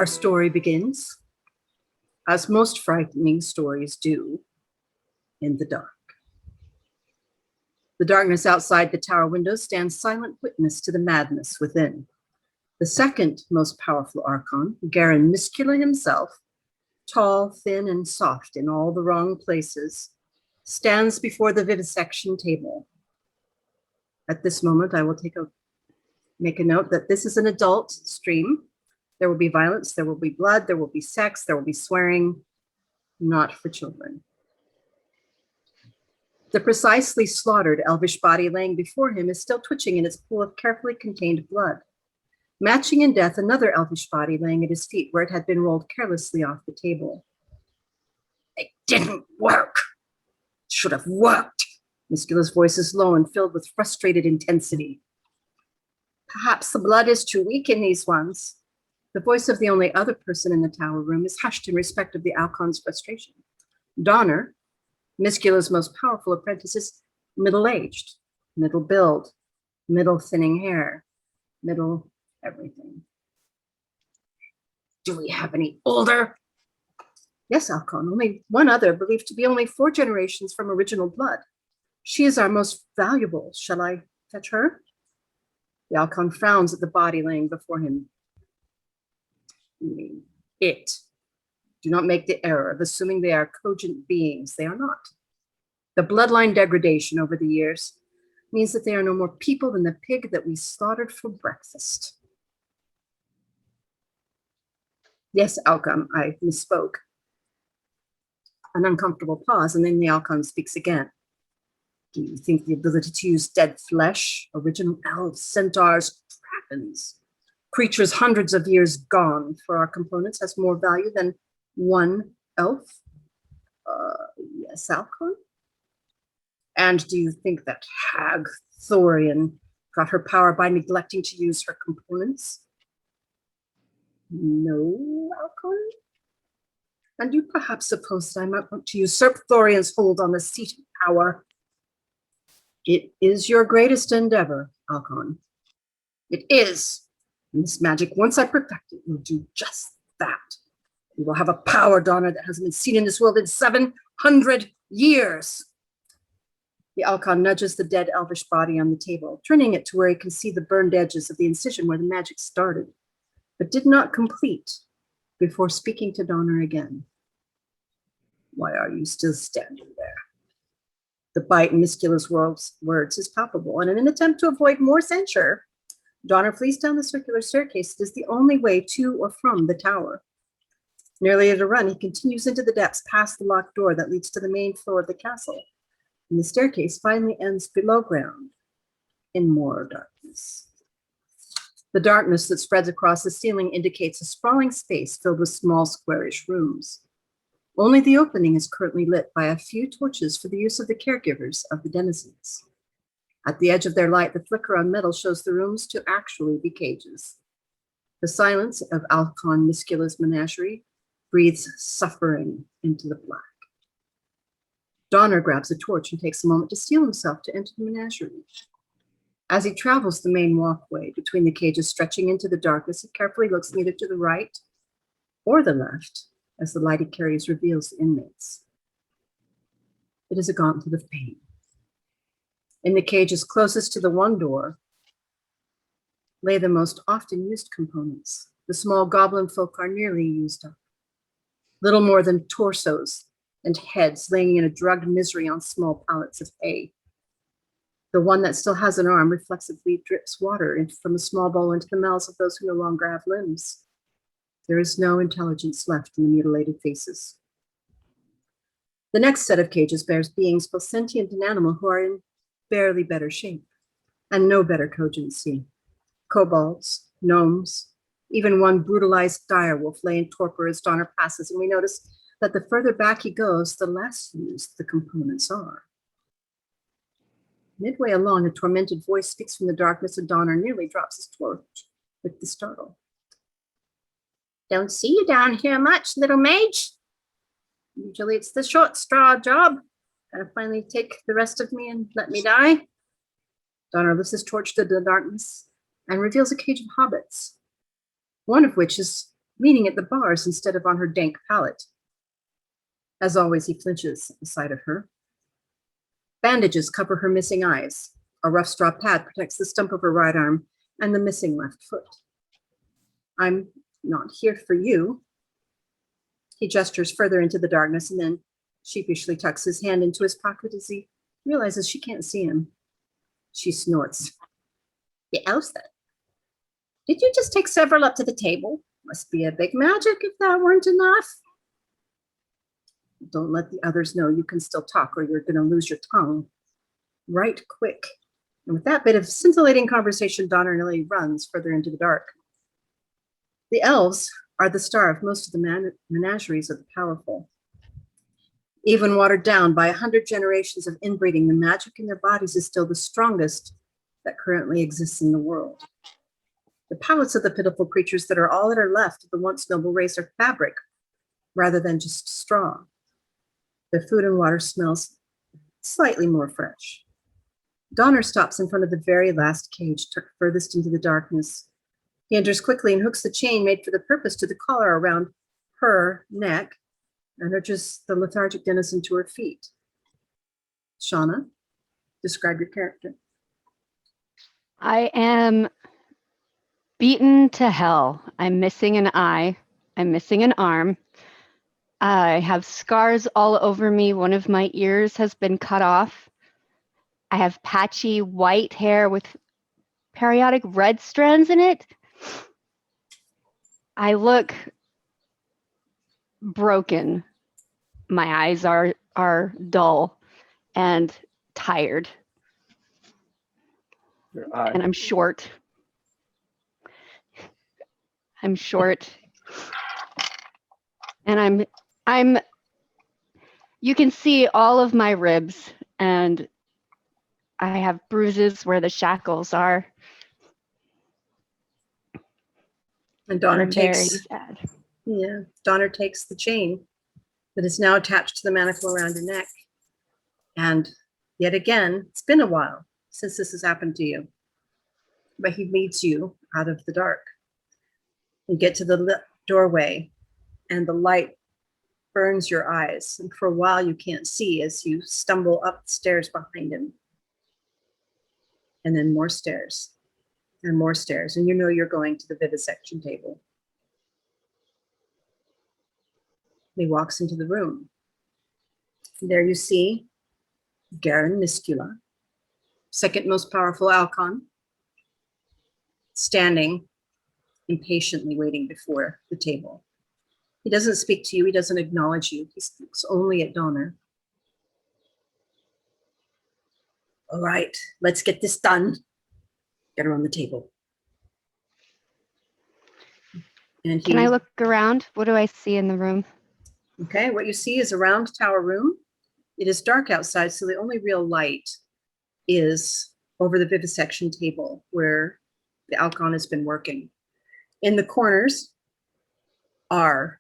Our story begins, as most frightening stories do, in the dark. The darkness outside the tower window stands silent witness to the madness within. The second most powerful archon, Garen Muscular himself, tall, thin, and soft in all the wrong places, stands before the vivisection table. At this moment, I will make a note that this is an adult stream. There will be violence, there will be blood, there will be sex, there will be swearing, not for children. The precisely slaughtered elvish body laying before him is still twitching in its pool of carefully contained blood. Matching in death another elvish body laying at his feet where it had been rolled carelessly off the table. It didn't work. It should have worked. Muscula's voice is low and filled with frustrated intensity. Perhaps the blood is too weak in these ones. The voice of the only other person in the tower room is hushed in respect of the Alcon's frustration. Donner, Muscula's most powerful apprentice, is middle-aged, middle build, middle thinning hair, middle everything. Do we have any older? Yes, Alcon, only one other, believed to be only 4 generations from original blood. She is our most valuable. Shall I fetch her? The Alcon frowns at the body laying before him. It. Do not make the error of assuming they are cogent beings. They are not. The bloodline degradation over the years means that they are no more people than the pig that we slaughtered for breakfast. Yes, Alcon, I misspoke. An uncomfortable pause, and then the Alcon speaks again. Do you think the ability to use dead flesh, original elves, centaurs, dragons, creatures hundreds of years gone for our components has more value than one elf? Yes, Alcon. And do you think that hag Thorian got her power by neglecting to use her components? No, Alcon. And you perhaps suppose that I might want to usurp Thorian's hold on the seat of power? It is your greatest endeavor, Alcon. It is. And this magic, once I perfect it, will do just that. We will have a power, Donner, that hasn't been seen in this world in 700 years. The Alcon nudges the dead elvish body on the table, turning it to where he can see the burned edges of the incision where the magic started, but did not complete before speaking to Donner again. Why are you still standing there? The bite in Muscula's words is palpable, and in an attempt to avoid more censure, Donner flees down the circular staircase that is the only way to or from the tower. Nearly at a run, he continues into the depths past the locked door that leads to the main floor of the castle, and the staircase finally ends below ground in more darkness. The darkness that spreads across the ceiling indicates a sprawling space filled with small squarish rooms. Only the opening is currently lit by a few torches for the use of the caregivers of the denizens. At the edge of their light, the flicker on metal shows the rooms to actually be cages. The silence of Alcon Muscula's menagerie breathes suffering into the black. Donner grabs a torch and takes a moment to steel himself to enter the menagerie. As he travels the main walkway between the cages stretching into the darkness, he carefully looks neither to the right or the left as the light he carries reveals the inmates. It is a gauntlet of pain. In the cages closest to the one door lay the most often used components. The small goblin folk are nearly used up. Little more than torsos and heads laying in a drugged misery on small pallets of hay. The one that still has an arm reflexively drips water from a small bowl into the mouths of those who no longer have limbs. There is no intelligence left in the mutilated faces. The next set of cages bears beings both sentient and animal who are in barely better shape and no better cogency. Kobolds, gnomes, even one brutalized direwolf lay in torpor as Donner passes, and we notice that the further back he goes, the less used the components are. Midway along, a tormented voice speaks from the darkness, and Donner nearly drops his torch with the startle. Don't see you down here much, little mage. Usually it's the short straw job. Gotta finally take the rest of me and let me die. Donner lifts his torch to the darkness and reveals a cage of hobbits, one of which is meaning at the bars instead of on her dank palate. As always, he flinches at the sight of her. Bandages cover her missing eyes. A rough straw pad protects the stump of her right arm and the missing left foot. I'm not here for you. He gestures further into the darkness and then sheepishly tucks his hand into his pocket as he realizes she can't see him. She snorts. The elves then? Did you just take several up to the table? Must be a big magic if that weren't enough. Don't let the others know you can still talk or you're going to lose your tongue. Right quick. And with that bit of scintillating conversation, Donner nearly runs further into the dark. The elves are the star of most of the menageries of the powerful. Even watered down by 100 generations of inbreeding, the magic in their bodies is still the strongest that currently exists in the world. The palates of the pitiful creatures that are all that are left of the once noble race are fabric rather than just straw. Their food and water smells slightly more fresh. Donner stops in front of the very last cage, tucked furthest into the darkness. He enters quickly and hooks the chain made for the purpose to the collar around her neck and urges the lethargic denizen to her feet. Shauna, describe your character. I am beaten to hell. I'm missing an eye. I'm missing an arm. I have scars all over me. One of my ears has been cut off. I have patchy white hair with periodic red strands in it. I look broken. My eyes are dull and tired. And I'm short. I'm short. And I'm you can see all of my ribs, and I have bruises where the shackles are. And Donner Very sad. Yeah, Donner takes the chain that is now attached to the manacle around your neck. And yet again, it's been a while since this has happened to you. But he leads you out of the dark. You get to the doorway and the light burns your eyes. And for a while you can't see as you stumble up the stairs behind him. And then more stairs and more stairs. And you know you're going to the vivisection table. He walks into the room. There you see Garen Miscula, second most powerful Alcon, standing impatiently waiting before the table. He doesn't speak to you. He doesn't acknowledge you. He speaks only at Donner. All right, let's get this done. Get her on the table. And Can I look around? What do I see in the room? Okay, what you see is a round tower room. It is dark outside, so the only real light is over the vivisection table where the Alcon has been working. In the corners are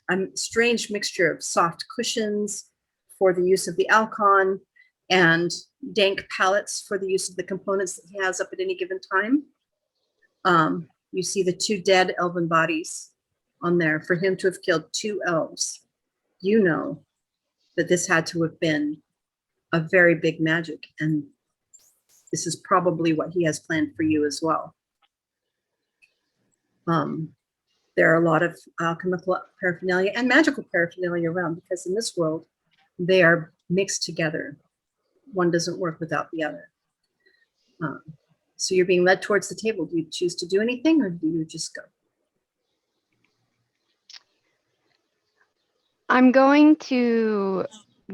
a strange mixture of soft cushions for the use of the Alcon and dank pallets for the use of the components that he has up at any given time. You see the two dead elven bodies on there. For him to have killed two elves, you know that this had to have been a very big magic, and this is probably what he has planned for you as well. There are a lot of alchemical paraphernalia and magical paraphernalia around, because in this world, they are mixed together. One doesn't work without the other. So you're being led towards the table. Do you choose to do anything, or do you just go? I'm going to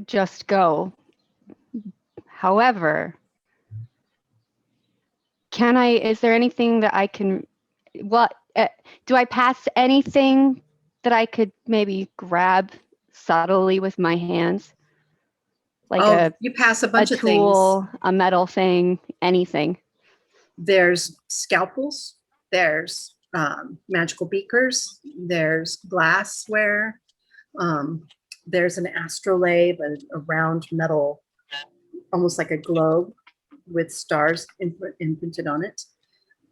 just go. However, is there anything that I can, do I pass anything that I could maybe grab subtly with my hands? Like you pass a bunch of tool, things. A metal thing, anything. There's scalpels, there's magical beakers, there's glassware, there's an astrolabe, a round metal, almost like a globe with stars imprinted on it.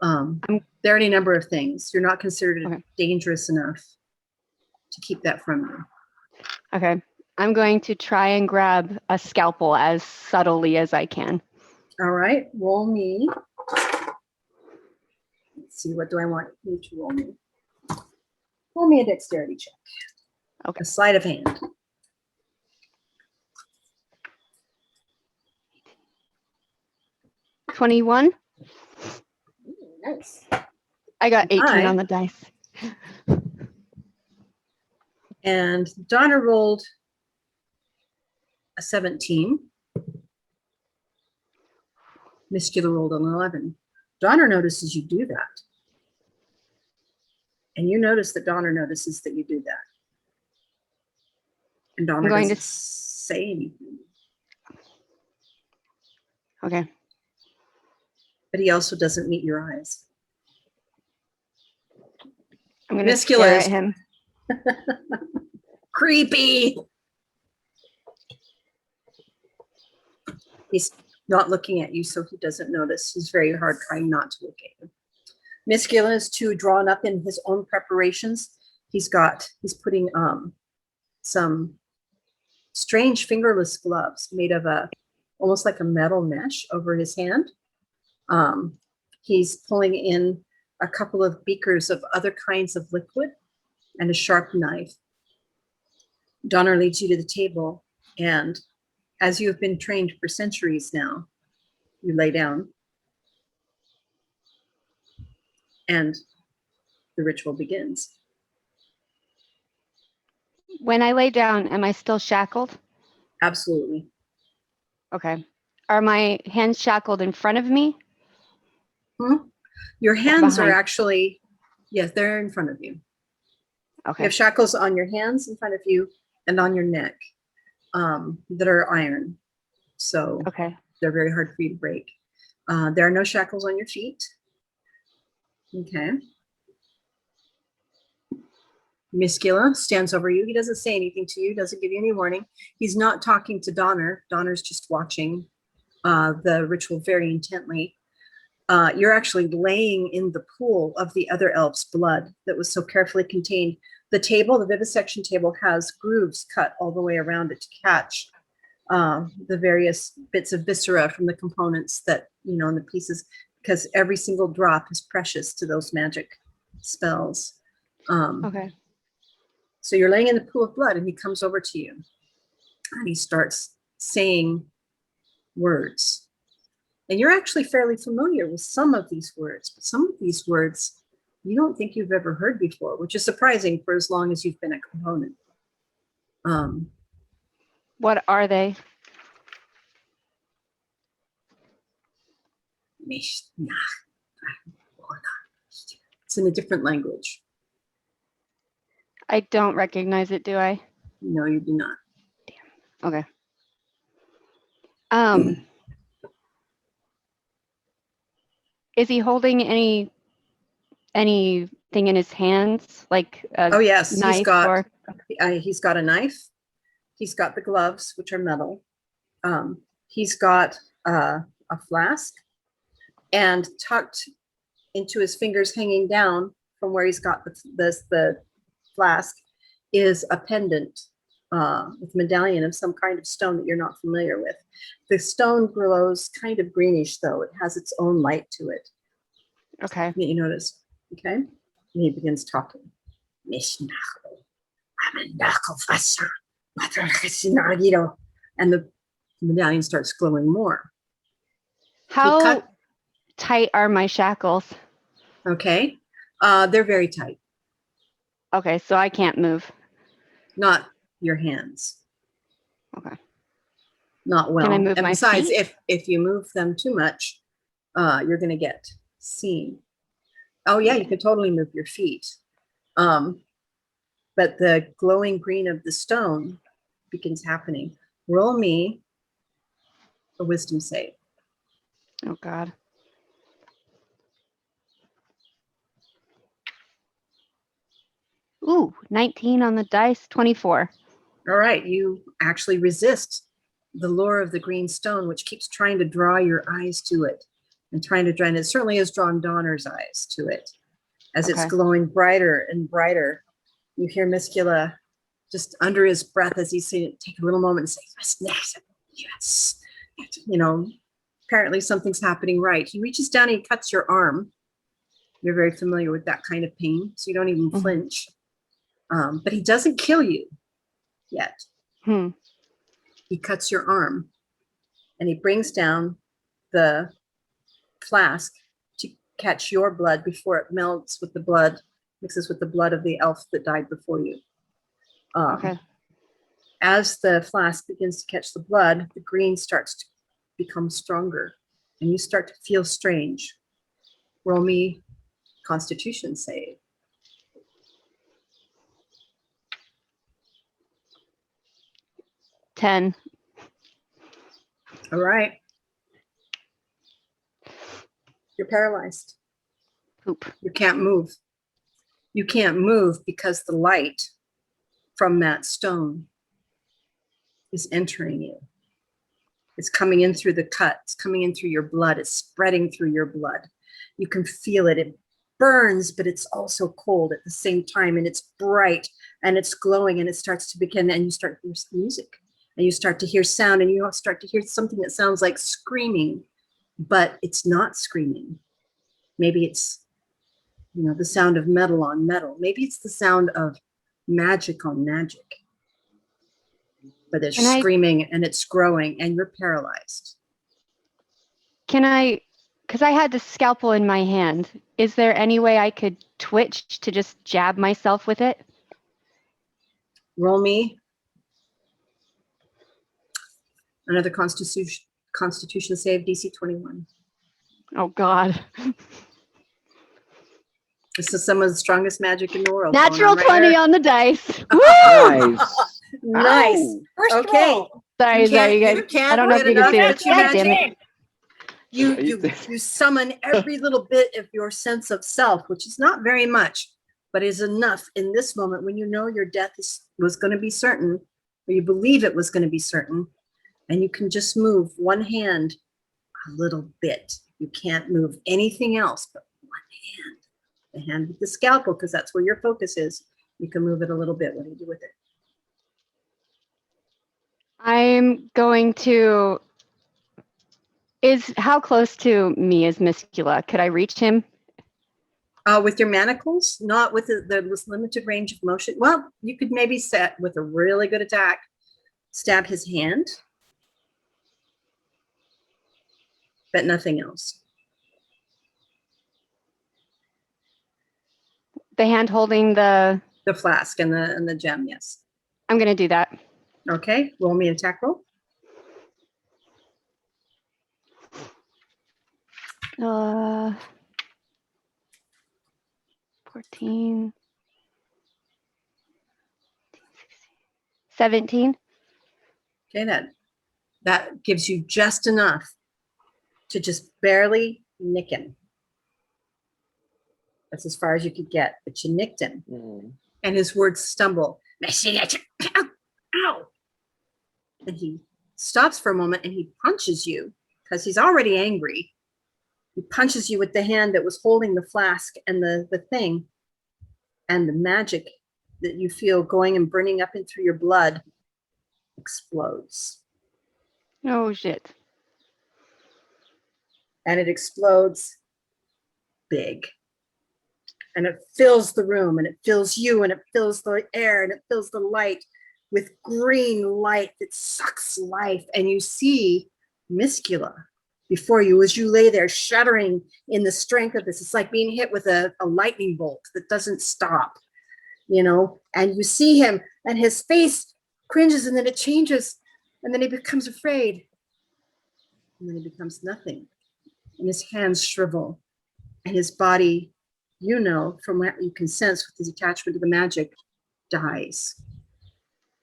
There are any number of things. You're not considered Okay. dangerous enough to keep that from you. Okay. I'm going to try and grab a scalpel as subtly as I can. All right, roll me. Let's see, what do I want you to roll me? Roll me a dexterity check. Okay. A sleight of hand. 21. Nice. I got 18 Hi. on the dice. And Donna rolled a 17. Miscula rolled an 11. Donner notices you do that. And you notice that Donner notices that you do that. And Donner going doesn't to- say anything. Okay. But he also doesn't meet your eyes. I'm going to Miscula stare is at him. creepy. He's not looking at you, so he doesn't notice. He's very hard trying not to look at you. Miscula is too drawn up in his own preparations. He's putting some strange fingerless gloves made of almost like a metal mesh over his hand. He's pulling in a couple of beakers of other kinds of liquid and a sharp knife. Donner leads you to the table, and as you have been trained for centuries now, you lay down, and the ritual begins. When I lay down, am I still shackled? Absolutely. Okay. Are my hands shackled in front of me? Your hands are behind? actually, yes, they're in front of you. You Okay. have shackles on your hands in front of you and on your neck that are iron. So Okay. they're very hard for you to break. There are no shackles on your feet. Okay. Miscula stands over you. He doesn't say anything to you, doesn't give you any warning. He's not talking to Donner. Donner's just watching the ritual very intently. You're actually laying in the pool of the other elf's blood that was so carefully contained. The table, the vivisection table, has grooves cut all the way around it to catch the various bits of viscera from the components that, in the pieces, because every single drop is precious to those magic spells. Okay. So you're laying in the pool of blood, and he comes over to you, and he starts saying words. And you're actually fairly familiar with some of these words, but some of these words you don't think you've ever heard before, which is surprising for as long as you've been a component. What are they? It's in a different language. I don't recognize it, do I? No, you do not. Okay. Is he holding anything in his hands, like a Oh yes, knife he's got a knife. He's got the gloves, which are metal. He's got a flask, and tucked into his fingers, hanging down from where he's got the flask, is a pendant with a medallion of some kind of stone that you're not familiar with. The stone glows kind of greenish, though. It has its own light to it. Okay. That you notice. Okay? And he begins talking. And the medallion starts glowing more. How tight are my shackles? Okay. They're very tight. Okay, so I can't move. Not your hands. Okay. Not well. Can I move and my besides, feet? if you move them too much, you're going to get seen. Oh yeah, you can totally move your feet. But the glowing green of the stone begins happening. Roll me a wisdom save. Oh God. Ooh, 19 on the dice, 24. All right, you actually resist the lure of the green stone, which keeps trying to draw your eyes to it. and trying to drain it. It certainly has drawn Donner's eyes to it. As it's Okay. glowing brighter and brighter, you hear Miskula just under his breath as he's saying it, take a little moment and say, yes, yes. You know, apparently something's happening right. He reaches down and he cuts your arm. You're very familiar with that kind of pain, so you don't even flinch. But he doesn't kill you yet. He cuts your arm and he brings down the flask to catch your blood before it melts with the blood, mixes with the blood of the elf that died before you. Okay. As the flask begins to catch the blood, the green starts to become stronger and you start to feel strange. Roll me Constitution save. Ten. All right. You're paralyzed. Poop. You can't move. You can't move because the light from that stone is entering you. It's coming in through the cut. It's coming in through your blood. It's spreading through your blood. You can feel it. It burns, but it's also cold at the same time. And it's bright and it's glowing and it starts to begin, and you start to hear music and you start to hear sound and you start to hear something that sounds like screaming, but it's not screaming. Maybe it's, you know, the sound of metal on metal. Maybe it's the sound of magic on magic. But it's screaming and it's growing and you're paralyzed. Can I, because I had the scalpel in my hand, is there any way I could twitch to just jab myself with it? Roll me another Constitution save, DC 21. Oh, God. This is some of the strongest magic in the world. Natural 20 on the dice. Nice. Nice. Ow. Okay. Sorry, you guys. I don't know if you can see this. God damn it. You summon every little bit of your sense of self, which is not very much, but is enough in this moment when you know your death was going to be certain, or you believe it was going to be certain, and you can just move one hand a little bit. You can't move anything else but one hand. The hand with the scalpel, because that's where your focus is. You can move it a little bit. What do you do with it? I'm going to. How close to me is Miskula? Could I reach him? With your manacles, not with the limited range of motion. Well, you could maybe set with a really good attack, stab his hand, but nothing else. The hand holding the flask and the gem, yes. I'm going to do that. Okay, roll me an attack roll. 14, 17. Okay, that gives you just enough to just barely nick him. That's as far as you could get, but you nicked him. And his words stumble. Ow! And he stops for a moment and he punches you because he's already angry. He punches you with the hand that was holding the flask and the thing, and the magic that you feel going and burning up in through your blood explodes. Oh, shit. And it explodes big. And it fills the room, and it fills you, and it fills the air, and it fills the light with green light that sucks life. And you see Miskula before you as you lay there shuddering in the strength of this. It's like being hit with a lightning bolt that doesn't stop, you know, and you see him and his face cringes and then it changes and then he becomes afraid and then he becomes nothing and his hands shrivel and his body, you know, from what you can sense with his attachment to the magic, dies,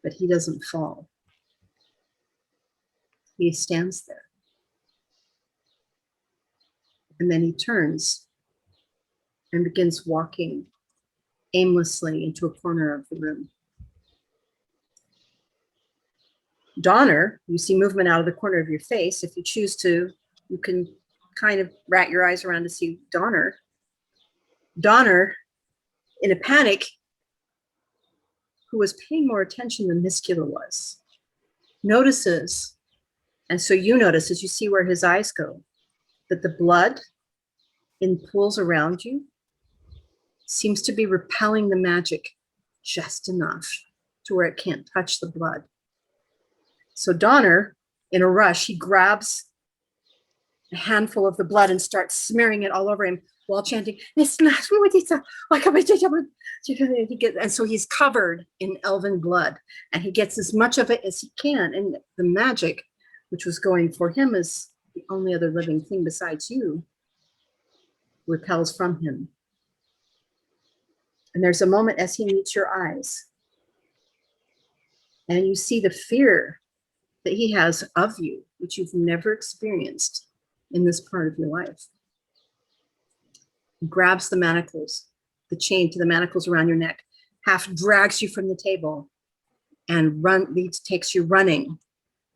but he doesn't fall. He stands there. And then he turns and begins walking aimlessly into a corner of the room. Donner, you see movement out of the corner of your face. If you choose to, you can kind of rat your eyes around to see Donner. Donner, in a panic, who was paying more attention than Miskula was, notices, and so you notice as you see where his eyes go, that the blood in pools around you seems to be repelling the magic just enough to where it can't touch the blood. So Donner, in a rush, he grabs a handful of the blood and starts smearing it all over him while chanting, and so he's covered in elven blood, and he gets as much of it as he can, and the magic, which was going for him as the only other living thing besides you, repels from him. And there's a moment as he meets your eyes, and you see the fear that he has of you, which you've never experienced in this part of your life. He grabs the manacles, the chain to the manacles around your neck, half drags you from the table, and takes you running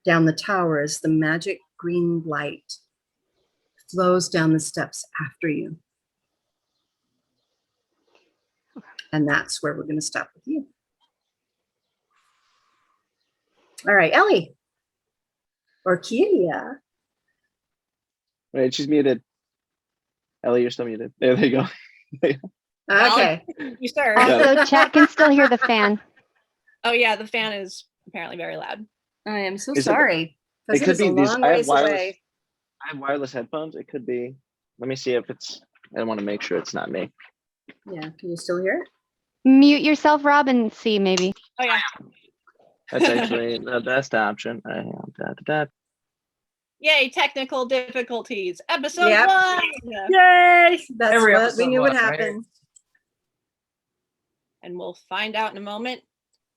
down the tower as the magic green light flows down the steps after you. And that's where we're going to stop with you. All right, Ellie. Orquídea. Wait, she's muted. Ellie, you're still muted. There you go. Okay. You sir. Also, chat can still hear the fan. Oh yeah, the fan is apparently very loud. I am so Is it- sorry. It could be a these. long I have ways wireless. away. I have wireless headphones. It could be. Let me see if it's. I want to make sure it's not me. Yeah, can you still hear it? Mute yourself, Rob, and see maybe. Oh yeah. That's actually the best option. Yay, technical difficulties. Episode Yep. 1. Yay! That's Every what we episode knew would was, right? happen. And we'll find out in a moment.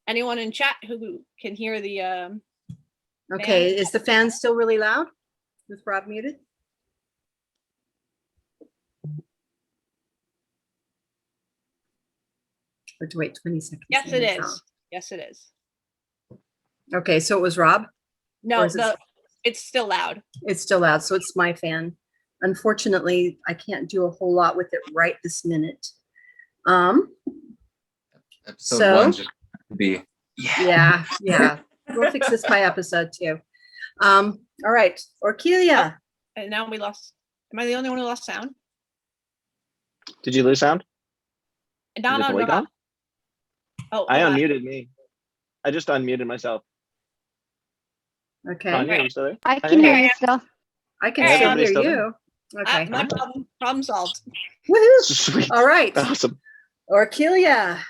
Anyone in chat who can hear the Okay, Fan. is the fan still really loud with Rob muted? Or to wait 20 seconds? Yes, and it then is. sound? Yes, it is. Okay, so it was Rob. No, Or is it- it's still loud. It's still loud, so it's my fan. Unfortunately, I can't do a whole lot with it right this minute. Episode So- 1 just be Yeah. We'll fix this by episode 2. All right, Orquídea. And now we lost. Am I the only one who lost sound? Did you lose sound? Not Is it on fully Rob. gone? Oh, I hold on. unmuted me. I just unmuted myself. Okay, Tanya, are you still there? I can hear Tanya? you still. I can Hey, still everybody's hear still you. Okay, My problem solved. woohoo! Sweet. All right, Awesome. Orquídea.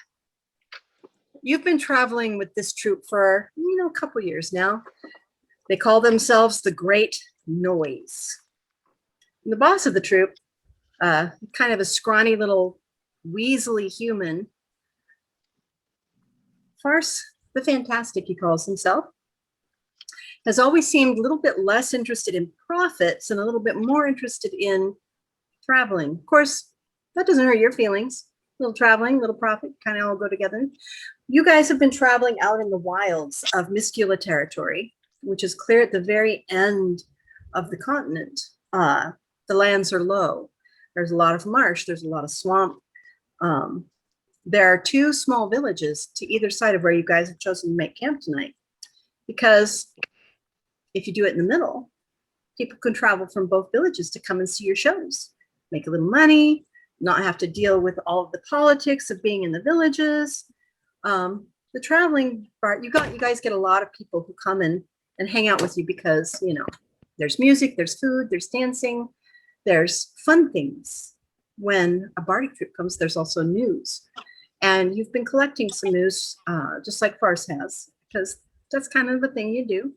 You've been traveling with this troupe for, a couple years now. They call themselves the Great Noise. And the boss of the troupe, kind of a scrawny little weaselly human, Farce the Fantastic, he calls himself, has always seemed a little bit less interested in profits and a little bit more interested in traveling. Of course, that doesn't hurt your feelings. Little traveling, little profit, kind of all go together. You guys have been traveling out in the wilds of Miskula territory, which is clear at the very end of the continent. The lands are low. There's a lot of marsh. There's a lot of swamp. There are 2 small villages to either side of where you guys have chosen to make camp tonight. Because if you do it in the middle, people can travel from both villages to come and see your shows, make a little money, not have to deal with all of the politics of being in the villages. The traveling part, you guys get a lot of people who come in and hang out with you because, there's music, there's food, there's dancing, there's fun things. When a bardic trip comes, there's also news. And you've been collecting some news, just like Farce has, because that's kind of the thing you do.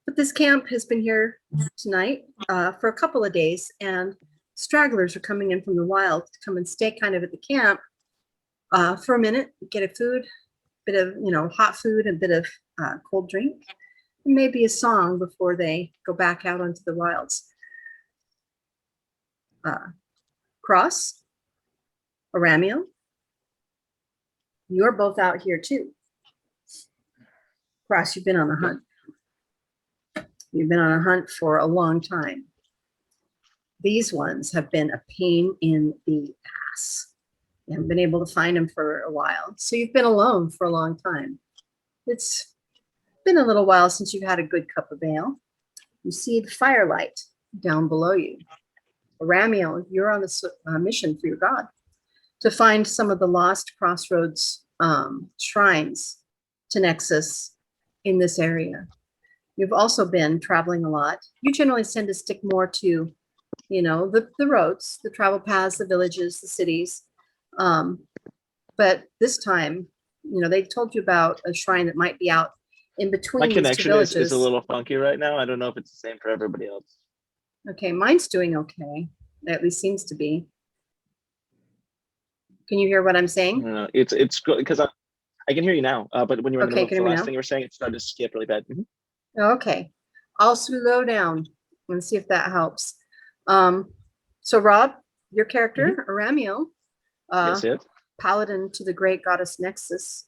But this camp has been here tonight for a couple of days, and stragglers are coming in from the wild to come and stay kind of at the camp for a minute, get a food, bit of, hot food, a bit of cold drink, and maybe a song before they go back out onto the wilds. Cross, Aramio, you're both out here too. Cross, you've been on a hunt. You've been on a hunt for a long time. these ones have been a pain in the ass. You haven't been able to find them for a while. So you've been alone for a long time. It's been a little while since you've had a good cup of ale. You see the firelight down below you. Ramiel, you're on a mission for your god to find some of the lost crossroads shrines to Nexus in this area. You've also been traveling a lot. You generally tend to stick more to, the roads, the travel paths, the villages, the cities. But this time, they told you about a shrine that might be out in between My these two connection villages. is a little funky right now. I don't know if it's the same for everybody else. Okay, mine's doing okay. It at least seems to be. Can you hear what I'm I saying? don't know. It's good because I can hear you now. But when you were in the Okay, middle can of you the hear me last now? thing you were saying, it started to skip really bad. Mhm. Okay, I'll slow down and see if that helps. So Rob, your character, Aramio, Yes, yes. paladin to the great goddess Nexus,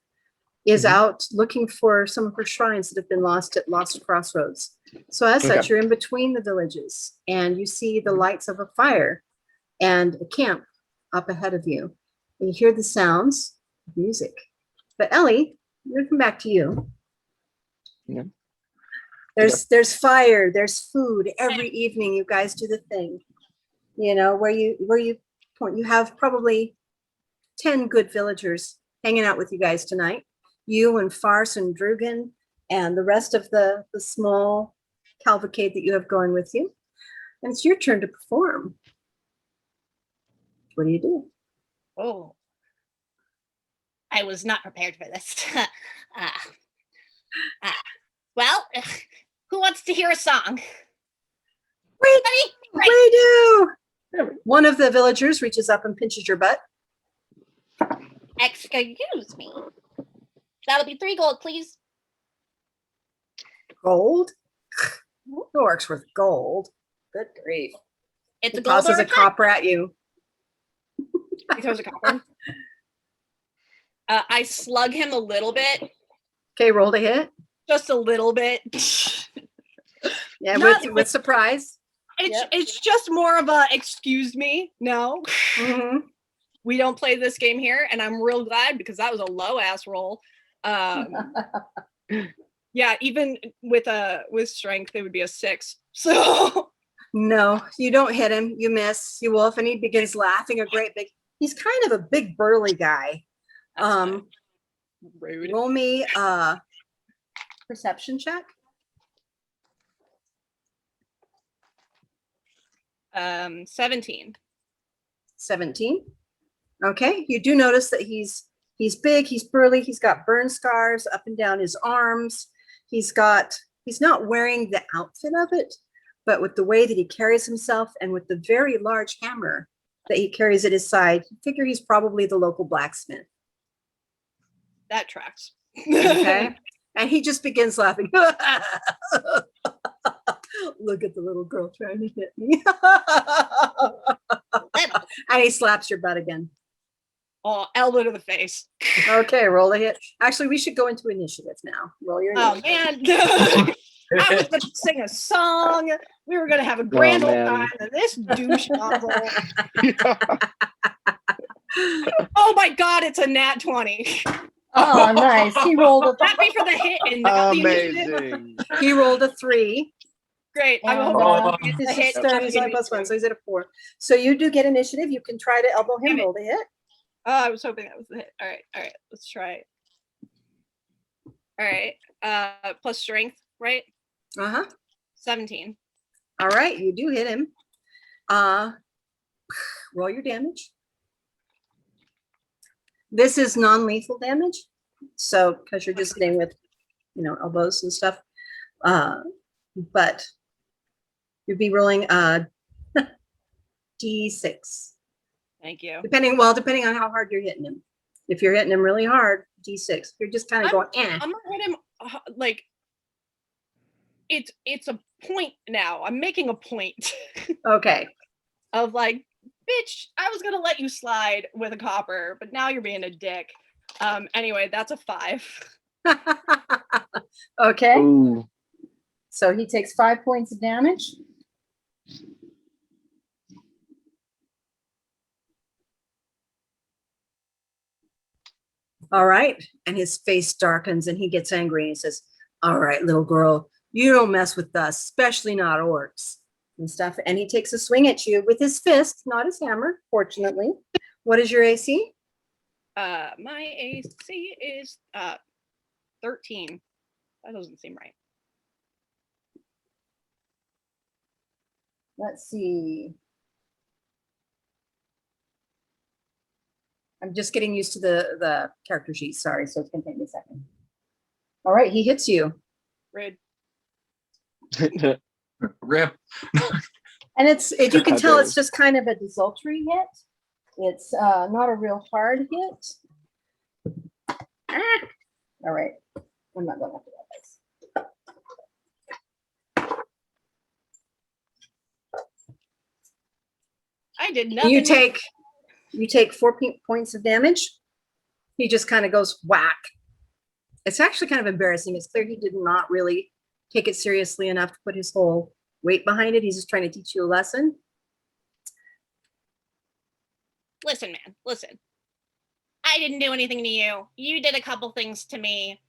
is Mhm. out looking for some of her shrines that have been lost at Lost Crossroads. So as such, Okay. you're in between the villages and you see the lights of a fire and a camp up ahead of you. And you hear the sounds of music. But Ellie, I'm gonna come back to you. Yeah. There's fire, there's food. Every evening you guys do the thing. Where you point. You have probably 10 good villagers hanging out with you guys tonight. You and Farce and Drugan and the rest of the small cavalcade that you have going with you. And it's your turn to perform. What do you do? Oh, I was not prepared for this. Well, who wants to hear a song? Wait, Ready? we do. One of the villagers reaches up and pinches your butt. Excuse me. That'll be 3 gold, please. Gold? No orcs worth gold. Good grief. It's He a gold tosses or a copper at you. He throws a copper. I slug him a little bit, Okay, roll to hit. just a little bit. Yeah, Not with surprise. It's just more of a excuse me. No, Mhm. we don't play this game here, and I'm real glad because that was a low ass roll. Yeah, even with strength, it would be a 6. So No, you don't hit him. You miss. You wolf, and he begins laughing a great big. He's kind of a big burly guy. that's rude. Roll me a perception check. 17. 17. Okay, you do notice that he's big, he's burly, he's got burn scars up and down his arms. He's not wearing the outfit of it, but with the way that he carries himself and with the very large hammer that he carries at his side, you figure he's probably the local blacksmith. That tracks. Okay. And he just begins laughing. Look at the little girl trying to hit me. And he slaps your butt again. Oh, elbow to the face. Okay, roll a hit. Actually, we should go into initiative now. Roll your Oh initiative. man. I was going to sing a song. We were going to have a grand old man. time, and this douche nozzle. Oh my god, it's a nat 20. Oh, nice. He rolled Happy for the hit and not the initiative. Amazing. He rolled a 3. Great. I'm And, hoping his it's a hit. sister is only +1, so he's at a 4. So you do get initiative. You can try to elbow him. Damn it. Roll the hit. Oh, I was hoping that was the hit. All right. Let's try it. All right. Plus strength, right? Uh-huh. 17. All right, you do hit him. Roll your damage. This is non-lethal damage. So, because you're just hitting with, elbows and stuff. But you'd be rolling D6. Thank you. Depending on how hard you're hitting him. If you're hitting him really hard, D6. If you're just kind of going, I'm gonna hit him like it's a point now. I'm making a point Okay. of like, bitch, I was gonna let you slide with a copper, but now you're being a dick. Anyway, that's a 5. Okay. Ooh. So he takes 5 points of damage. All right. And his face darkens and he gets angry and he says, all right, little girl, you don't mess with us, especially not orcs and stuff. And he takes a swing at you with his fist, not his hammer, fortunately. What is your AC? My AC is 13. That doesn't seem right. Let's see. I'm just getting used to the character sheet. Sorry, so it's gonna take me a second. All right, he hits you. Rude. Rip. And it's, as you can How tell, dare it's just kind of a desultory hit. It's not a real hard hit. Ah! All right, I'm not going after that dice. I did nothing. You take 4 points of damage. He just kind of goes whack. It's actually kind of embarrassing. It's clear he did not really take it seriously enough to put his whole weight behind it. He's just trying to teach you a lesson. Listen, man, listen. I didn't do anything to you. You did a couple things to me.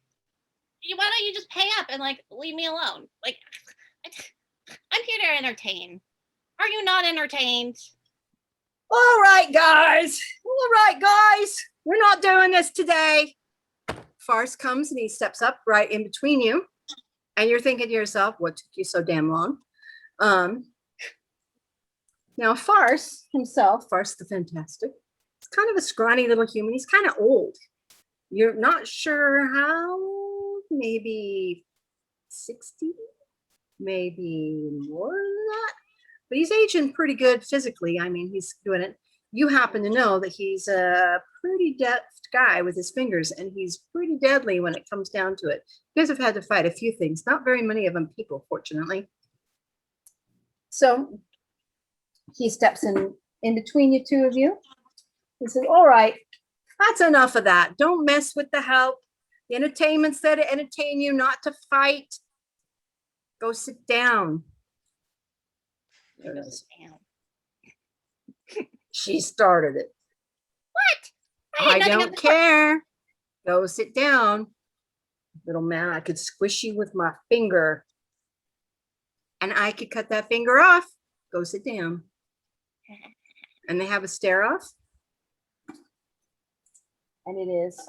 Why don't you just pay up and like leave me alone? Like, I'm here to entertain. Are you not entertained? All right, guys. We're not doing this today. Farce comes and he steps up right in between you. And you're thinking to yourself, what took you so damn long? Now, Farce himself, Farce the Fantastic, he's kind of a scrawny little human. He's kind of old. You're not sure how, maybe 60, maybe more than that. But he's aging pretty good physically. I mean, he's doing it. You happen to know that he's a pretty deft guy with his fingers, and he's pretty deadly when it comes down to it. You guys have had to fight a few things, not very many of them people, fortunately. So he steps in between you two of you. He says, all right, that's enough of that. Don't mess with the help. The entertainment's there to entertain you, not to fight. Go sit down. There it is. Damn. She started it. What? I did nothing don't of the care. Go sit down. Little man, I could squish you with my finger. And I could cut that finger off. Go sit down. And they have a stare off. And it is.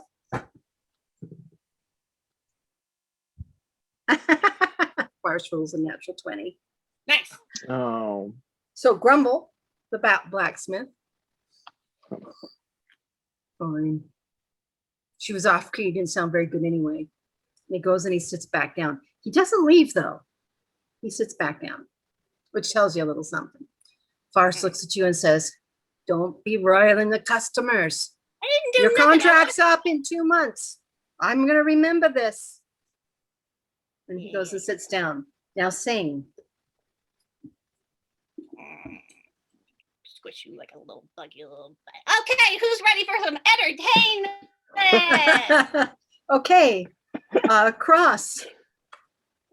Farce rolls a natural 20. Nice. Oh, So Grumble, the blacksmith. Fine. She was off key, didn't sound very good anyway. And he goes and he sits back down. He doesn't leave though. He sits back down, which tells you a little something. Farce looks at you and says, don't be roiling the customers. I didn't do Your nothing. contract's up in 2 months. I'm gonna remember this. And he goes and sits down. Now sing. Squish you like a little buggy little butt. Okay, who's ready for some entertainment? Okay, Cross,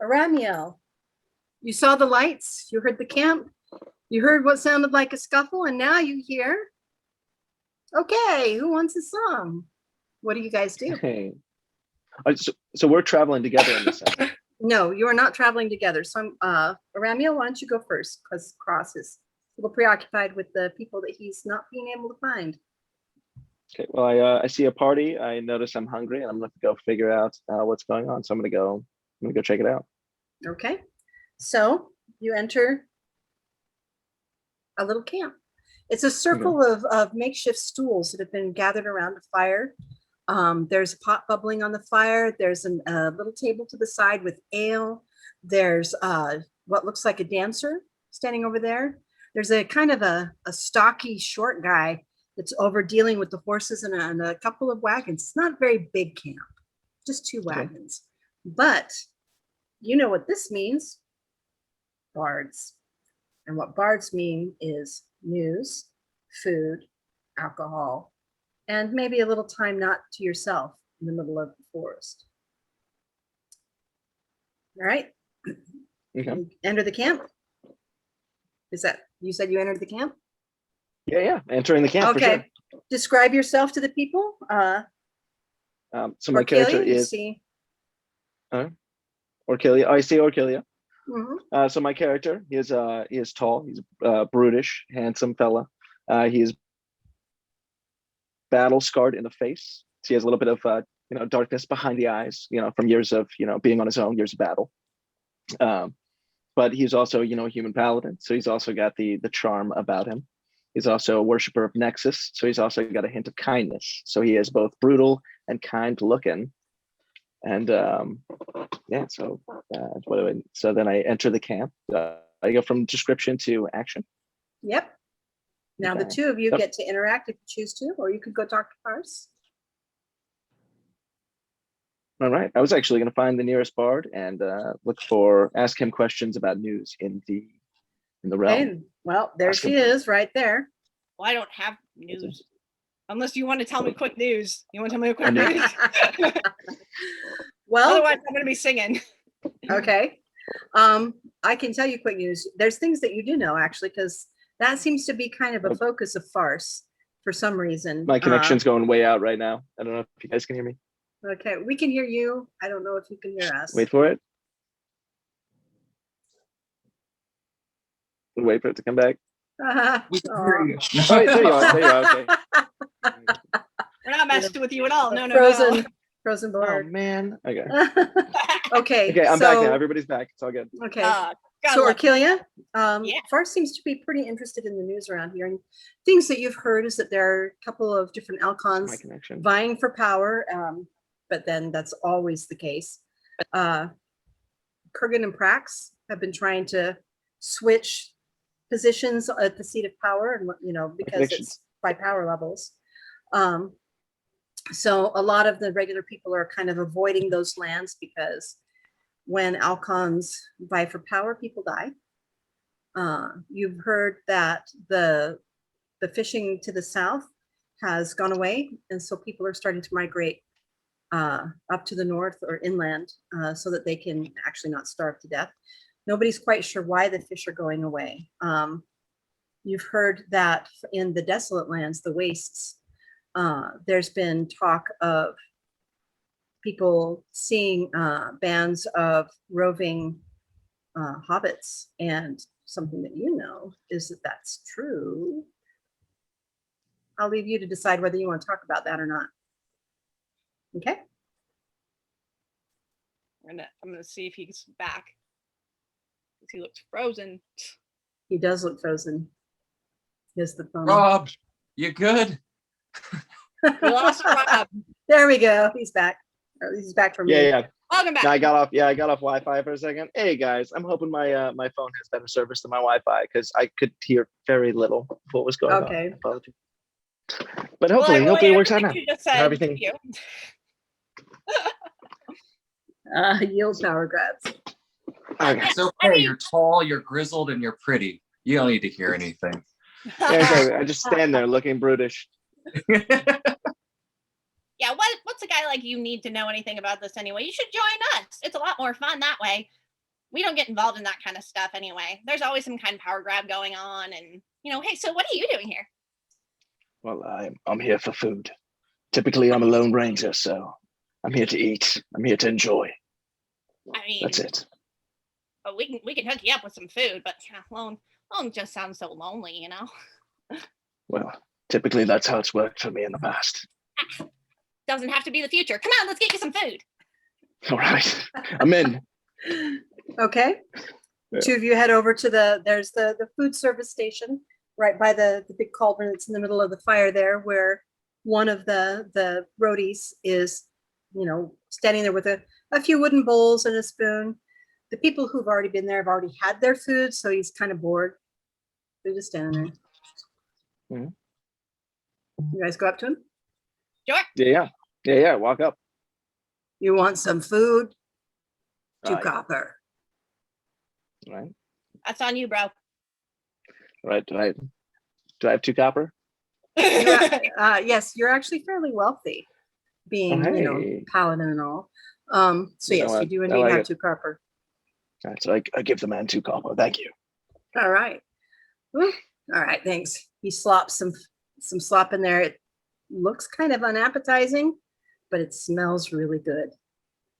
Aramiel, you saw the lights, you heard the camp, you heard what sounded like a scuffle, and now you hear, okay, who wants a song? What do you guys do? okay. So we're traveling together in this sense. No, you are not traveling together. So Aramiel, why don't you go first? Because Cross is a little preoccupied with the people that he's not being able to find. Okay. Well, I see a party. I notice I'm hungry, and I'm gonna go figure out what's going on. So I'm gonna go check it out. Okay, so you enter a little camp. It's a circle of makeshift stools that have been gathered around a fire. There's a pot bubbling on the fire. There's a little table to the side with ale. There's what looks like a dancer standing over there. There's a kind of a stocky short guy that's over dealing with the horses and a couple of wagons. It's not a very big camp, just 2 wagons. But you know what this means? Bards. And what bards mean is news, food, alcohol, and maybe a little time not to yourself in the middle of the forest. All right. Okay. Enter the camp. Is that, you said you entered the camp? Yeah. Entering the camp. For Okay. sure. Describe yourself to the people. So my character Orcalia, you is see. Orcalia. Oh, I see Orcalia. Mhm. So my character, he is tall. He's brutish, handsome fella. He is battle scarred in the face. So he has a little bit of darkness behind the eyes, from years of being on his own, years of battle. But he's also a human paladin, so he's also got the charm about him. He's also a worshiper of Nexus, so he's also got a hint of kindness. So he is both brutal and kind looking. And yeah, so so then I enter the camp. I go from description to action. Yep. Now the Okay. two of you Yep. get to interact if you choose to, or you could go talk to Pars. All right. I was actually going to find the nearest bard and ask him questions about news in the realm. Okay. Well, there Ask she him. is, right there. Well, I don't have news. Unless you want to tell me quick news. You want to tell me a quick I know. news? Well, Otherwise, I'm going to be singing. okay. I can tell you quick news. There's things that you do know actually, because that seems to be kind of a focus of farce for some reason. My connection's going way out right now. I don't know if you guys can hear me. Okay, we can hear you. I don't know if you can hear us. Wait for it. Wait for it to come back. We can hear you. Oh, there you are. There you are. Okay. We're not messing with you at all. No, no, Frozen, no. frozen Oh board. man. Okay. Okay. Okay, I'm back now. Everybody's back. It's all good. Okay. God So love you. Orcalia, Yeah. Farce seems to be pretty interested in the news around here. And things that you've heard is that there are a couple of different My Alcons connection. vying for power, but then that's always the case. Kurgan and Prax have been trying to switch positions at the seat of power, and because Predictions. it's by power levels. So a lot of the regular people are kind of avoiding those lands because when Alcons vie for power, people die. You've heard that the fishing to the south has gone away, and so people are starting to migrate up to the north or inland so that they can actually not starve to death. Nobody's quite sure why the fish are going away. You've heard that in the desolate lands, the wastes, there's been talk of people seeing bands of roving hobbits, and something that is that that's true. I'll leave you to decide whether you want to talk about that or not. Okay. I'm gonna see if he's back. He looks frozen. He does look frozen. Here's the phone. Rob, you good? We lost Rob. There we go. He's back. Or he's back from Yeah, me. yeah. Welcome back. No, I got off. Yeah, I got off Wi-Fi for a second. Hey guys, I'm hoping my my phone has better service than my Wi-Fi because I could hear very little of what was going Okay. on. Apologies. But hopefully, Well, hopefully it works out now. everything you just said, Everything. you. Yield power grabs. Okay. It's okay. You're tall, you're grizzled, and you're pretty. You don't need to hear anything. Yeah, okay, I just stand there looking brutish. Yeah, what's a guy like you need to know anything about this anyway? You should join us. It's a lot more fun that way. We don't get involved in that kind of stuff anyway. There's always some kind of power grab going on, and hey, so what are you doing here? Well, I'm here for food. Typically, I'm a lone ranger, so I'm here to eat. I'm here to enjoy. I mean, That's it. oh, we can hook you up with some food, but lone just sounds so lonely, Well, typically that's how it's worked for me in the past. Doesn't have to be the future. Come on, let's get you some food. All right, I'm in. Okay. Yeah. Two of you head over to there's the food service station right by the big cauldron that's in the middle of the fire there, where one of the roadies is, standing there with a few wooden bowls and a spoon. The people who've already been there have already had their food, so he's kind of bored. They're just standing there. Mhm. You guys go up to him? Sure. Yeah. Walk up. You want some food? Two Yeah. copper. Right. That's on you, bro. Right. Do I have 2 copper? Yes, you're actually fairly wealthy, being, Hey. paladin and all. So You know yes, you what? do I indeed like have it. 2 copper. All right, so I give the man 2 copper. Thank you. All right. Whew. All right, thanks. He slops some slop in there. It looks kind of unappetizing, but it smells really good.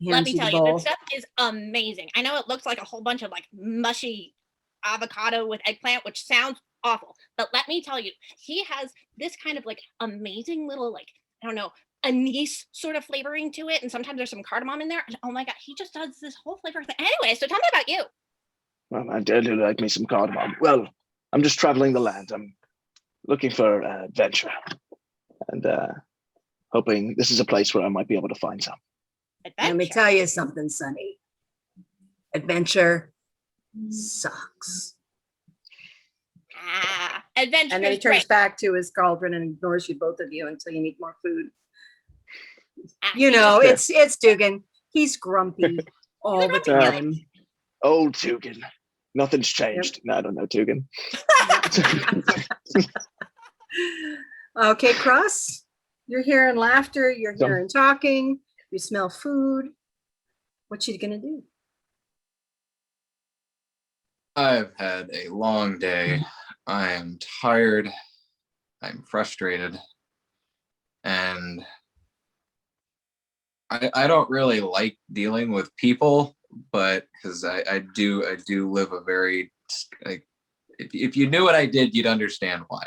Let Hands me the tell you, bowl. this stuff is amazing. I know it looks like a whole bunch of like mushy avocado with eggplant, which sounds awful. But let me tell you, he has this kind of like amazing little like, I don't know, anise sort of flavoring to it. And sometimes there's some cardamom in there. And oh my God, he just does this whole flavor thing. Anyway, so tell me about you. Well, I do like me some cardamom. Well, I'm just traveling the land. I'm looking for adventure and hoping this is a place where I might be able to find some. Let me Adventure. tell you something, Sonny. Adventure sucks. Adventure And then he is turns great. back to his cauldron and ignores you, both of you, until you need more food. He know, just- it's Dugan. He's grumpy all the grumpy time. Old Tugan. Nothing's changed. No, I don't know Tugan. Okay, Cross, you're hearing laughter, you're Some- hearing talking, you smell food. What you gonna do? I've had a long day. I am tired. I'm frustrated. And I don't really like dealing with people, but because I do live a very like if you knew what I did, you'd understand why.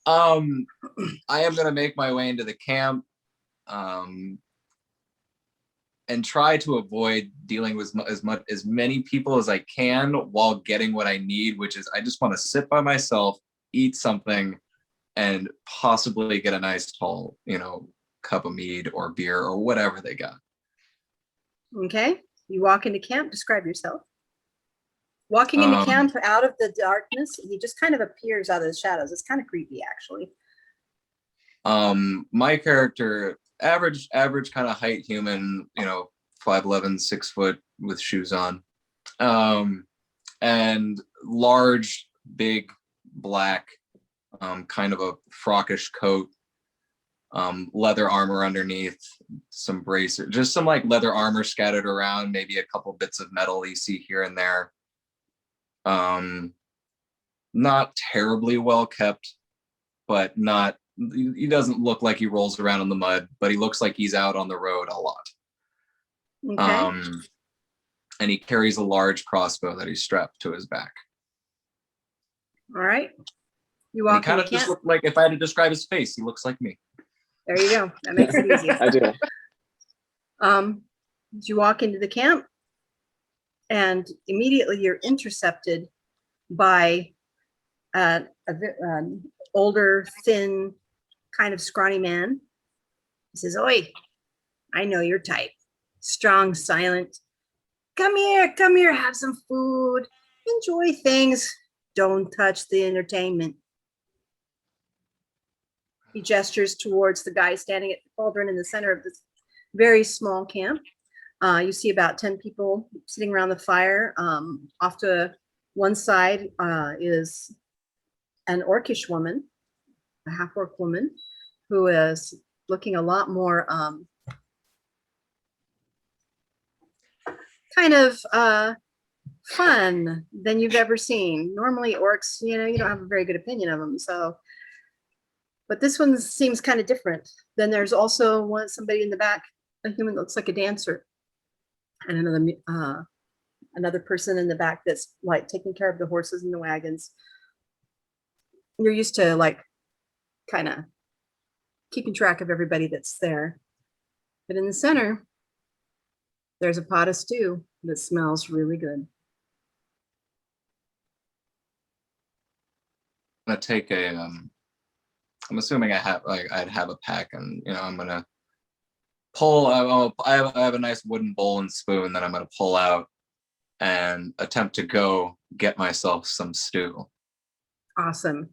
I am gonna make my way into the camp. And try to avoid dealing with as many people as I can while getting what I need, which is I just want to sit by myself, eat something, and possibly get a nice tall, cup of mead or beer or whatever they got. Okay, you walk into camp, describe yourself. Walking into camp out of the darkness, he just kind of appears out of the shadows. It's kind of creepy, actually. My character, average kind of height human, 5'11", 6 foot with shoes on, and large, big, black, kind of a frockish coat, leather armor underneath, some bracer, just some like leather armor scattered around, maybe a couple bits of metal you see here and there. Not terribly well kept, but he doesn't look like he rolls around in the mud, but he looks like he's out on the road a lot. Okay. And he carries a large crossbow that he's strapped to his back. All right. You And he walk kind into of just camp. looked like, if I had to describe his face, he looks like me. There you go. That makes it easy. I do. You walk into the camp, and immediately you're intercepted by an older, thin, kind of scrawny man. He says, "Oi, I know your type. Strong, silent. Come here, have some food. Enjoy things. Don't touch the entertainment." He gestures towards the guy standing at the cauldron in the center of this very small camp. You see about 10 people sitting around the fire. Off to one side is an orcish woman, a half-orc woman, who is looking a lot more kind of fun than you've ever seen. Normally orcs, you don't have a very good opinion of them. So, but this one seems kind of different. Then there's also somebody in the back, a human that looks like a dancer, and another person in the back that's like taking care of the horses and the wagons. You're used to like kind of keeping track of everybody that's there. But in the center, there's a pot of stew that smells really good. I'm gonna take I'm assuming I'd have a pack, and I'm gonna pull. I have a nice wooden bowl and spoon that I'm gonna pull out and attempt to go get myself some stew. Awesome.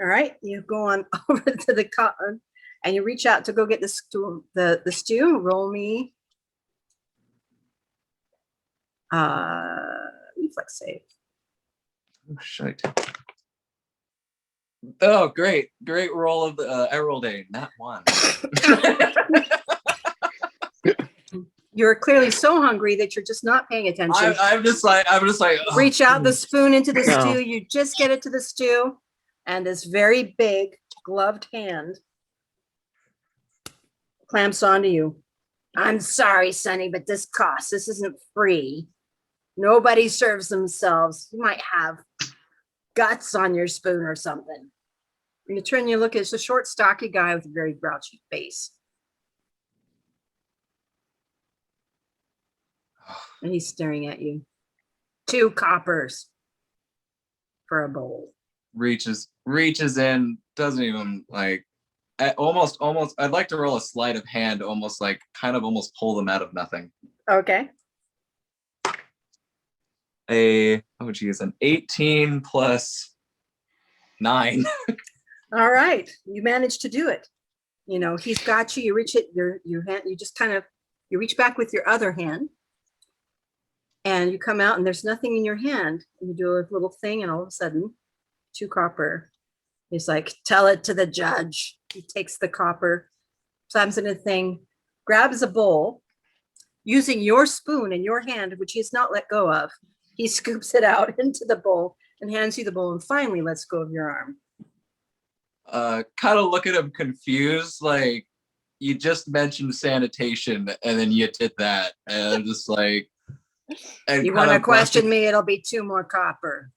All right, you go on over to the cotton and you reach out to go get the stew. Roll me reflex save. Oh, shite. Oh, great roll of the I rolled a not one. You're clearly so hungry that you're just not paying attention. I'm just like oh, Reach out the spoon into the No. stew. You just get it to the stew, and this very big gloved hand clamps onto you. I'm sorry, Sonny, but this costs. This isn't free. Nobody serves themselves. You might have guts on your spoon or something. When you turn and you look, it's a short, stocky guy with a very grouchy face. And he's staring at you. 2 coppers for a bowl. Reaches in, doesn't even like, almost. I'd like to roll a sleight of hand, almost like kind of almost pull them out of nothing. Okay. An 18 plus 9. All right. You managed to do it. You know, he's got you. You reach it, your hand, you just kind of, you reach back with your other hand. And you come out and there's nothing in your hand. And you do a little thing and all of a sudden, 2 copper. He's like, tell it to the judge. He takes the copper, slams it in a thing, grabs a bowl, using your spoon in your hand, which he's not let go of. He scoops it out into the bowl and hands you the bowl and finally lets go of your arm. Kind of look at him confused, like, you just mentioned sanitation and then you did that. And I'm just like, and You want to question me, it'll be 2 more copper.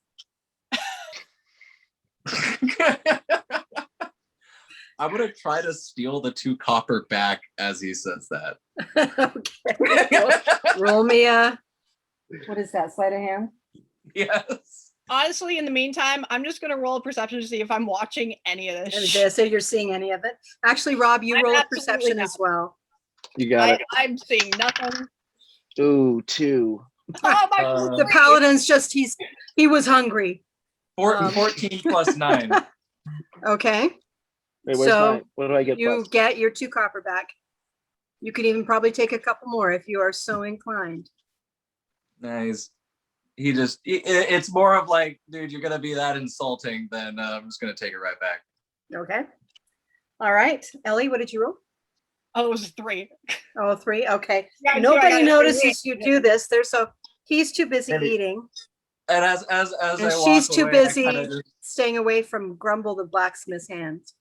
I'm gonna try to steal the 2 copper back as he says that. Okay. Roll me a, what is that, sleight of hand? Yes. Honestly, in the meantime, I'm just gonna roll a perception to see if I'm watching any of And this. did I say you're seeing any of it? Actually, Rob, you I'm roll a absolutely perception not. as well. You got it. I'm seeing nothing. Ooh, 2. Oh my! The paladin's just, he was hungry. 14 plus 9. Okay. Wait, where's So, mine? What do I get? You Plus? get your 2 copper back. You could even probably take a couple more if you are so inclined. Nice. It's more of like, dude, you're gonna be that insulting, then I'm just gonna take it right back. Okay. All right. Ellie, what did you roll? Oh, it was a 3. Oh, 3. Okay. Yeah, I Nobody got a notices 3. you do this. He's too busy Maybe. eating, And as and I walk she's too away, busy I kinda just, staying away from Grumble the blacksmith's hands.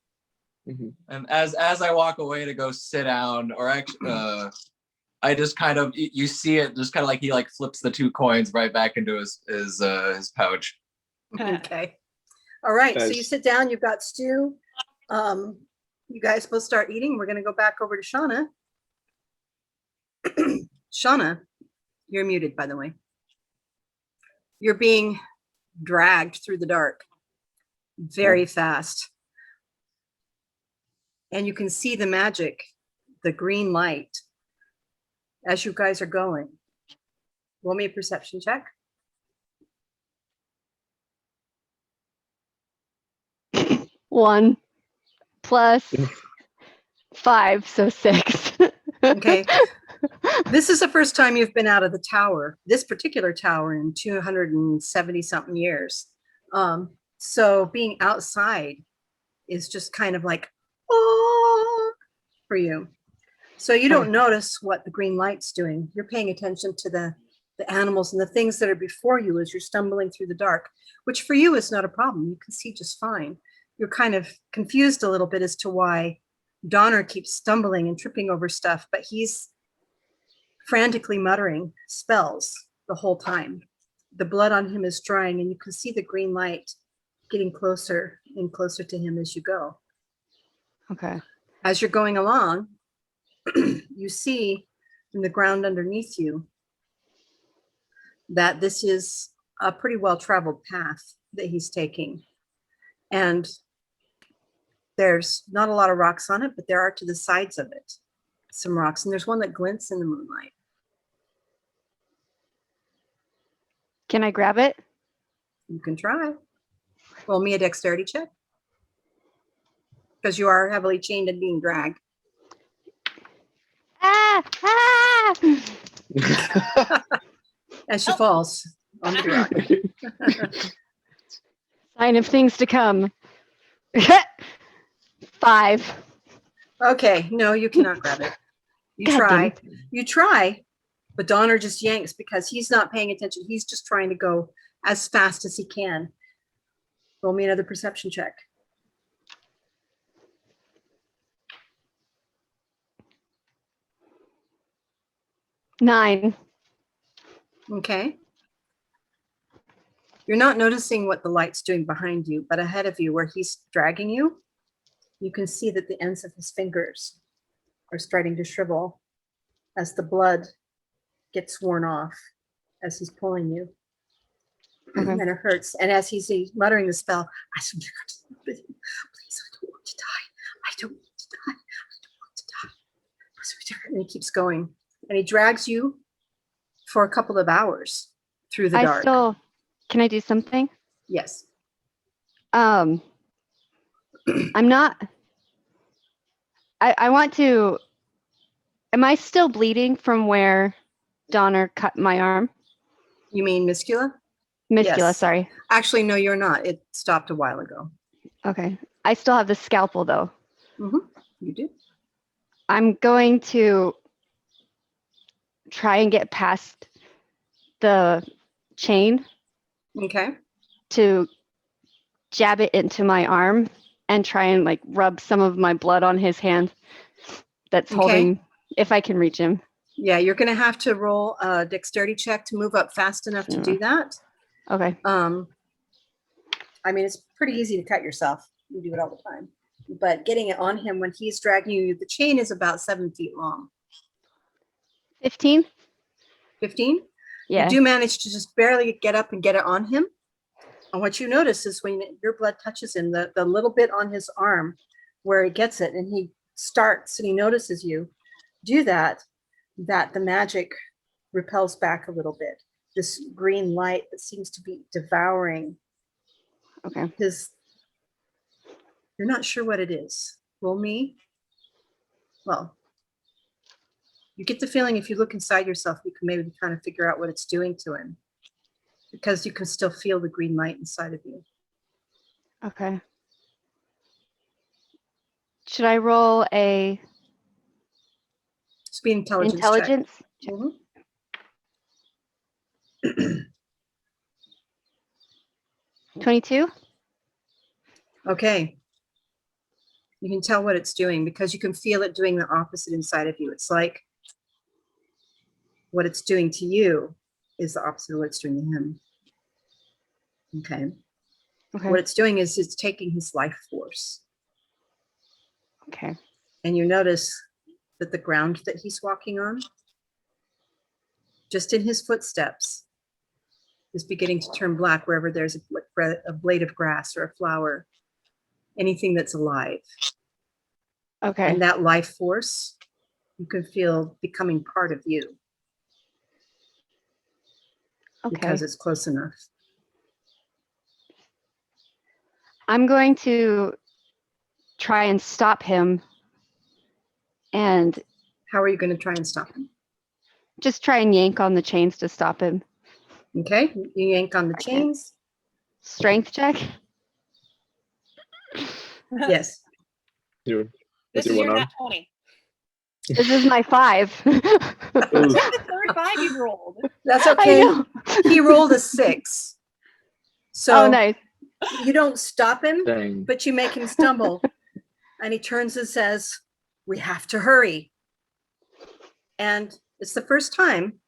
Mhm. and as I walk away to go sit down, or actually, I just kind of, you see it, just kind of like he like flips the 2 coins right back into his pouch. Okay. All right. So you Nice. sit down. You've got stew. You guys both start eating. We're going to go back over to Shauna. Shauna, you're muted, by the way. You're being dragged through the dark very fast. And you can see the magic, the green light, as you guys are going. Roll me a perception check. One plus 5, so 6. Okay. This is the first time you've been out of the tower, this particular tower, in 270 something years. So being outside is just kind of like, oh, for you. So you don't notice what the green light's doing. You're paying attention to the animals and the things that are before you as you're stumbling through the dark, which for you is not a problem. You can see just fine. You're kind of confused a little bit as to why Donner keeps stumbling and tripping over stuff, but he's frantically muttering spells the whole time. The blood on him is drying, and you can see the green light getting closer and closer to him as you go. Okay. As you're going along, you see in the ground underneath you that this is a pretty well-traveled path that he's taking. And there's not a lot of rocks on it, but there are to the sides of it some rocks, and there's one that glints in the moonlight. Can I grab it? You can try. Roll me a dexterity check, because you are heavily chained and being dragged. Ah! Ah! As she falls onto the rock. Sign of things to come. 5. Okay, no, you cannot grab it. You God try. damn. You try, but Donner just yanks because he's not paying attention. He's just trying to go as fast as he can. Roll me another perception check. 9. Okay. You're not noticing what the light's doing behind you, but ahead of you, where he's dragging you, you can see that the ends of his fingers are starting to shrivel as the blood gets worn off as he's pulling you. Okay. And it hurts. And as he's muttering the spell, I swear to God, please, I don't want to die. I don't want to die. I don't want to die. I swear to God. And he keeps going. And he drags you for a couple of hours through the dark. Can I do something? Yes. I'm not, I want to, am I still bleeding from where Donner cut my arm? You mean Miscula? Miscula, Yes. sorry. Actually, no, you're not. It stopped a while ago. Okay. I still have the scalpel though. You do? I'm going to try and get past the chain Okay. to jab it into my arm and try and like rub some of my blood on his hand that's Okay. holding, if I can reach him. Yeah, you're going to have to roll a dexterity check to move up fast enough to do that. Okay. I mean, it's pretty easy to cut yourself. You do it all the time. But getting it on him when he's dragging you, the chain is about 7 feet long. 15? 15? Yeah. You do manage to just barely get up and get it on him. And what you notice is when your blood touches him, the little bit on his arm where he gets it and he starts and he notices you do that, that the magic repels back a little bit. This green light that seems to be devouring Okay. his, you're not sure what it is. Roll me. Well, you get the feeling if you look inside yourself, you can maybe kind of figure out what it's doing to him because you can still feel the green light inside of you. Okay. Should I roll a Speed intelligence. intelligence? Check. Mhm. 22? Okay. You can tell what it's doing because you can feel it doing the opposite inside of you. It's like what it's doing to you is the opposite of what it's doing to him. Okay. Okay. What it's doing is it's taking his life force. Okay. And you notice that the ground that he's walking on, just in his footsteps, is beginning to turn black wherever there's a blade of grass or a flower, anything that's alive. Okay. And that life force, you can feel becoming part of you Okay. because it's close enough. I'm going to try and stop him and How are you going to try and stop him? just try and yank on the chains to stop him. Okay, you yank on the Okay. chains. Strength check? Yes. You This do is your one nat 20. This is my 5. arm. Check the 35 you rolled. That's I okay. know. He rolled a 6. So Oh, nice. you don't stop him, Dang. but you make him stumble. And he turns and says, "We have to hurry." And it's the first time,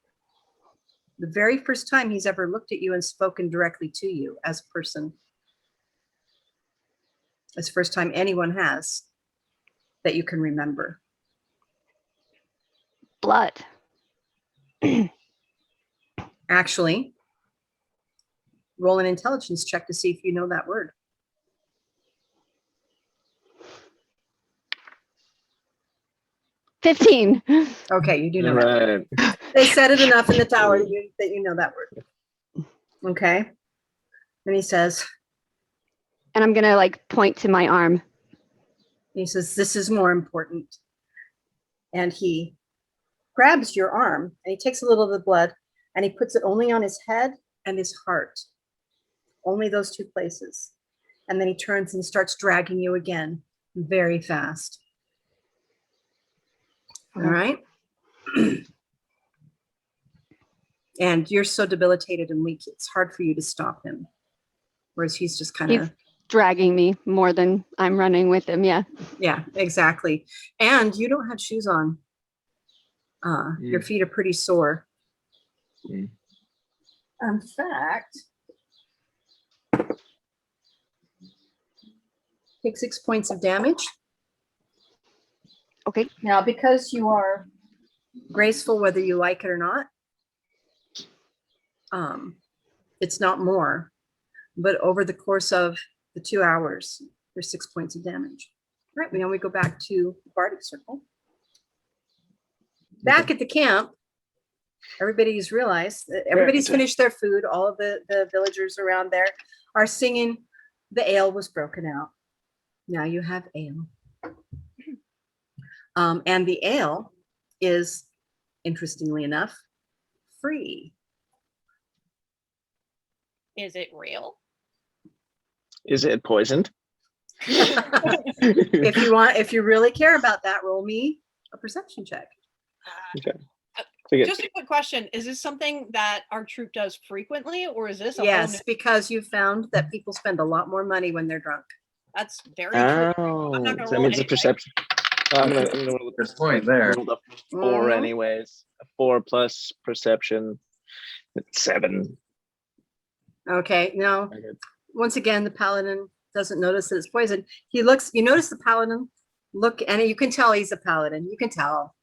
the very first time he's ever looked at you and spoken directly to you as a person. It's the first time anyone has that you can remember. Blood. Actually, roll an intelligence check to see if you know that word. 15. Okay, you do know All that. right. They said it enough in the tower that you know that word. Okay. And he says, And I'm going to like point to my arm. "This is more important." And he grabs your arm and he takes a little of the blood and he puts it only on his head and his heart. Only those two places. And then he turns and starts dragging you again very fast. All right. And you're so debilitated and weak, it's hard for you to stop him. Whereas he's just kind of, He's dragging me more than I'm running with him. Yeah. yeah, exactly. And you don't have shoes on. Your feet are pretty sore. Mm. In fact, take 6 points of damage. Okay. Now, because you are graceful, whether you like it or not, it's not more. But over the course of the 2 hours, there's 6 points of damage. All right, now we go back to the Bardic Circle. Back at the camp, everybody's realized that everybody's finished their food. All of the villagers around there are singing. The ale was broken out. Now you have ale. And the ale is, interestingly enough, free. Is it real? Is it poisoned? If you really care about that, roll me a perception check. Just a quick question. Is this something that our troop does frequently, or is this a whole Yes, new- because you found that people spend a lot more money when they're drunk. That's very true. Oh, I'm not gonna that roll means a anyway. perception. I'm gonna roll Good point there. roll the 4 Mhm. anyways. A 4 plus perception. It's 7. Okay, no. Once again, the paladin doesn't notice that it's poison. He looks, you notice the paladin look, and you can tell he's a paladin. You can tell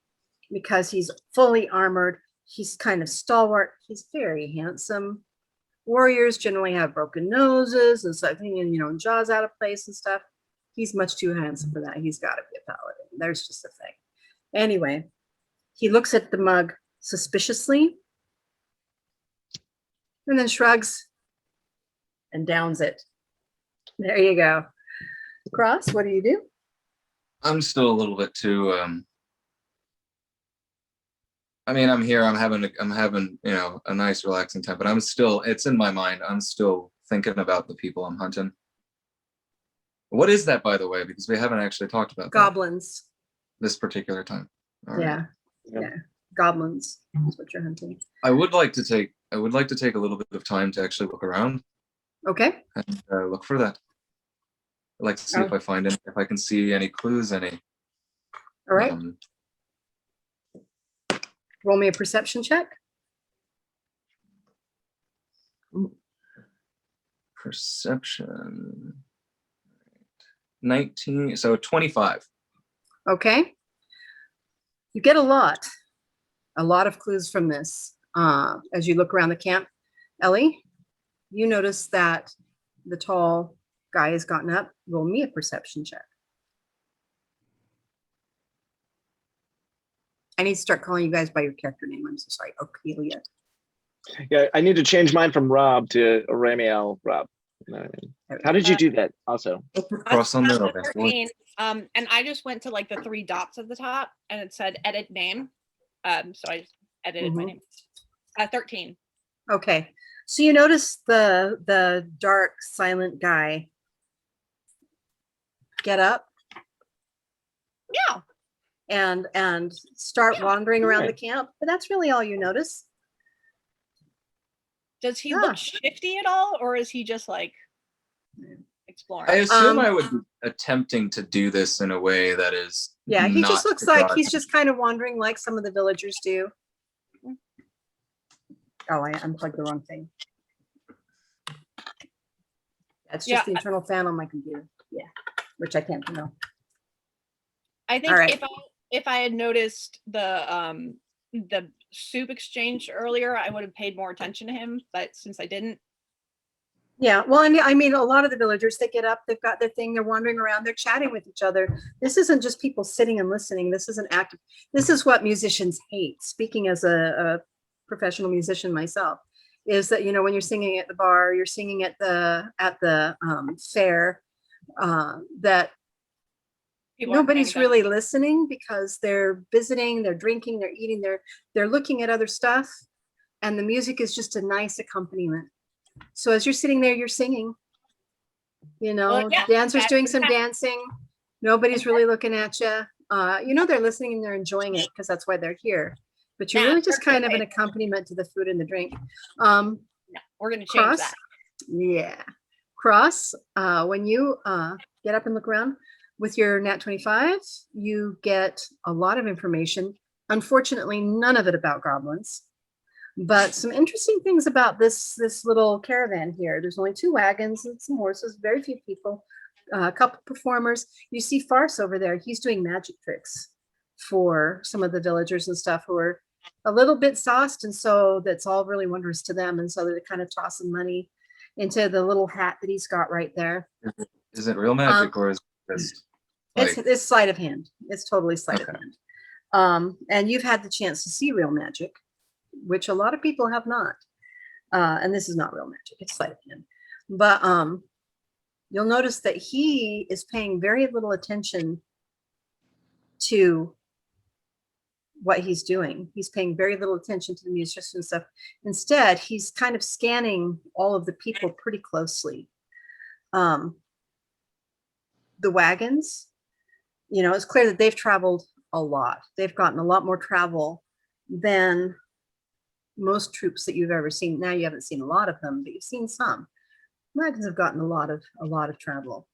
because he's fully armored. He's kind of stalwart. He's very handsome. Warriors generally have broken noses and stuff, and jaws out of place and stuff. He's much too handsome for that. He's got to be a paladin. There's just a thing. Anyway, he looks at the mug suspiciously and then shrugs and downs it. There you go. Cross, what do you do? I'm still a little bit too. I mean, I'm here. I'm having a nice, relaxing time. But I'm still. It's in my mind. I'm still thinking about the people I'm hunting. What is that, by the way? Because we haven't actually talked about that Goblins. this particular time. All right. Yeah. Yeah. Goblins is what you're hunting. I would like to take a little bit of time to actually look around Okay. and look for that. I'd like to see if I find any, if I can see any clues, any. All right. Roll me a perception check. Perception. 19, so 25. Okay. You get a lot of clues from this as you look around the camp. Ellie, you notice that the tall guy has gotten up. Roll me a perception check. I need to start calling you guys by your character name. I'm so sorry. Okelia. Yeah, I need to change mine from Rob to Ramiel Rob. You know what I mean? How did you do that also? Cross on That's the a 13. And I just went to like the 3 dots at the top, and it said edit name. So I just edited my name. 13. Okay. So you notice the dark, silent guy get up Yeah. and start wandering around the Right. camp, but that's really all you notice. Does he Yeah. look shifty at all, or is he just like exploring? I assume Um, I would be attempting to do this in a way that is. Yeah, he just not looks to like draw he's just kind of wandering like some of the villagers do. Oh, I unplugged the wrong thing. That's just the internal fan on my computer. Yeah, which I can't know. I think All right. if I had noticed the soup exchange earlier, I would have paid more attention to him. But since I didn't, Yeah, well, and I mean, a lot of the villagers, they get up, they've got their thing, they're wandering around, they're chatting with each other. This isn't just people sitting and listening. This is an active. This is what musicians hate. Speaking as a professional musician myself, is that when you're singing at the bar, you're singing at the fair, that people aren't paying nobody's attention. really listening because they're visiting, they're drinking, they're eating, they're looking at other stuff, and the music is just a nice accompaniment. So as you're sitting there, you're singing, Well, yeah, dancers that's doing some exactly- dancing. Nobody's really looking at you. They're listening and they're enjoying it because that's why they're here. But you're Yeah, really just kind of an perfect. accompaniment to the food and the drink. No, we're gonna change Cross, that. yeah. Cross, when you get up and look around with your nat 25, you get a lot of information Unfortunately, none of it about goblins. But some interesting things about this little caravan here. There's only 2 wagons and some horses, very few people, a couple performers. You see Farce over there. He's doing magic tricks for some of the villagers and stuff who are a little bit sauced, and so that's all really wondrous to them. And so they're kind of tossing money into the little hat that he's got right there. Is it real magic or is it just like It's sleight of hand. It's totally sleight of Okay. hand. And you've had the chance to see real magic, which a lot of people have not. And this is not real magic, it's sleight of hand. But you'll notice that he is paying very little attention to what he's doing. He's paying very little attention to the musicians and stuff. Instead, he's kind of scanning all of the people pretty closely. The wagons, you know, it's clear that they've traveled a lot. They've gotten a lot more travel than most troops that you've ever seen. Now you haven't seen a lot of them, but you've seen some. Wagons have gotten a lot of travel.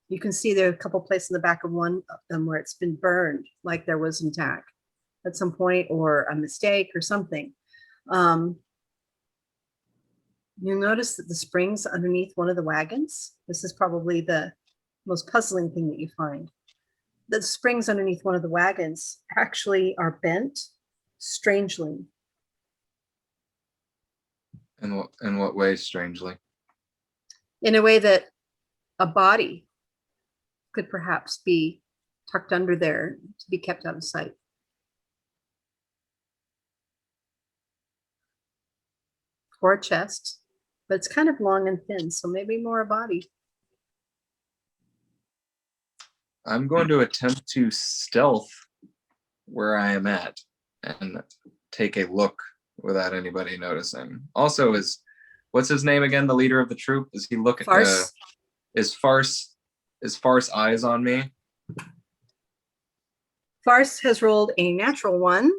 You can see there are a couple places in the back of one of them where it's been burned, like there was intact at some point, or a mistake or something. You'll notice that the springs underneath one of the wagons, this is probably the most puzzling thing that you find. The springs underneath one of the wagons actually are bent strangely. in what way, strangely? In a way that a body could perhaps be tucked under there to be kept out of sight. Or a chest, but it's kind of long and thin, so maybe more a body. I'm going to attempt to stealth where I am at and take a look without anybody noticing. Also, what's his name again? The leader of the troop? Is he looking? Farce. Is Farce eyes on me? Farce has rolled a natural 1,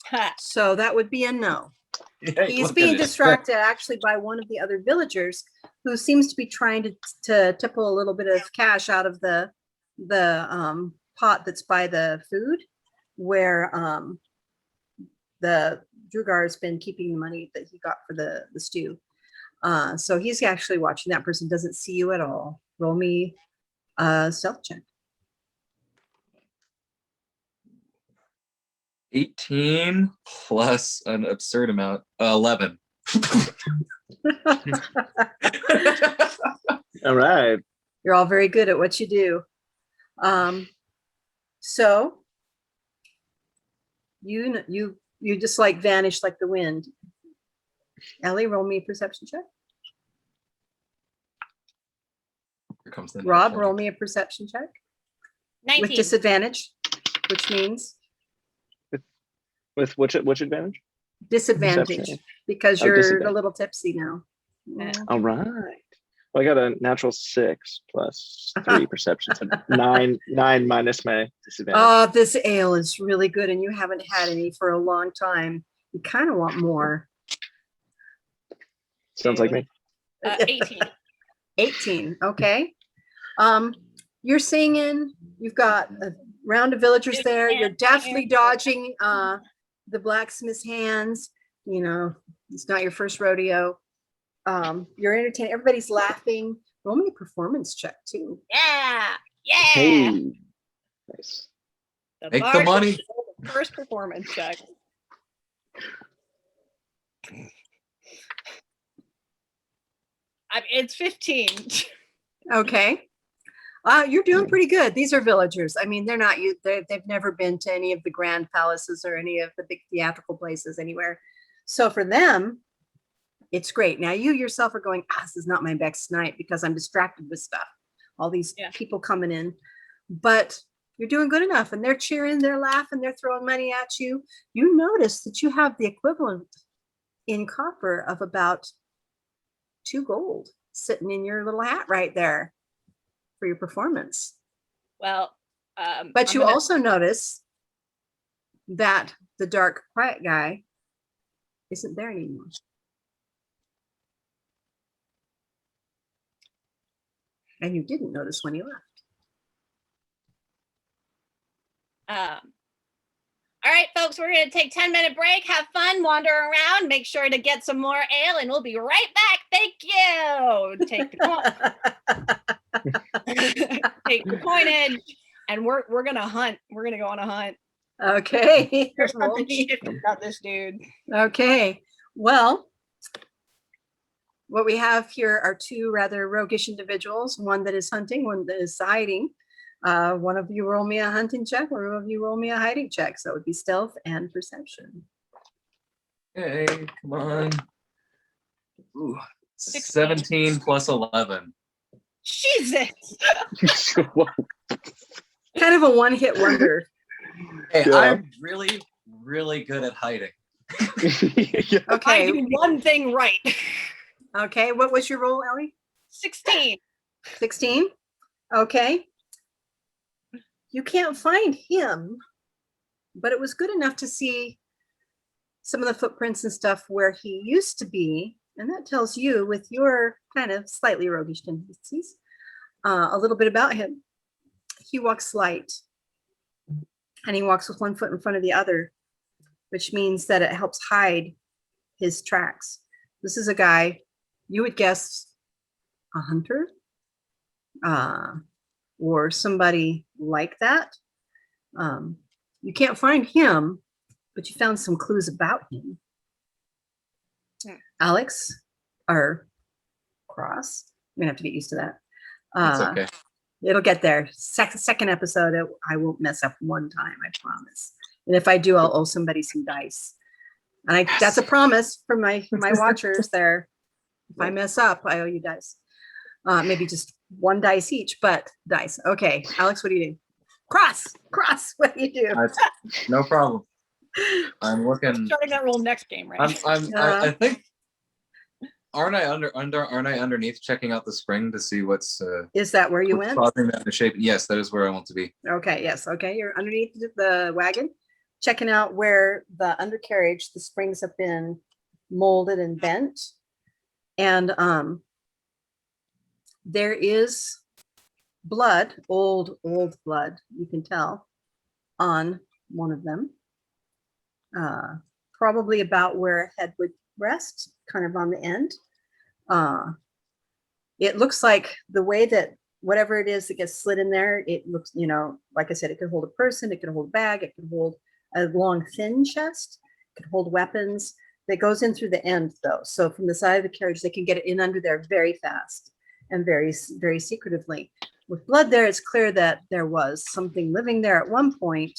Ha. so that would be a no. Yeah, He's look being at it. distracted actually by one of the other villagers who seems to be trying to pull a little bit of cash out of the pot that's by the food, where the Drugar has been keeping the money that he got for the stew. So he's actually watching. That person doesn't see you at all. Roll me a stealth check. 18 plus an absurd amount. 11. All right. You're all very good at what you do. So you just like vanish like the wind. Ellie, roll me a perception check. Here comes the Rob, natural. roll me a perception check with 19. disadvantage, which means With which advantage? disadvantage Perception. because Oh, you're a disadvantage. little tipsy now. Yeah. All right. Well, I got a natural 6 plus 3 perception. So 9 minus my disadvantage. Oh, this ale is really good, and you haven't had any for a long time. You kind of want more. Sounds like me. 18. 18. Okay. You're singing. You've got a round of villagers there. You're deftly dodging the blacksmith's hands. You know, it's not your first rodeo. You're entertaining. Everybody's laughing. Roll me a performance check too. Yeah. Yeah. Hey. Nice. The Make the bard money. rolled the first performance check. It's 15. Okay. You're doing pretty good. These are villagers. I mean, they've never been to any of the grand palaces or any of the big theatrical places anywhere. So for them, it's great. Now you yourself are going, this is not my best night because I'm distracted with stuff. All these Yeah. people coming in. But you're doing good enough. And they're cheering, they're laughing, they're throwing money at you. You notice that you have the equivalent in copper of about 2 gold sitting in your little hat right there for your performance. Well, But I'm you gonna- also notice that the dark, quiet guy isn't there anymore. And you didn't notice when he left. right, folks, we're going to take 10-minute break, have fun, wander around, make sure to get some more ale, and we'll be right back. Thank you. Take the take the coinage, and we're going to hunt. We're going to go on a hunt. Okay. There's something about this dude. Okay. Well, what we have here are two rather roguish individuals, one that is hunting, one that is hiding. One of you roll me a hunting check, one of you roll me a hiding check. So it would be stealth and perception. Hey, come on. Ooh, 16. 17 plus 11. Jesus. Kind of a one-hit wonder. Hey, Yeah. I'm really, really good at hiding. Yeah. I Okay. do one thing right. Okay. What was your roll, Ellie? 16. 16. Okay. You can't find him, but it was good enough to see some of the footprints and stuff where he used to be. And that tells you, with your kind of slightly roguish tendencies, a little bit about him. He walks light, and he walks with one foot in front of the other, which means that it helps hide his tracks. This is a guy, you would guess, a hunter, or somebody like that. You can't find him, but you found some clues about him. Alex, or Cross, I'm gonna have to get used to that. It's okay. It'll get there. Second episode, I won't mess up one time, I promise. And if I do, I'll owe somebody some dice. And that's a promise for my watchers there. If I mess up, I owe you dice. Maybe just one dice each, but dice. Okay, Alex, what do you do? Cross, what do you do? No problem. I'm looking. Starting that roll next game, right? I think. Aren't I underneath checking out the spring to see what's Is that where you what's went? causing that to shape? Yes, that is where I want to be. Okay, yes, okay. You're underneath the wagon, checking out where the undercarriage, the springs have been molded and bent. And there is blood, old blood, you can tell, on one of them. Probably about where a head would rest, kind of on the end. It looks like the way that whatever it is that gets slid in there, it looks, like I said, it could hold a person, it could hold a bag, it could hold a long, thin chest, it could hold weapons. That goes in through the end, though. So from the side of the carriage, they can get it in under there very fast and very, very secretively. With blood there, it's clear that there was something living there at one point.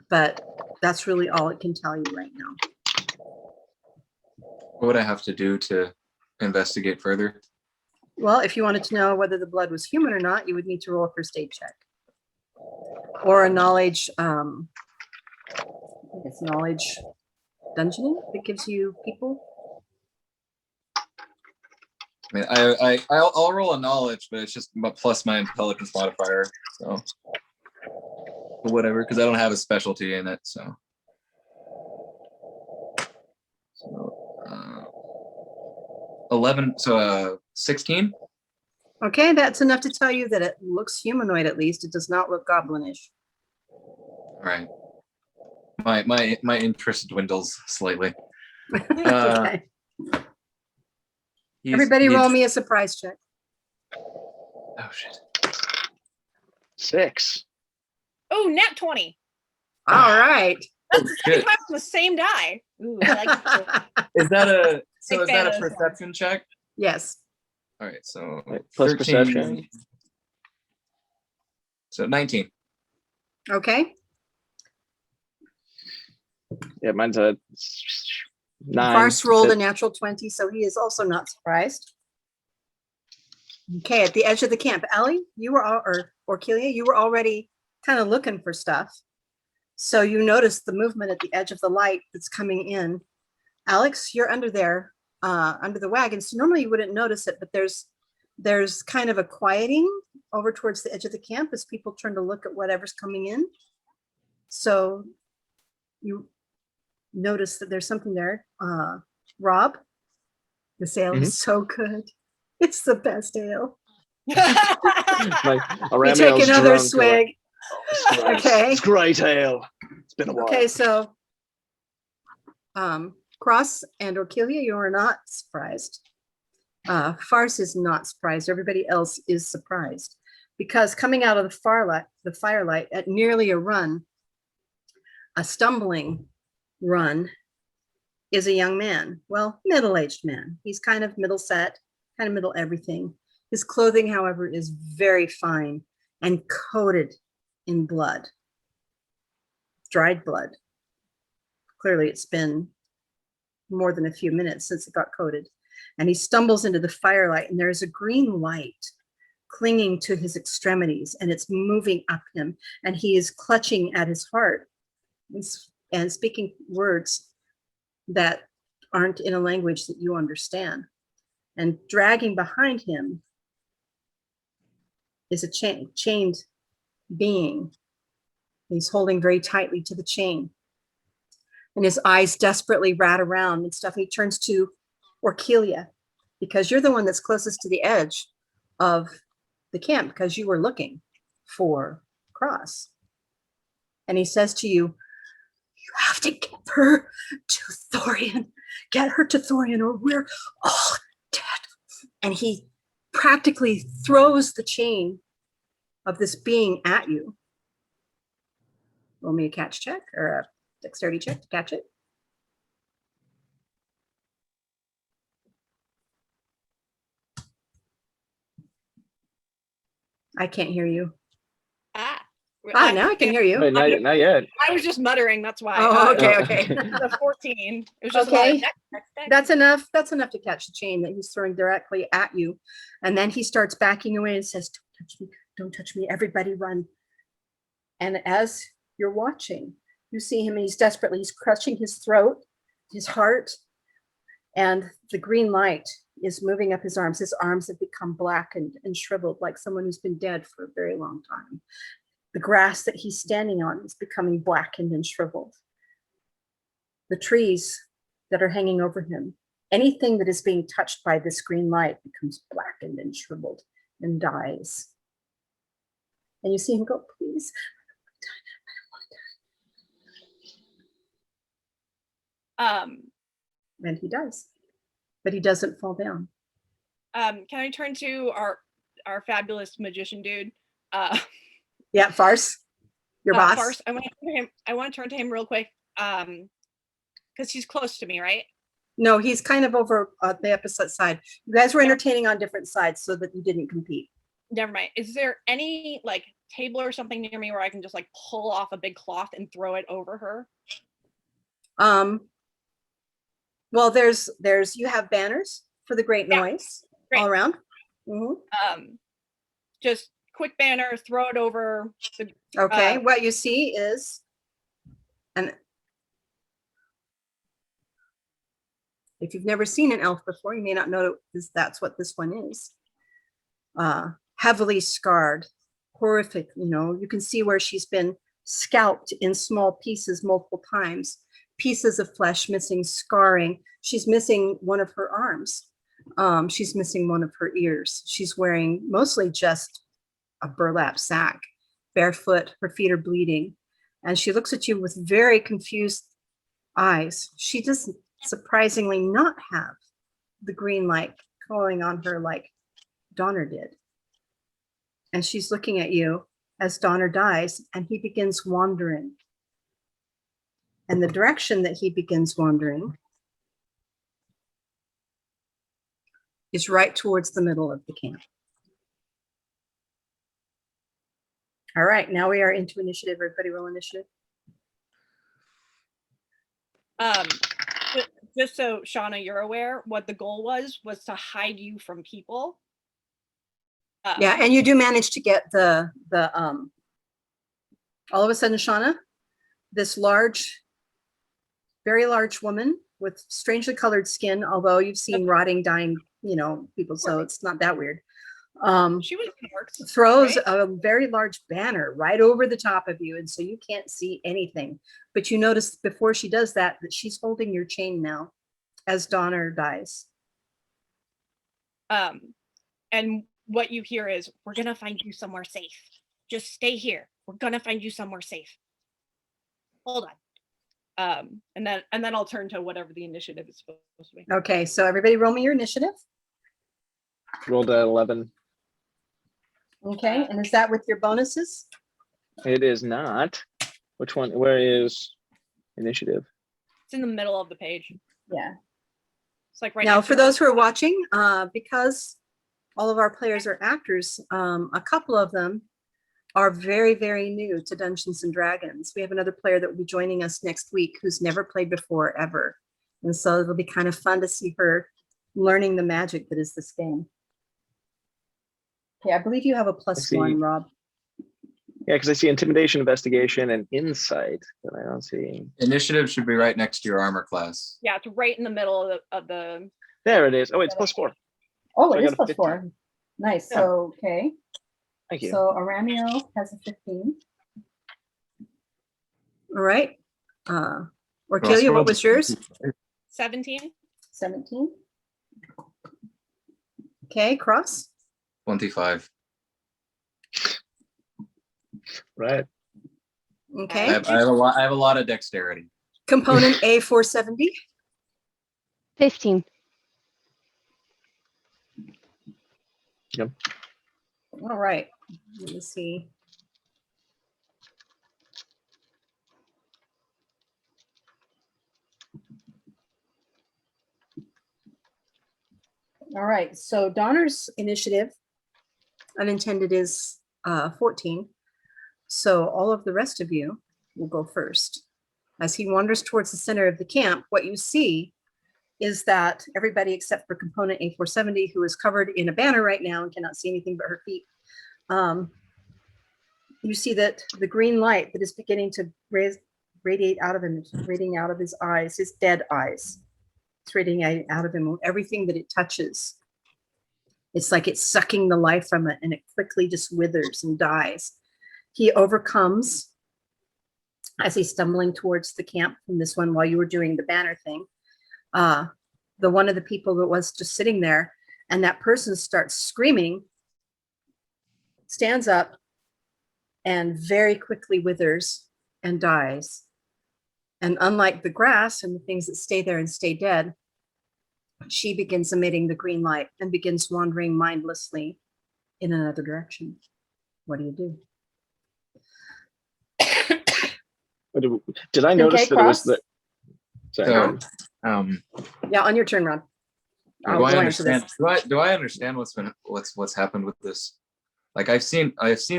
But that's really all it can tell you right now. What would I have to do to investigate further? Well, if you wanted to know whether the blood was human or not, you would need to roll a first aid check. Or a knowledge, it's knowledge dungeoning that gives you people. I mean, I'll roll a knowledge, but it's just plus my intelligence modifier. So whatever, because I don't have a specialty in it. So 11. So 16. Okay, that's enough to tell you that it looks humanoid. At least it does not look goblinish. All right. My interest dwindles slightly. Okay. Everybody roll me a surprise check. Oh shit. 6. Oh, nat 20. All right. Oh, shit. On the same die. Ooh, I like that. Is that a Big is fan that of a this one. perception check? Yes. All right, so Right, plus 13, perception. So 19. Okay. Yeah, mine's a 9. Farce rolled a natural 20, so he is also not surprised. Okay, at the edge of the camp, Ellie, you were or Kelia, you were already kind of looking for stuff. So you noticed the movement at the edge of the light that's coming in. Alex, you're under there, under the wagon. So normally you wouldn't notice it, but there's kind of a quieting over towards the edge of the camp as people turn to look at whatever's coming in. So you notice that there's something there. Rob, this ale is so good. It's the best ale. Like, You take another swig. Okay. It's great ale. It's been a while. Okay, so Cross and Orkilia, you are not surprised. Farce is not surprised. Everybody else is surprised because coming out of the firelight at nearly a run, a stumbling run, is a young man. Well, middle-aged man. He's kind of middle set, kind of middle everything. His clothing, however, is very fine and coated in blood, dried blood. Clearly, it's been more than a few minutes since it got coated. And he stumbles into the firelight, and there's a green light clinging to his extremities, and it's moving up him, and he is clutching at his heart and speaking words that aren't in a language that you understand. And dragging behind him is a chained being. He's holding very tightly to the chain. And his eyes desperately rat around and stuff. And he turns to Orkilia, because you're the one that's closest to the edge of the camp, because you were looking for Cross. And he says to you, you have to get her to Thorian. Get her to Thorian or we're all dead. And he practically throws the chain of this being at you. Roll me a catch check or a dexterity check to catch it. I can't hear you. Now I can hear you. Wait, not yet. I was just muttering. That's why. Oh, okay, Oh. okay. The 14. It was just Okay. a lot of dex. That's enough. That's enough to catch the chain that he's throwing directly at you. And then he starts backing away and says, don't touch me. Don't touch me. Everybody run. And as you're watching, you see him and he's crushing his throat, his heart, and the green light is moving up his arms. His arms have become blackened and shriveled like someone who's been dead for a very long time. The grass that he's standing on is becoming blackened and shriveled. The trees that are hanging over him, anything that is being touched by this green light becomes blackened and shriveled and dies. And you see him go, please. And he does, but he doesn't fall down. Can I turn to our fabulous magician dude? Yeah, Farce, your boss. Farce, I want to turn to him real quick, because he's close to me, right? No, he's kind of over the opposite side. You guys were entertaining on different sides so that you didn't compete. Never mind. Is there any like table or something near me where I can just like pull off a big cloth and throw it over her? Well, there's you have banners for the great noise all around. Mm-hmm. Just quick banner, throw it over. Okay, what you see is if you've never seen an elf before, you may not know that's what this one is. Heavily scarred, horrific, you can see where she's been scalped in small pieces multiple times, pieces of flesh missing, scarring. She's missing one of her arms. She's missing one of her ears. She's wearing mostly just a burlap sack, barefoot, her feet are bleeding. And she looks at you with very confused eyes. She does surprisingly not have the green light going on her like Donner did. And she's looking at you as Donner dies, and he begins wandering. And the direction that he begins wandering is right towards the middle of the camp. All right, now we are into initiative. Everybody roll initiative. Just so Shauna, you're aware, what the goal was to hide you from people. Yeah, and you do manage to get the all of a sudden, Shauna, this large, very large woman with strangely colored skin, although you've seen rotting, dying, people, so it's not that weird. She was marked, throws right? a very large banner right over the top of you, and so you can't see anything. But you notice before she does that she's holding your chain now as Donner dies. And what you hear is, we're gonna find you somewhere safe. just stay here. We're gonna find you somewhere safe. Hold on. And then I'll turn to whatever the initiative is supposed to be. Okay, so everybody roll me your initiative. Rolled a 11. Okay, and is that with your bonuses? It is not. Which one? Where is initiative? It's in the middle of the page. Yeah. It's like right Now, next for to it. those who are watching, because all of our players are actors, a couple of them are very, very new to Dungeons and Dragons. We have another player that will be joining us next week who's never played before ever. And so it'll be kind of fun to see her learning the magic that is this game. Okay, I believe you have a plus see. 1, Rob. Yeah, because I see intimidation, investigation, and insight, but I don't see. Initiative should be right next to your armor class. Yeah, it's right in the middle of the There it is. Oh, it's plus 4. Oh, So I it is got a plus 15. 4. Nice. Yeah. So, okay. Thank you. So Aramio has a 15. All right. Orkelia, what was yours? 17. 17. Okay, Cross. 25. Right. Okay. I have a lot of dexterity. Component A470. 15. Yep. All right. Let me see. All right. So Donner's initiative, unintended, is 14. So all of the rest of you will go first. As he wanders towards the center of the camp, what you see is that everybody except for component A470, who is covered in a banner right now and cannot see anything but her feet, you see that the green light that is beginning to radiate out of him, radiating out of his eyes, his dead eyes. It's radiating out of him, everything that it touches. It's like it's sucking the life from it, and it quickly just withers and dies. He overcomes as he's stumbling towards the camp from this one while you were doing the banner thing. The one of the people that was just sitting there, and that person starts screaming, stands up, and very quickly withers and dies. And unlike the grass and the things that stay there and stay dead, she begins emitting the green light and begins wandering mindlessly in another direction. What do you do? Did I notice Okay, that it was Cross? the? Sorry. So, Yeah, on your turn, Ron. do I'll I answer this. understand? Do I understand what's happened with this? Like I've seen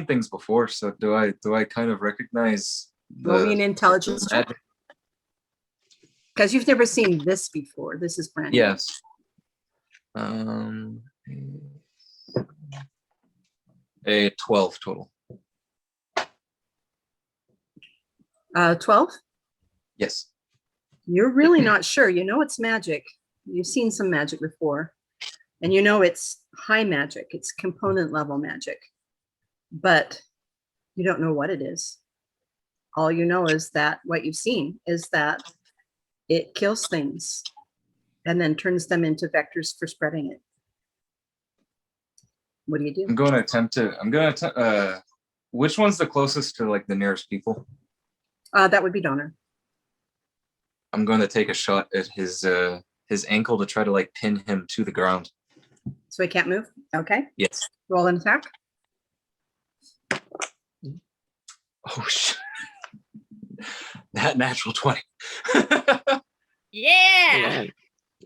things before. So do I kind of recognize Roll me an intelligence check, magic? because you've never seen this before. This is brand new. Yes. A 12 total. 12. Yes. You're really not sure. You know it's magic. You've seen some magic before, and you know it's high magic. It's component level magic, but you don't know what it is. All you know is that what you've seen is that it kills things and then turns them into vectors for spreading it. What do you do? I'm going to attempt. Which one's the closest to like the nearest people? That would be Donner. I'm going to take a shot at his ankle to try to like pin him to the ground. So he can't move. Okay. Yes. Roll an attack. Oh shit. That natural 20. Yeah. Man,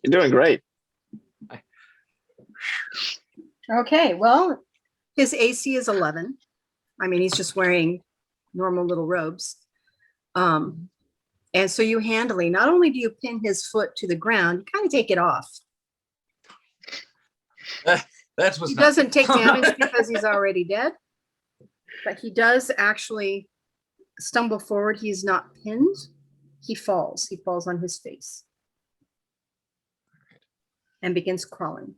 you're doing great. Okay. Well, his AC is 11. I mean, he's just wearing normal little robes. And so you handily, not only do you pin his foot to the ground, you kind of take it off. That's what's He doesn't take damage because he's already dead, but he does actually stumble forward. He's not pinned. He falls. He falls on his face and begins crawling.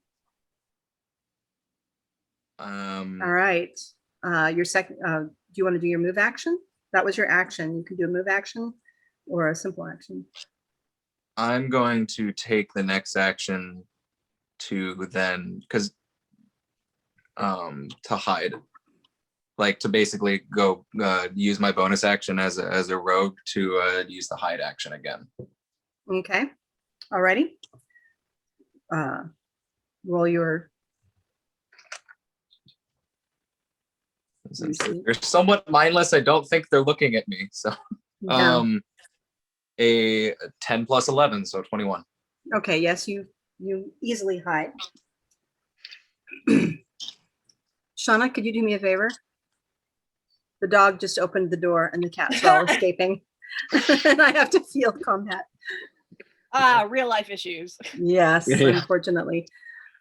All right. Your second, do you want to do your move action? That was your action. You can do a move action or a simple action. I'm going to take the next action to then to hide. like to basically go use my bonus action as a rogue to use the hide action again. Okay. Alrighty. Roll your. Since they're somewhat mindless, I don't think they're looking at me. So No. A 10 plus 11, so 21. Okay. Yes, you easily hide. Shauna, could you do me a favor? The dog just opened the door and the cats are all escaping. And I have to field combat. Real life issues. Yes, Yeah. unfortunately.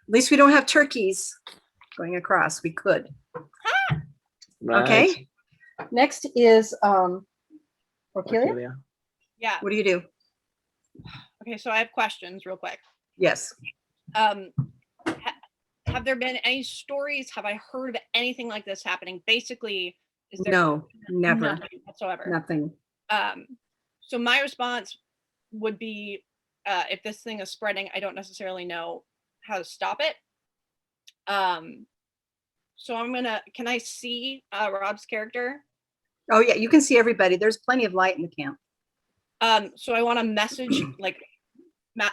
At least we don't have turkeys going across. We could. Right. Okay. Next is Orkilia. Orkilia. Yeah. What do you do? Okay, so I have questions real quick. Yes. Have there been any stories? Have I heard of anything like this happening? Basically, is there No, never. nothing whatsoever? Nothing. So my response would be, if this thing is spreading, I don't necessarily know how to stop it. So can I see Rob's character? Oh yeah, you can see everybody. There's plenty of light in the camp. So I want to message, like,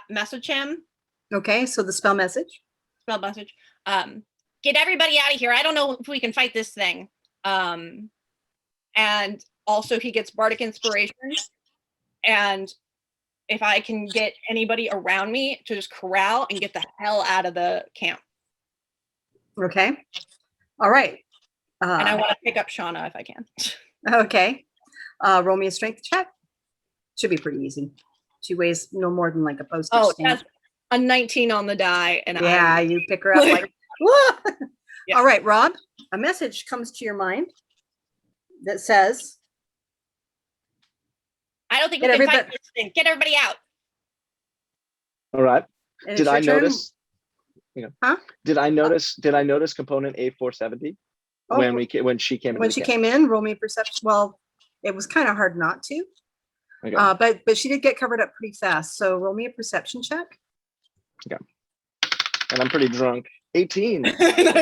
message him, Okay, so the spell message. spell message. Get everybody out of here. I don't know if we can fight this thing. And also he gets bardic inspiration. And if I can get anybody around me to just corral and get the hell out of the camp. Okay. All right. And I want to pick up Shauna if I can. Okay. Roll me a strength check. Should be pretty easy. She weighs no more than like a postage Oh, stamp. that's a 19 on the die. And Yeah, you pick her up like, whoa. Yeah. All right, Rob, a message comes to your mind that says, I don't think we Get can fight everybody- this thing. Get everybody out. All right. and Did it's I your turn. notice? Huh? Did I notice component A470 Oh, when she came? when she came in, roll me a perception. Well, it was kind of hard not to, Okay. but she did get covered up pretty fast. So roll me a perception check. And I'm pretty drunk. 18.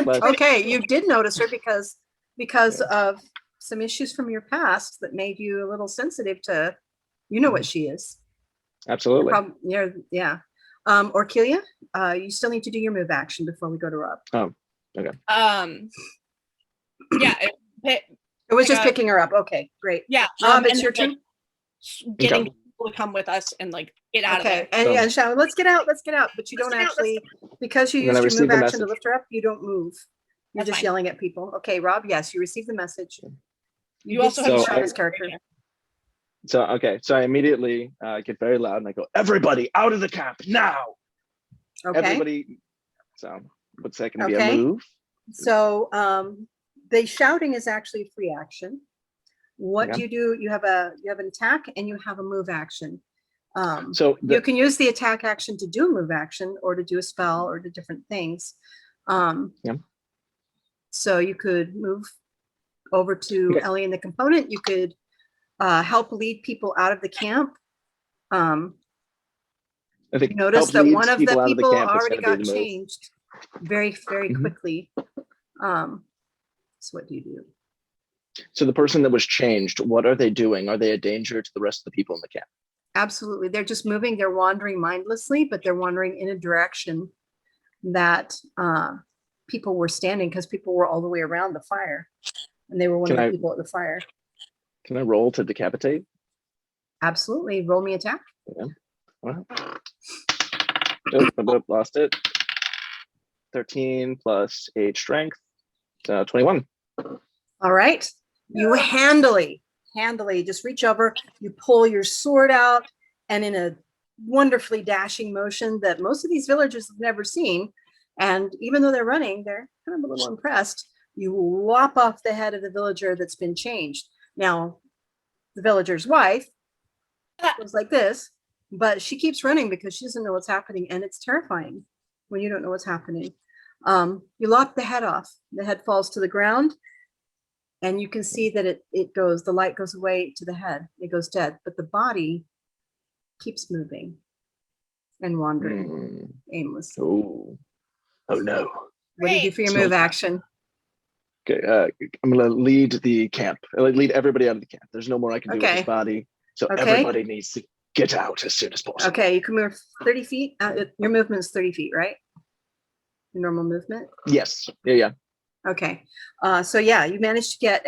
But Okay, you did notice her because of some issues from your past that made you a little sensitive to, you know what she is. absolutely. Yeah. Orkilia, you still need to do your move action before we go to Rob. Yeah. It was just Yeah. picking her up. Okay, great. Yeah. Rob, it's and your then, turn. like, getting people to come with us and like get out Okay, of there. and Shauna, let's get out. But you don't actually, because you When I used your receive move the action to message. lift her up, you don't move. You're That's just fine. yelling at people. Okay, Rob, yes, you received the message. You did also see have So Shauna's character. So I immediately get very loud and I go, everybody out of the camp now. Okay, Everybody. So what's that going to be Okay. a move? so the shouting is actually a free action. What Okay. do you do? You have an attack and you have a move action. So You can use the attack action to do a move action or to do a spell or to different things. Yeah. So you could move over to Okay. Ellie and the component. You could help lead people out of the camp. I think Notice help that leads one of the out of people camp is already gonna be got the move. changed very, very Mhm. quickly. So what do you do? So the person that was changed, what are they doing? Are they a danger to the rest of the people in the camp? Absolutely. They're just moving. They're wandering mindlessly, but they're wandering in a direction that people were standing because people were all the way around the fire. And they were one Can of the I- people at the fire. Can I roll to decapitate? Absolutely. Roll me attack. Well, lost it. 13 plus 8 strength. 21. All right. You handily just reach over, you pull your sword out, and in a wonderfully dashing motion that most of these villagers have never seen, and even though they're running, they're kind of a little impressed, you lop off the head of the villager that's been changed. Now, the villager's wife goes like this, but she keeps running because she doesn't know what's happening, and it's terrifying when you don't know what's happening. You lop the head off. The head falls to the ground, and you can see that the light goes away to the head. It goes dead, but the body keeps moving and wandering Mm. aimlessly. Oh no. What do you do for your Smoke. move action? Okay, I'm gonna lead the camp. Lead everybody out of the camp. There's no more I can do with Okay. this body. So Okay. everybody needs to get out as soon as possible. Okay, you can move 30 feet. Your movement is 30 feet, right? Your normal movement. Yes. Yeah. Okay. So yeah, you managed to get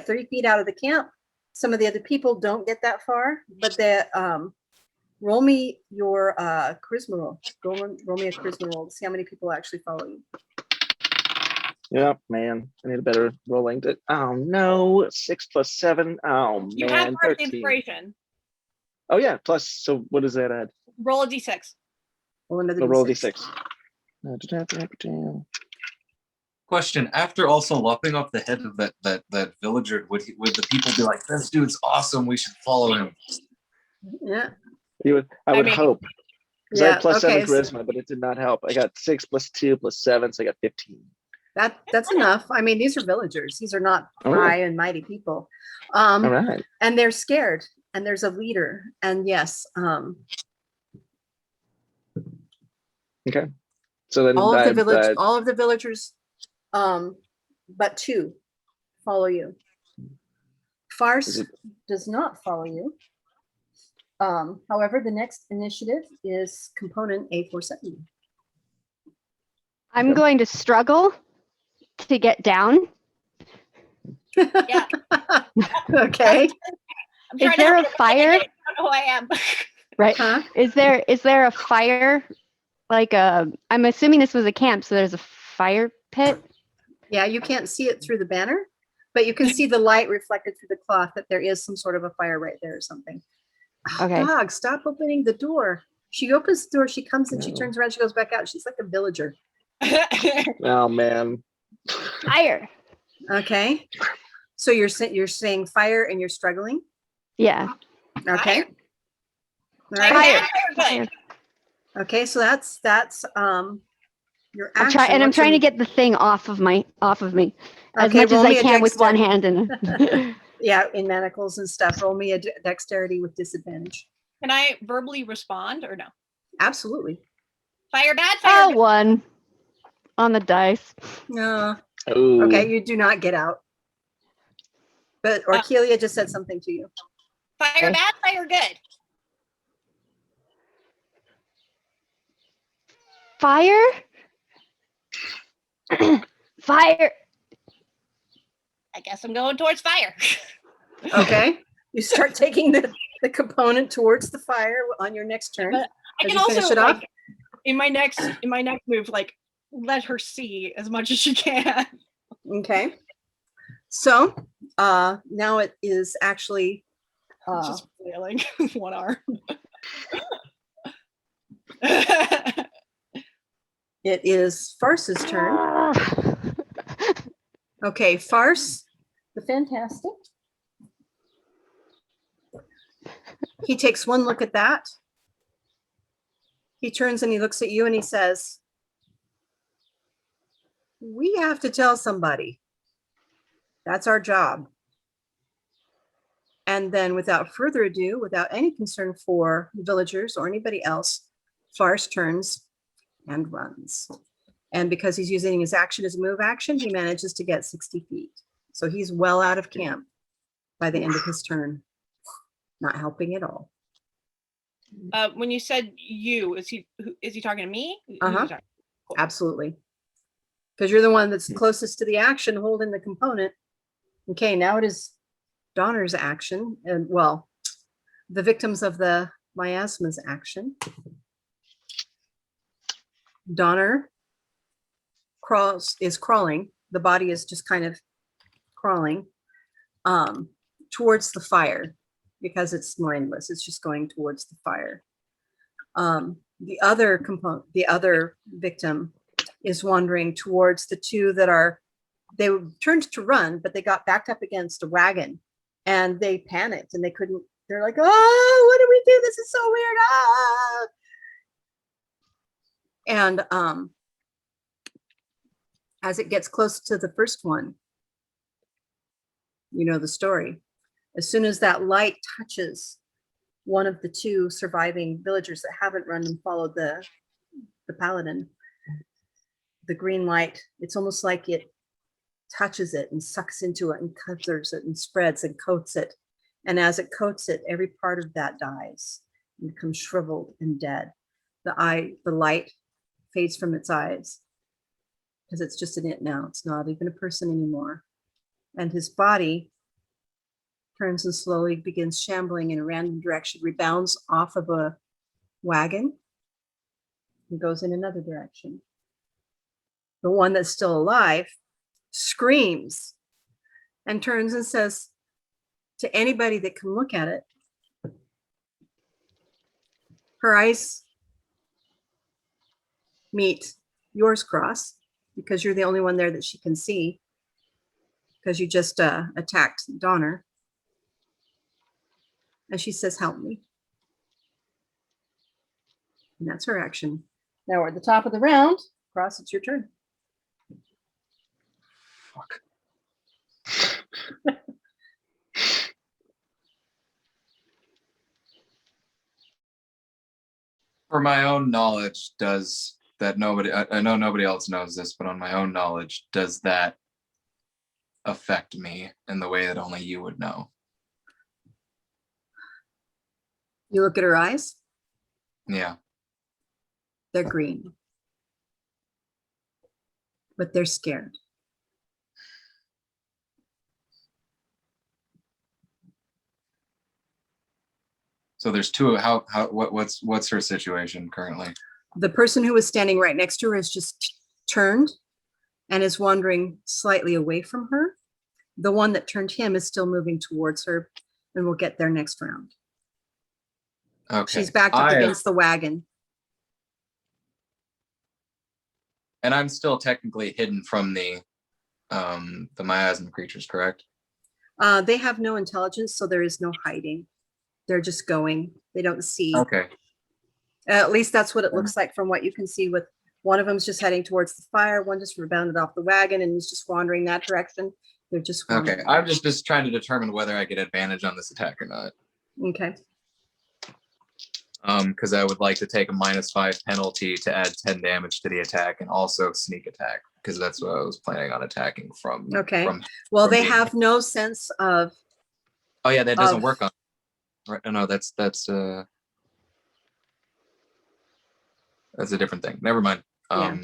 30 feet out of the camp. Some of the other people don't get that far, but roll me your charisma roll. Roll me a charisma roll to see how many people actually follow you. Yeah, man. I need a better rolling. Oh no, 6 + 7. Oh You have man, first 13. inspiration. Oh yeah, plus. So what does that add? Roll a d6. Roll another I'll roll D6. D6. Question: after also lopping off the head of that villager, would the people be like, "This dude's awesome. We should follow him"? Yeah. I would mean, hope. Because I Yeah. had +7 Okay. So charisma, but it did not help. I got 6 + 2 + 7, so I got 15. that's enough. I mean, these are villagers. These are not Oh. high and mighty people. All right. And they're scared. And there's a leader. And yes, Okay. So then all of the villagers, but 2 follow you. Farce does not follow you. However, the next initiative is component A470. I'm Okay. going to struggle to get down. Yeah. Okay. I'm Is trying to there help a you, but fire? I don't know who I am. Right. Huh? Is there a fire? I'm assuming this was a camp, so there's a fire pit. Yeah, you can't see it through the banner, but you can see the light reflected through the cloth that there is some sort of a fire right there or something. Okay. Dog, stop opening the door. She opens the door, she comes in, she No. turns around, she goes back out. She's like a villager. Oh man. Fire. Okay. So you're saying fire and you're struggling? Yeah. Okay. Fire. All right. Fire. Fire. Good. Okay, so that's your I'm action. trying What's to your- get the thing off of me as Okay, much as roll I me a can with one dexter- hand. And Yeah, in manacles and stuff. Roll me a dexterity with disadvantage. Can I verbally respond or no? Absolutely. Fire bad, fire oh, good. 1 on the dice. No. Ooh. Okay, you do not get out. But Orkelia just said something to you. Fire bad, fire good. Fire. Fire. I guess I'm going towards fire. Okay. You start taking the component towards the fire on your next turn. But I As can you finish also it off? like in my next move, like let her see as much as she can. Okay. So now it is actually Just flailing one arm. it is Farce's turn. Okay, Farce, the Fantastic. He takes one look at that. He turns and he looks at you and he says, "We have to tell somebody. That's our job." And then without further ado, without any concern for villagers or anybody else, Farce turns and runs. And because he's using his action as a move action, he manages to get 60 feet. So he's well out of camp by the end of his turn. Not helping at all. When you said you, is he talking to me? Who's he Uh-huh. talking- Absolutely. Because you're the one that's closest to the action holding the component. Okay, now it is Donner's action. And well, the victims of the miasma's action. Donner is crawling. The body is just kind of crawling towards the fire because it's mindless. It's just going towards the fire. The other victim is wandering towards the 2 that are, they turned to run, but they got backed up against a wagon and they panicked and they're like, "Oh, what do we do? This is so weird." And as it gets close to the first one, you know the story. As soon as that light touches one of the 2 surviving villagers that haven't run and followed the paladin, the green light, it's almost like it touches it and sucks into it and covers it and spreads and coats it. And as it coats it, every part of that dies and becomes shriveled and dead. The light fades from its eyes because it's just an it now. It's not even a person anymore. And his body turns and slowly begins shambling in a random direction, rebounds off of a wagon and goes in another direction. The one that's still alive screams and turns and says to anybody that can look at it, her eyes meet yours, Cross, because you're the only one there that she can see, because you just attacked Donner. And she says, help me. And that's her action. Now we're at the top of the round. Cross, it's your turn. Fuck. For my own knowledge, does that nobody, I know nobody else knows this, but on my own knowledge, does that affect me in the way that only you would know? You look at her eyes, Yeah. they're green, but they're scared. So there's two. What's her situation currently? The person who was standing right next to her has just turned and is wandering slightly away from her. The one that turned him is still moving towards her, and we'll get there next round. Okay. She's backed up against the wagon. And I'm still technically hidden from the miasma creatures, correct? They have no intelligence, so there is no hiding. They're just going. They don't see. Okay. At least that's what it looks like from what you can see. With one of them's just heading towards the fire, one just rebounded off the wagon and is just wandering that direction. They're just wandering. Okay. I'm just trying to determine whether I get advantage on this attack or not. Okay. Because I would like to take a -5 penalty to add 10 damage to the attack and also sneak attack, because that's what I was planning on attacking from. Okay. From, Well, from they being- have no sense of. Oh yeah, that doesn't of- work on. Right? No, that's a different thing. Never mind. Yeah.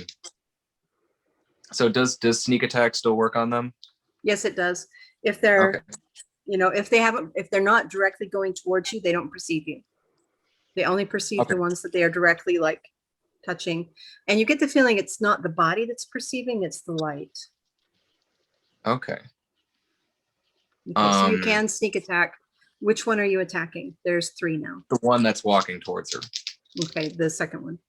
So does sneak attack still work on them? Yes, it does. If they're, Okay. if they're not directly going towards you, they don't perceive you. They only perceive Okay. the ones that they are directly like touching. And you get the feeling it's not the body that's perceiving, it's the light. Okay. Okay, so you Um, can sneak attack. Which one are you attacking? There's 3 now. The one that's walking towards her. Okay, the second one.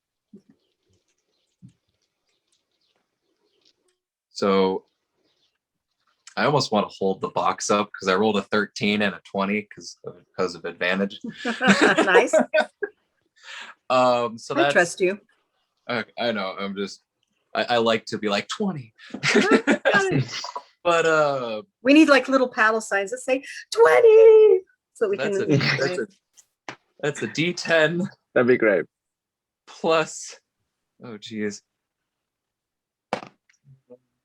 So I almost want to hold the box up because I rolled a 13 and a 20 because of advantage. Nice. So I that's, trust you. I know. I like to be like 20. Got it. But We need like little paddle signs that say 20. So we that's can. that's a D10 That'd be great. plus. Oh geez.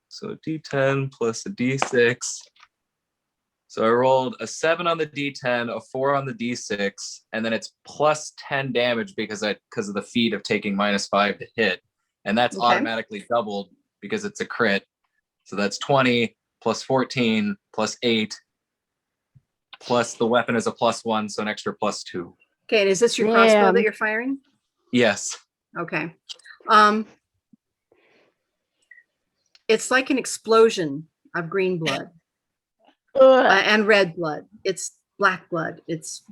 So D10 plus a D6. So I rolled a 7 on the D10, a 4 on the D6, and then it's plus 10 damage because of the feat of taking -5 to hit, and that's Okay. automatically doubled because it's a crit. So that's 20 plus 14 plus 8 plus the weapon is a +1, so an extra +2. Okay, and is this your crossbow Damn. that you're firing? Yes. Okay. It's like an explosion of green blood and red blood. It's black blood. It's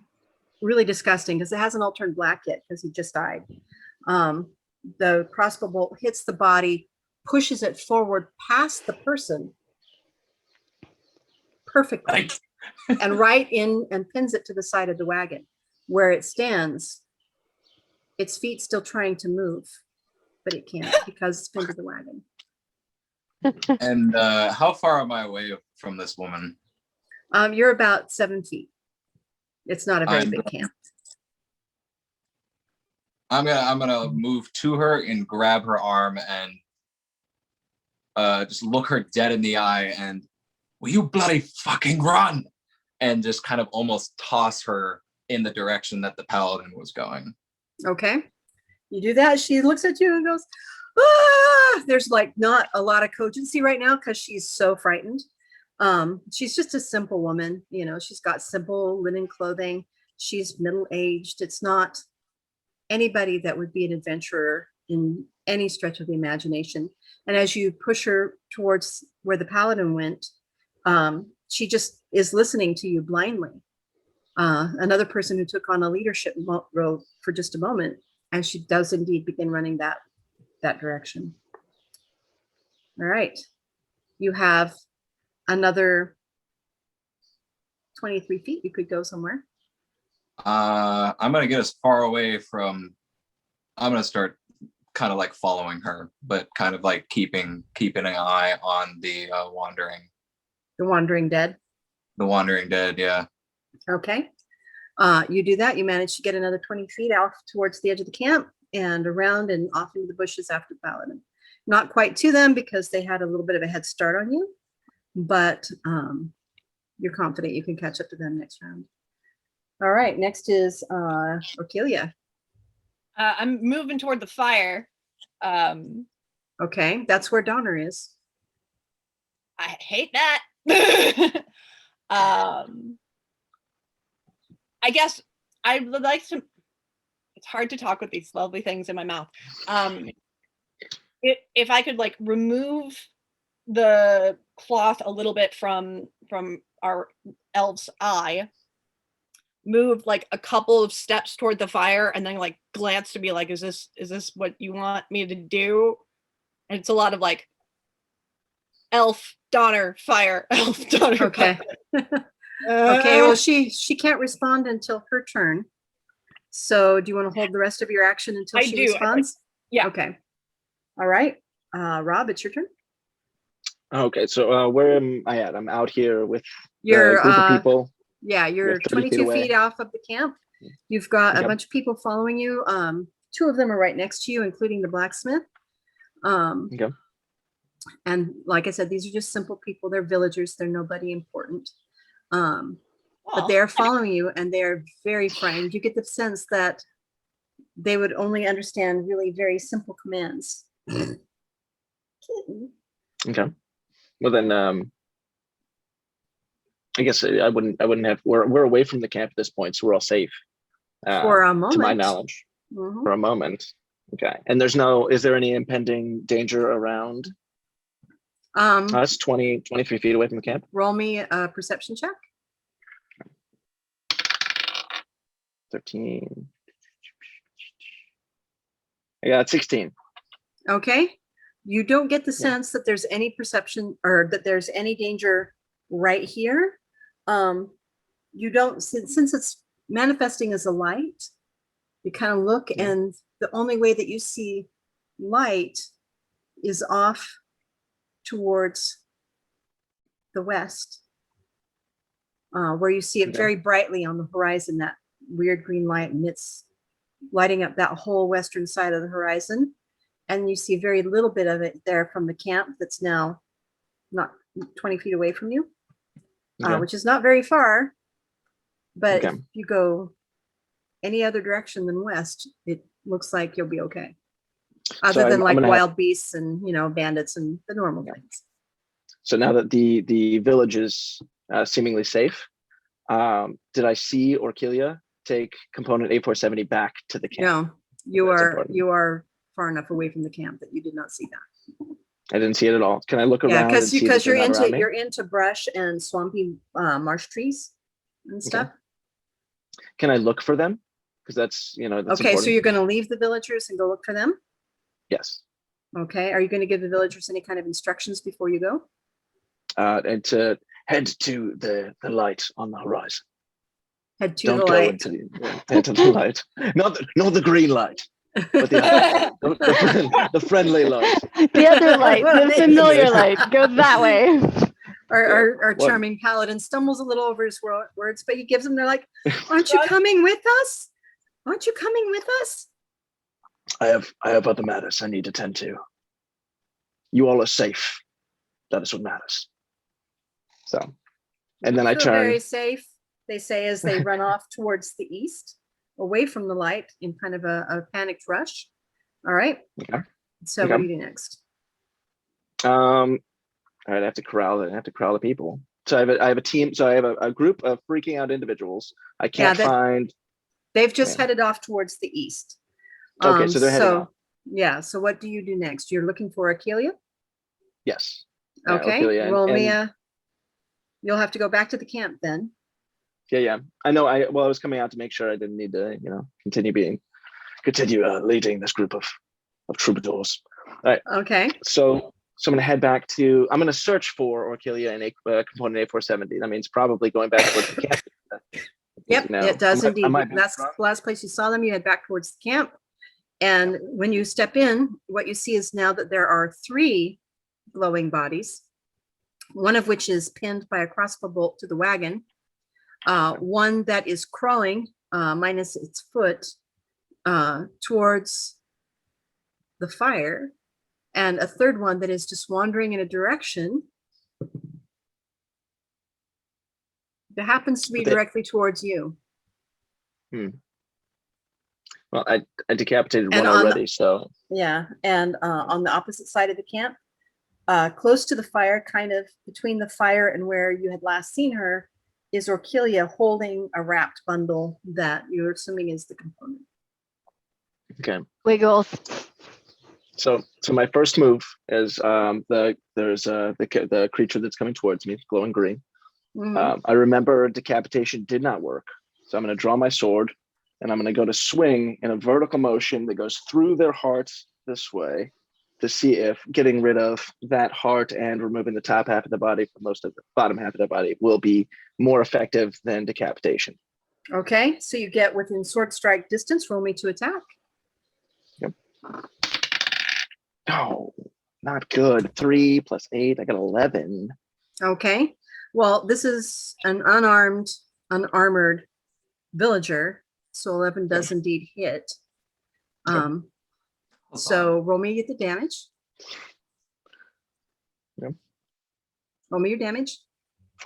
really disgusting because it hasn't all turned black yet because he just died. The crossbow bolt hits the body, pushes it forward past the person perfectly, Nice. and right in and pins it to the side of the wagon where it stands. Its feet still trying to move, but it can't because it's pinned to the wagon. And how far am I away from this woman? You're about 7 feet. It's not a very I'm big going- camp. I'm gonna move to her and grab her arm and just look her dead in the eye and, will you bloody fucking run? And just kind of almost toss her in the direction that the paladin was going. Okay. You do that. She looks at you and goes, ah! There's like not a lot of cogency right now because she's so frightened. She's just a simple woman. You know, she's got simple linen clothing. She's middle-aged. It's not anybody that would be an adventurer in any stretch of the imagination. And as you push her towards where the paladin went, she just is listening to you blindly. Another person who took on a leadership role for just a moment, and she does indeed begin running that direction. All right. You have another 23 feet. You could go somewhere. I'm gonna get as far away from. I'm gonna start kind of like following her, but kind of like keeping an eye on the wandering. The wandering dead. The wandering dead, yeah. Okay. You do that. You manage to get another 20 feet off towards the edge of the camp and around and off into the bushes after Paladin. Not quite to them because they had a little bit of a head start on you, but you're confident you can catch up to them next round. All right. Next is Orkelia. I'm moving toward the fire. Okay. That's where Donner is. I hate that. I guess I would like to. It's hard to talk with these lovely things in my mouth. If I could like remove the cloth a little bit from our elf's eye, move like a couple of steps toward the fire, and then like glance to be like, is this what you want me to do? And it's a lot of like elf, Donner, fire, elf, Donner. Okay. Fire. Okay. Well, she can't respond until her turn. So do you want to hold the rest of your action until I she do. responds? Yeah. Okay. All right. Rob, it's your turn. Okay, so where am I at? I'm out here with You're a group of people. yeah, you're You're 30 feet 22 away. feet off of the camp. You've got a Okay. bunch of people following you. Two of them are right next to you, including the blacksmith. Okay. And like I said, these are just simple people. They're villagers. They're nobody important. But they're following you and they're very frightened. You get the sense that they would only understand really very simple commands. Kitten. Okay. Well then, I guess I wouldn't have. We're away from the camp at this point, so we're all safe. For a moment. to my knowledge, Mhm. for a moment. Okay. And is there any impending danger around us 23 feet away from the camp? Roll me a perception check. 13. I got 16. Okay. You don't get the sense that there's any perception or that there's any danger right here. You don't, since it's manifesting as a light, you kind of look and the only way that you see light is off towards the west, where you see it very brightly on the horizon, that weird green light, and it's lighting up that whole western side of the horizon. And you see very little bit of it there from the camp that's now not 20 feet away from you, which is not very far. But if you go any other direction than west, it looks like you'll be okay. Other than like wild beasts and, bandits and the normal things. So now that the village is seemingly safe, did I see Orkelia take component 8470 back to the camp? No, you are far enough away from the camp that you did not see that. I didn't see it at all. Can I look around? Yeah, and see that because they're not around me? you're into brush and swampy marsh trees and stuff. Can I look for them? Because that's that's okay, important. so you're going to leave the villagers and go look for them? Yes. Okay, are you going to give the villagers any kind of instructions before you go? And to head to the light on the horizon. Head to Don't the go light. into head to the light. Not the green light, but the friendly light. The other light, the familiar light, go that way. Our What? charming paladin stumbles a little over his words, but he gives them, they're like, aren't you coming with us? Aren't you coming with us? I have other matters I need to tend to. You all are safe. That is what matters. So, and then I Feel turn. very safe, they say as they run off towards the east, away from the light in kind of a panicked rush. All right. Okay. So what Okay. do you do next? All right, I have to corral it. I have to corral the people. So I have a team. So I have a group of freaking out individuals. I can't that- find. They've just Yeah. headed off towards the east. Okay, so they're heading off. Yeah. So what do you do next? You're looking for Akelia? Yes. Yeah, Okay. Ophelia, and- Roll me and- a. You'll have to go back to the camp then. Yeah. I know. I was coming out to make sure I didn't need to, continue leading this group of troubadours. All right. Okay. So I'm gonna head back to. I'm gonna search for Orchilia in a component A470. That means probably going back towards the camp. Yep, No, it does I indeed. might be That's wrong. the last place you saw them. You head back towards the camp. And when you step in, what you see is now that there are 3 glowing bodies, one of which is pinned by a crossbow bolt to the wagon, one that is crawling, minus its foot, towards the fire, and a third one that is just wandering in a direction that happens to be But they- directly towards you. Well, I decapitated And one on the- already. So Yeah, and on the opposite side of the camp, close to the fire, kind of between the fire and where you had last seen her, is Orchilia holding a wrapped bundle that you're assuming is the component. okay. Wiggles. So my first move is the creature that's coming towards me, glowing green. Mhm. I remember decapitation did not work, so I'm going to draw my sword and I'm going to go to swing in a vertical motion that goes through their hearts this way to see if getting rid of that heart and removing the top half of the body from most of the bottom half of the body will be more effective than decapitation. Okay, so you get within sword strike distance. Roll me to attack. Oh, not good. 3 + 8. I got 11. Okay, well, this is an unarmored villager, so 11 does indeed hit. So roll me the damage. Yep. Roll me your damage.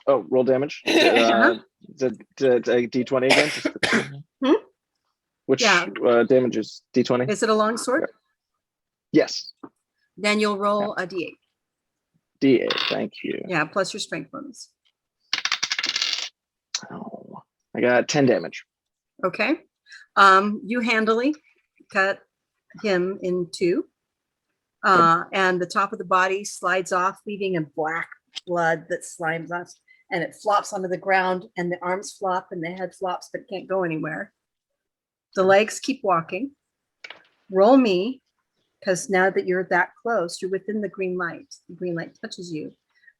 Oh, roll damage. D20 again. Hmm? Which Yeah. damage is D20? Is it a long sword? Yes. Then you'll roll a d8. D8. Thank you. Yeah, plus your strength bonus. Oh, I got 10 damage. Okay. You handily cut him in 2. And the top of the body slides off, leaving a black blood that slimes off, and it flops onto the ground, and the arms flop and the head flops, but it can't go anywhere. The legs keep walking. Roll me, because now that you're that close, you're within the green light. The green light touches you.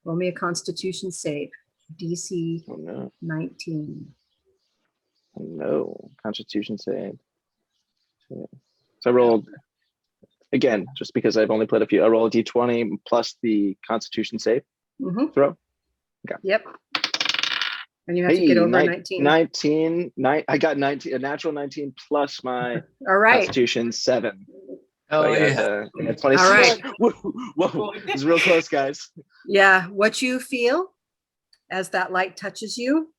Roll me a Constitution save, DC Oh no. 19. Oh, no. Constitution save. So I rolled again, just because I've only played a few. I rolled a D20 plus the Constitution save Mhm. throw. Yep. And you have to get over 19. 19. I got 19, a natural 19 plus my All right. Constitution 7. Hell So I yeah. got, I got 26. All right. Whoa, it was real close, guys. Yeah. What you feel as that light touches you,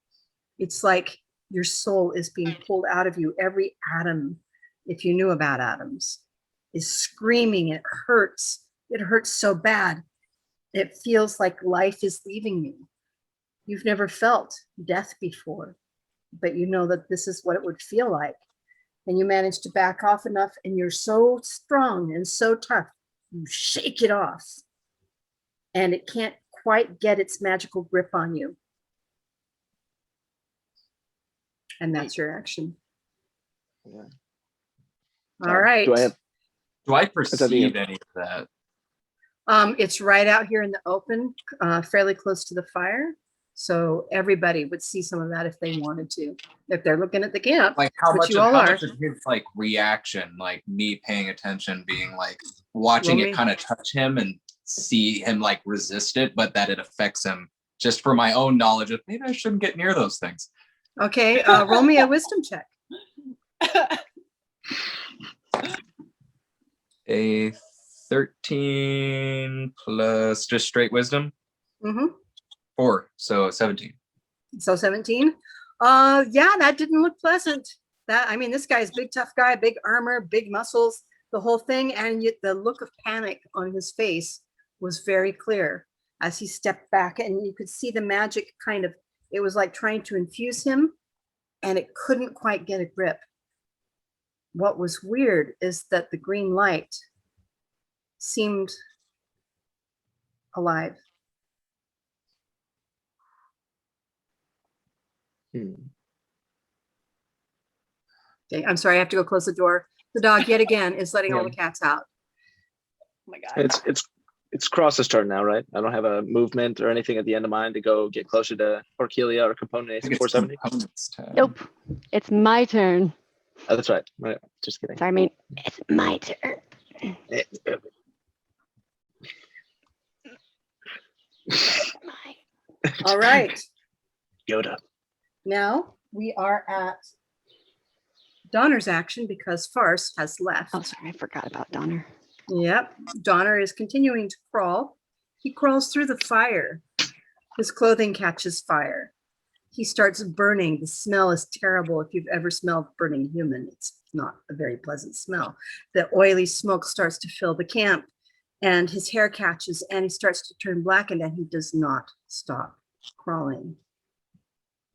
it's like your soul is being pulled out of you. Every atom, if you knew about atoms, is screaming. It hurts. It hurts so bad. It feels like life is leaving you. You've never felt death before, but you know that this is what it would feel like. And you manage to back off enough, and you're so strong and so tough, you shake it off. And it can't quite get its magical grip on you. And that's your action. Yeah. All right. Do I have? Do I that perceive the- any of that? It's right out here in the open, fairly close to the fire. So everybody would see some of that if they wanted to, if they're looking at the camp. Like how But much you of, all how are. much of his like reaction, like me paying attention, being like watching Roll it me. kind of touch him and see him like resist it, but that it affects him just for my own knowledge of maybe I shouldn't get near those things. Okay, roll me a wisdom check. A 13 plus just straight wisdom. Mm-hmm. 4, so 17. So 17. Yeah, that didn't look pleasant. I mean, this guy's big, tough guy, big armor, big muscles, the whole thing. And yet the look of panic on his face was very clear as he stepped back, and you could see the magic it was like trying to infuse him, and it couldn't quite get a grip. What was weird is that the green light seemed alive. Hmm. Okay, I'm sorry, I have to go close the door. The dog yet again is letting all Yeah. the cats out. Oh my god. It's Cross's turn now, right? I don't have a movement or anything at the end of mine to go get closer to Orkelia or Component I AC think it's 470. components tab. Nope. It's my turn. Oh, that's right. Right. Just kidding. Sorry, I mean, it's my turn. All right. Yoda. Now we are at Donner's action because Farce has left. Oh, sorry, I forgot about Donner. Yep. Donner is continuing to crawl. He crawls through the fire. His clothing catches fire. He starts burning. The smell is terrible. If you've ever smelled burning human, it's not a very pleasant smell. The oily smoke starts to fill the camp, and his hair catches, and he starts to turn black, and then he does not stop crawling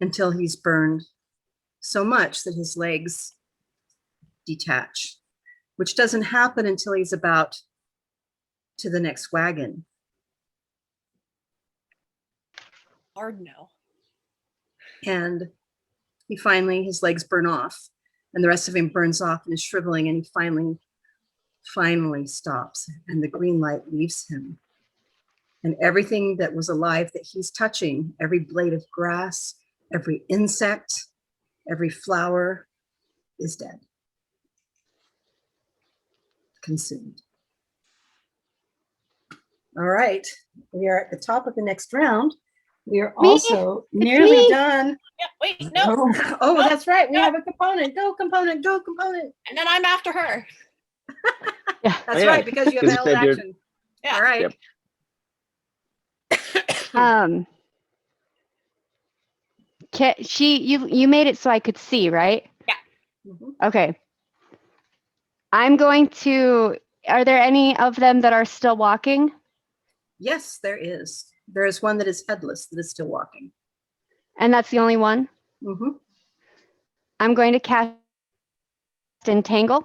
until he's burned so much that his legs detach, which doesn't happen until he's about to the next wagon. Hard no. And his legs burn off, and the rest of him burns off and is shriveling, and he finally stops, and the green light leaves him. And everything that was alive that he's touching, every blade of grass, every insect, every flower, is dead. Consumed. All right, we are at the top of the next round. We are Me? also nearly me. done. Yeah, wait, no. Oh, Nope. that's right. We Nope. have a component. Go, component. Go, component. And then I'm after her. Yeah. That's yeah, right, because you have because you held said you're- action. Yeah. All right. Yep. You made it so I could see, right? Mhm. Okay. I'm going to. Are there any of them that are still walking? Yes, there is. There is one that is headless that is still walking. And that's the only one. Mhm. I'm going to cast Entangle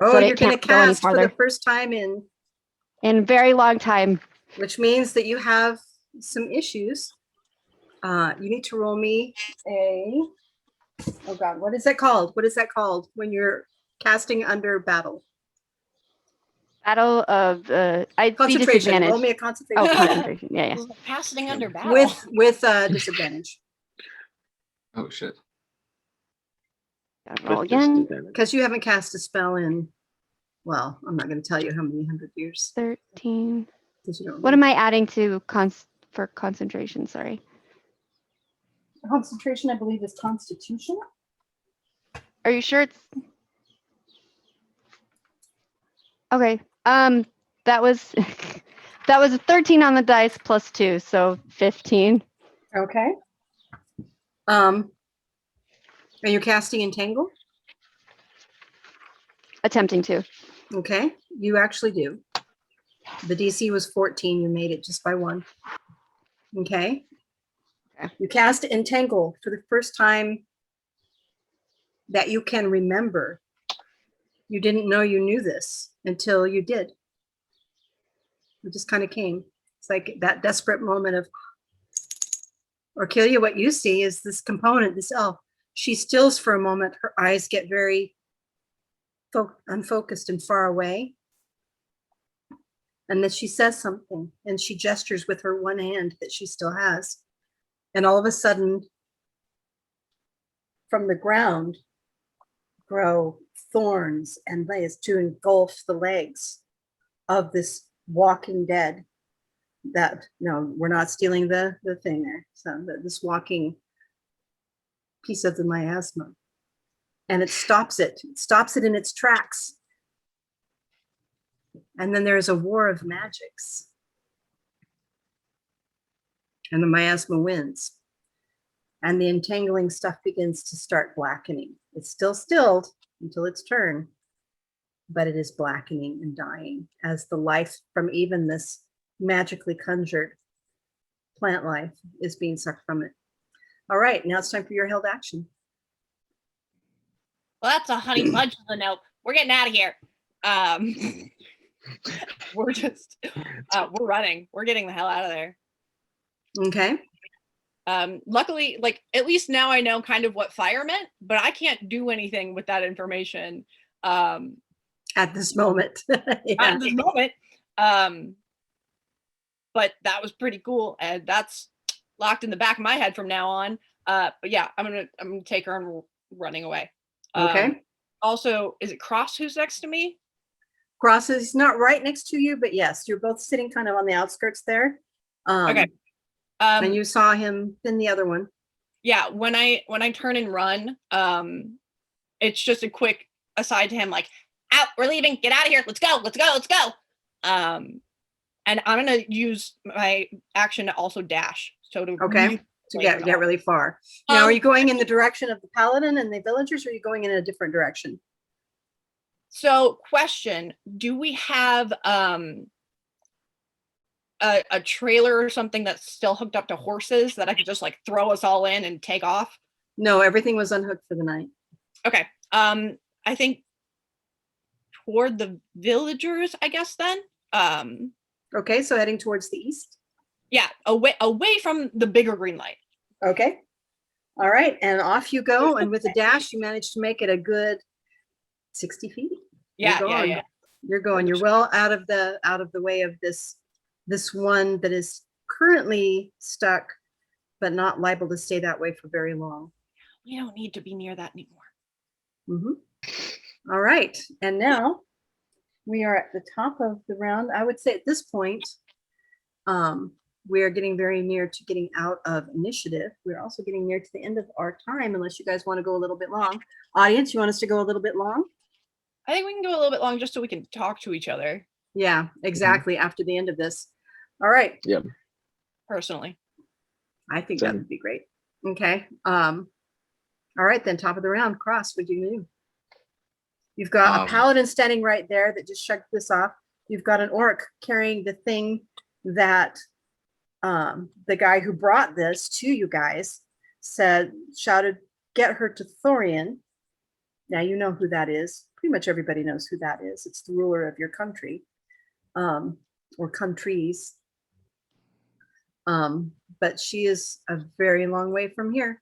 Oh, But it you're going to can't go any cast for the farther. first time in, in a very long time. which means that you have some issues. You need to roll me a, oh God, what is that called? What is that called when you're casting under battle? Battle of I see Concentration. Roll disadvantage. me a concentration. Oh, concentration. Yeah, yeah. Casting under battle. With disadvantage. Oh shit. Gotta roll With again. disadvantage. Because you haven't cast a spell in, well, I'm not going to tell you how many 100 years. 13. 'Cause you don't What am I adding to for concentration? Sorry. Concentration, I believe, is constitution. Are you sure it's okay? That was that was a 13 on the dice plus 2, so 15. Okay. Are you casting Entangle? Attempting to. Okay, you actually do. The DC was 14. You made it just by 1. Okay. Okay. You cast Entangle for the first time that you can remember. You didn't know you knew this until you did. It just kind of came. It's like that desperate moment of, Orkelia, what you see is this component, this elf. She stills for a moment. Her eyes get very unfocused and far away. And then she says something, and she gestures with her one hand that she still has. And all of a sudden, from the ground grow thorns and layers to engulf the legs of this walking dead. That, no, we're not stealing the thing there. So this walking piece of the miasma. And it stops it in its tracks. And then there's a war of magics. And the miasma wins. And the entangling stuff begins to start blackening. It's still stilled until its turn, but it is blackening and dying as the life from even this magically conjured plant life is being sucked from it. All right, now it's time for your held action. Well, that's a honey bunch of the nope. We're getting out of here. We're just we're running. We're getting the hell out of there. Okay. Luckily, like at least now I know kind of what fire meant, but I can't do anything with that information At this moment. Yeah. at this moment. But that was pretty cool, and that's locked in the back of my head from now on. But yeah, I'm gonna take her and running away. Okay. Also, is it Cross who's next to me? Cross is not right next to you, but yes, you're both sitting kind of on the outskirts there. Okay. And you saw him in the other one. Yeah, when I turn and run, it's just a quick aside to him, like, out, we're leaving, get out of here, let's go, let's go, let's go. And I'm gonna use my action to also dash. So to Okay. To get really far. Now, are you going in the direction of the paladin and the villagers, or are you going in a different direction? So question, do we have a trailer or something that's still hooked up to horses that I could just like throw us all in and take off? No, everything was unhooked for the night. Okay. I think toward the villagers, I guess then. Okay, so heading towards the east. Yeah, away from the bigger green light. Okay. All right, and off you go. And with a dash, you managed to make it a good 60 feet. Yeah, yeah. You're going. You're well out of the way of this one that is currently stuck, but not liable to stay that way for very long. We don't need to be near that anymore. All right, and now we are at the top of the round. I would say at this point, we are getting very near to getting out of initiative. We're also getting near to the end of our time, unless you guys want to go a little bit long. Audience, you want us to go a little bit long? I think we can go a little bit long just so we can talk to each other. Yeah, exactly. After the end of this. All right. Yeah. Personally. I think that would be great. Okay. All right, then top of the round. Cross, what do you do? You've got a paladin standing right there that just shrugged this off. You've got an orc carrying the thing that the guy who brought this to you guys shouted, get her to Thorian. Now you know who that is. Pretty much everybody knows who that is. It's the ruler of your country, or countries. But she is a very long way from here.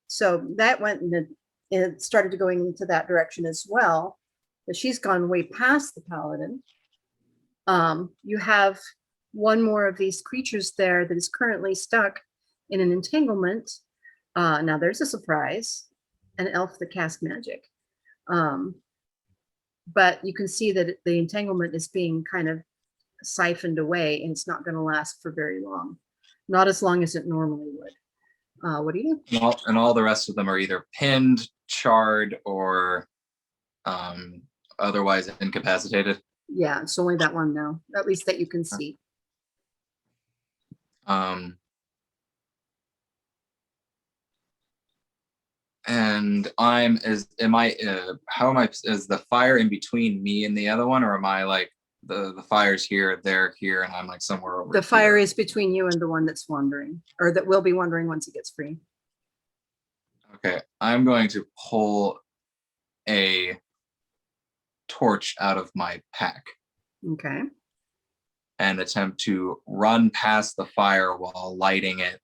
So that went and it started going into that direction as well. But she's gone way past the paladin. You have one more of these creatures there that is currently stuck in an entanglement. Now there's a surprise, an elf that casts magic. But you can see that the entanglement is being kind of siphoned away, and it's not going to last for very long. Not as long as it normally would. What do you do? And all the rest of them are either pinned, charred, or otherwise incapacitated. Yeah, it's only that one now, at least that you can see. And how am I, is the fire in between me and the other one, or am I like the fire's here, they're here, and I'm like somewhere over The here? fire is between you and the one that's wandering, or that will be wandering once it gets free. Okay, I'm going to pull a torch out of my pack Okay. and attempt to run past the fire while lighting it.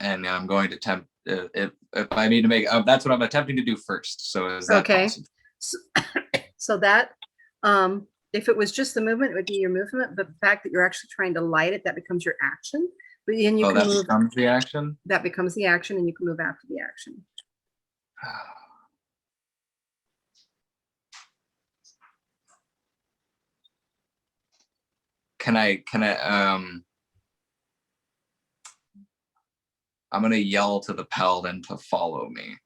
And I'm going to attempt, if I need to make, that's what I'm attempting to do first. So is that Okay. possible? So that, if it was just the movement, it would be your movement, but the fact that you're actually trying to light it, that becomes your action. But then you Oh, can that move. becomes the action? That becomes the action, and you can move after the action. I'm gonna yell to the paladin to follow me.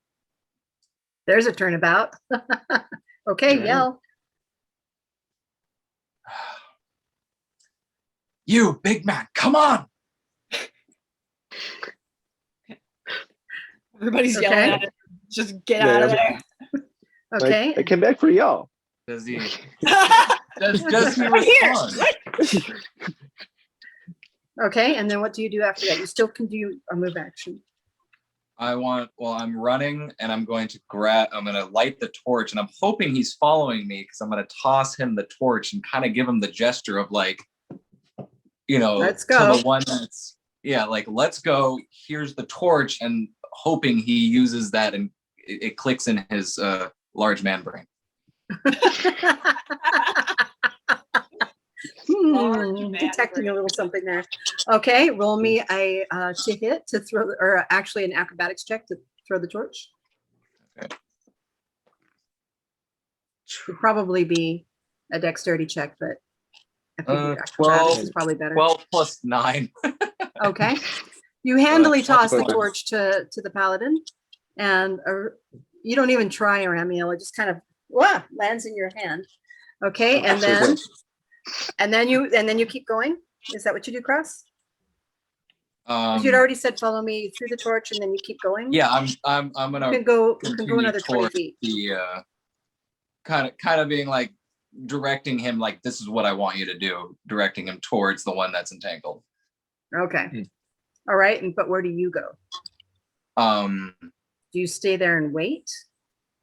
There's a turnabout. Okay, Yeah. yell. You big man, come on. Everybody's Okay. yelling at it. Just get Yeah, out of every- there. Okay. I came back for y'all. Does he does he I'm here. respond? Okay. And then what do you do after that? You still can do a move action. I'm running and I'm going to light the torch and I'm hoping he's following me because I'm going to toss him the torch and kind of give him the gesture of like, Let's to go. the one that's, like, let's go. Here's the torch, and hoping he uses that and it clicks in his large man brain. Large man Detecting a brain. little something there. Okay, roll me a to hit to throw, or actually an acrobatics check to throw the torch. Okay. Would probably be a dexterity check, but I think your 12 acrobatics is probably better. 12 plus 9. Okay, you handily toss the Okay. torch to the paladin, and you don't even try, Ramiel. It just kind of lands in your hand. Okay, and then you keep going. Is that what you do, Cross? 'Cause you'd already said follow me through the torch, and then you keep going. Yeah, I'm You gonna can go continue another 20 towards feet. the kind of being like directing him like this is what I want you to do, directing him towards the one that's entangled. Okay. All right, but where do you go? Do you stay there and wait,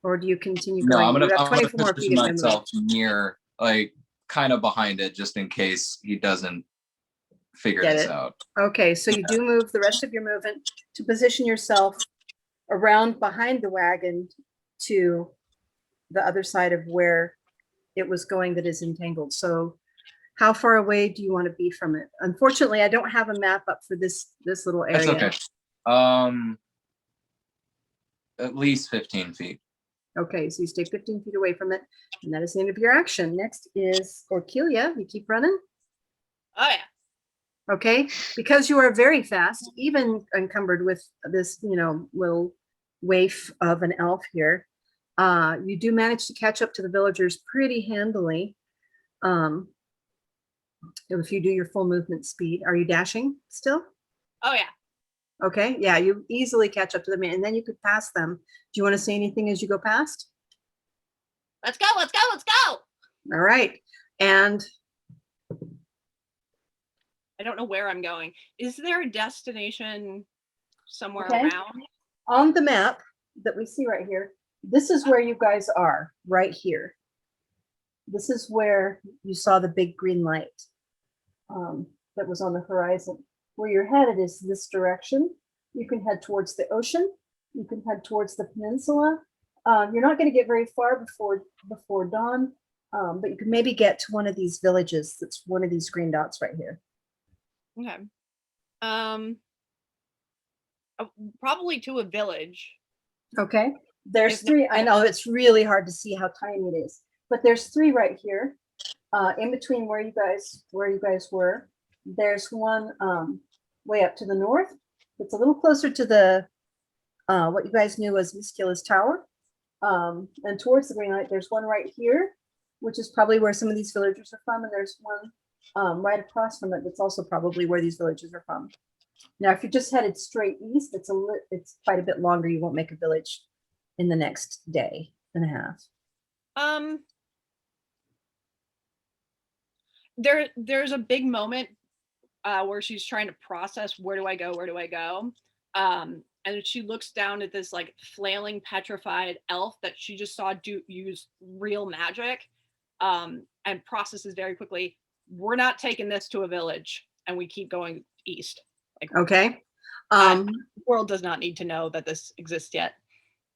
or do you continue No, going? I'm You have gonna 24 more position feet of movement. myself near, like, kind of behind it, just in case he doesn't figure Get this it. out. Okay, so you do move the rest of your movement to position yourself around behind the wagon to the other side of where it was going that is entangled. So how far away do you want to be from it? Unfortunately, I don't have a map up for this little That's area. okay. At least 15 feet. Okay, so you stay 15 feet away from it, and that is the end of your action. Next is Orkilia. You keep running. Oh yeah. Okay, because you are very fast, even encumbered with this, little waif of an elf here, you do manage to catch up to the villagers pretty handily. If you do your full movement speed, are you dashing still? Oh yeah. Okay, yeah, you easily catch up to them, and then you could pass them. Do you want to say anything as you go past? Let's go. Let's go. Let's go. All right, and I don't know where I'm going. Is there a destination somewhere Okay. around? on the map that we see right here, this is where you guys are, right here. This is where you saw the big green light that was on the horizon. Where you're headed is this direction. You can head towards the ocean. You can head towards the peninsula. You're not going to get very far before dawn, but you can maybe get to one of these villages. That's one of these green dots right here. Okay. Probably to a village. Okay. There's If not- three. I know it's really hard to see how tiny it is, but there's three right here, in between where you guys were. There's one way up to the north. It's a little closer to the what you guys knew as Miskila's Tower, and towards the green light. There's one right here, which is probably where some of these villagers are from, and there's one right across from it that's also probably where these villagers are from. Now, if you're just headed straight east, it's quite a bit longer. You won't make a village in the next day and a half. There's a big moment where she's trying to process where do I go, and she looks down at this like flailing petrified elf that she just saw use real magic, and processes very quickly. We're not taking this to a village, and we keep going east. Like, Okay. the world does not need to know that this exists yet.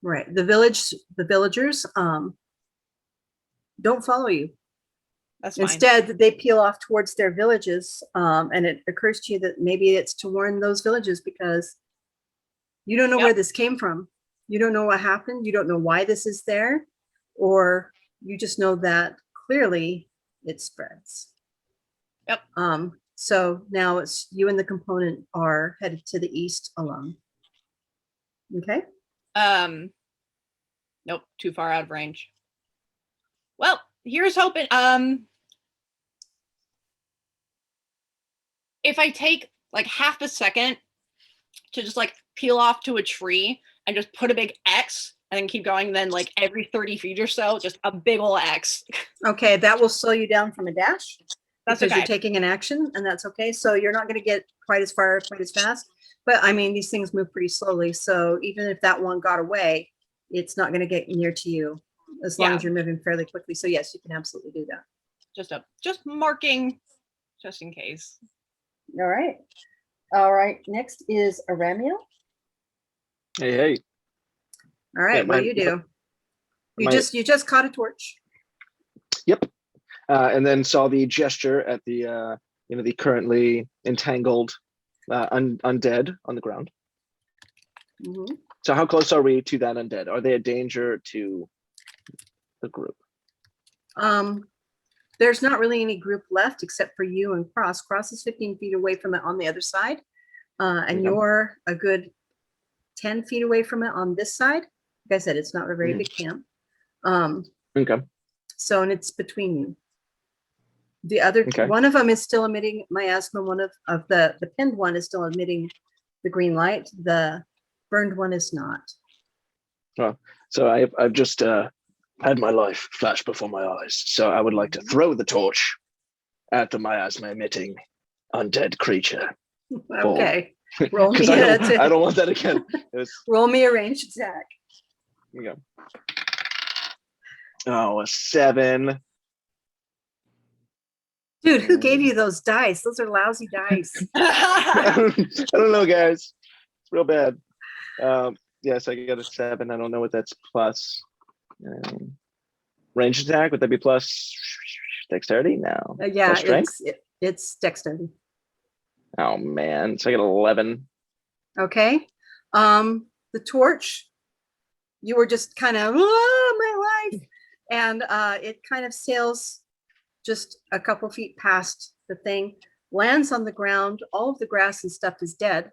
Right. The villagers don't follow you. That's fine. Instead, they peel off towards their villages, and it occurs to you that maybe it's to warn those villages because you don't know where this came from. You don't know what happened. You don't know why this is there, or you just know that clearly it spreads. Yep. So now it's you and the component are headed to the east alone. Okay. Nope, too far out of range. Well, here's hoping. if I take like half a second to just like peel off to a tree and just put a big X and then keep going, then like every 30 feet or so, just a big ol' X. Okay, that will slow you down from a dash. That's because okay. you're taking an action, and that's okay. So you're not going to get quite as far, quite as fast. But I mean, these things move pretty slowly. So even if that one got away, it's not going to get near to you as long Yeah. as you're moving fairly quickly. So yes, you can absolutely do that. Just marking, just in case. All right. All right. Next is Aramio. Hey. All right. Yeah, what do you do? You my- just caught a torch. Yep. And then saw the gesture at the the currently entangled undead on the ground. Mhm. So how close are we to that undead? Are they a danger to the group? There's not really any group left except for you and Cross. Cross is 15 feet away from it on the other side. And Okay. you're a good 10 feet away from it on this side. Like I said, it's not a very big camp. Okay. So, and it's between you. The other, Okay. one of them is still emitting miasma. One of the pinned one is still emitting the green light. The burned one is not. So I've just had my life flash before my eyes. So I would like to throw the torch at the miasma emitting undead creature. Okay. Roll me, Because I don't want that again. roll me a ranged attack. Here we go. Oh, a 7. Dude, who gave you those dice? Those are lousy dice. I don't know, guys. It's real bad. Yes, I got a 7. I don't know what that's plus. Ranged attack, would that be plus dexterity? No. Yeah, Plus strength? it's dexterity. Oh man, so I got 11. Okay. The torch, you were just kind of, oh, my life. And it kind of sails just a couple feet past the thing, lands on the ground. All of the grass and stuff is dead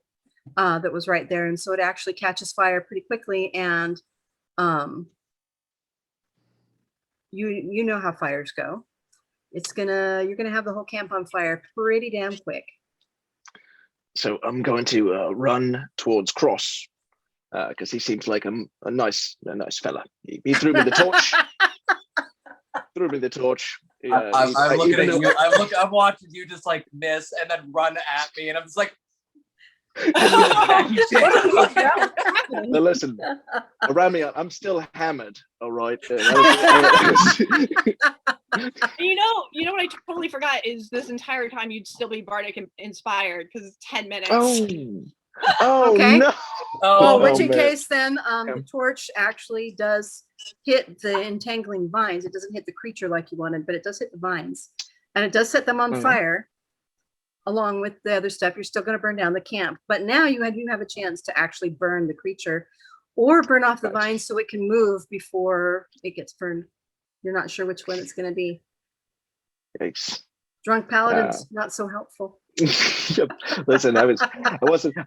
that was right there. And so it actually catches fire pretty quickly. And you know how fires go. You're gonna have the whole camp on fire pretty damn quick. So I'm going to run towards Cross because he seems like a nice fella. He threw me the torch. Threw me the torch. I'm looking even at though- you. I'm watching you just like miss and then run at me, and I'm just like. Now listen, around me, I'm still hammered. All right. You know what I totally forgot is this entire time you'd still be bardic inspired because it's 10 minutes. Oh Okay. no! Well, Oh, which Oh, in man. case then the torch actually does hit the entangling vines. It doesn't hit the creature like you wanted, but it does hit the vines. And it does set them on Mhm. fire along with the other stuff. You're still going to burn down the camp. But now you have a chance to actually burn the creature or burn off the Gotcha. vines so it can move before it gets burned. You're not sure which one it's going to be. Yikes. Drunk paladins, not so helpful. Yep. Listen, I didn't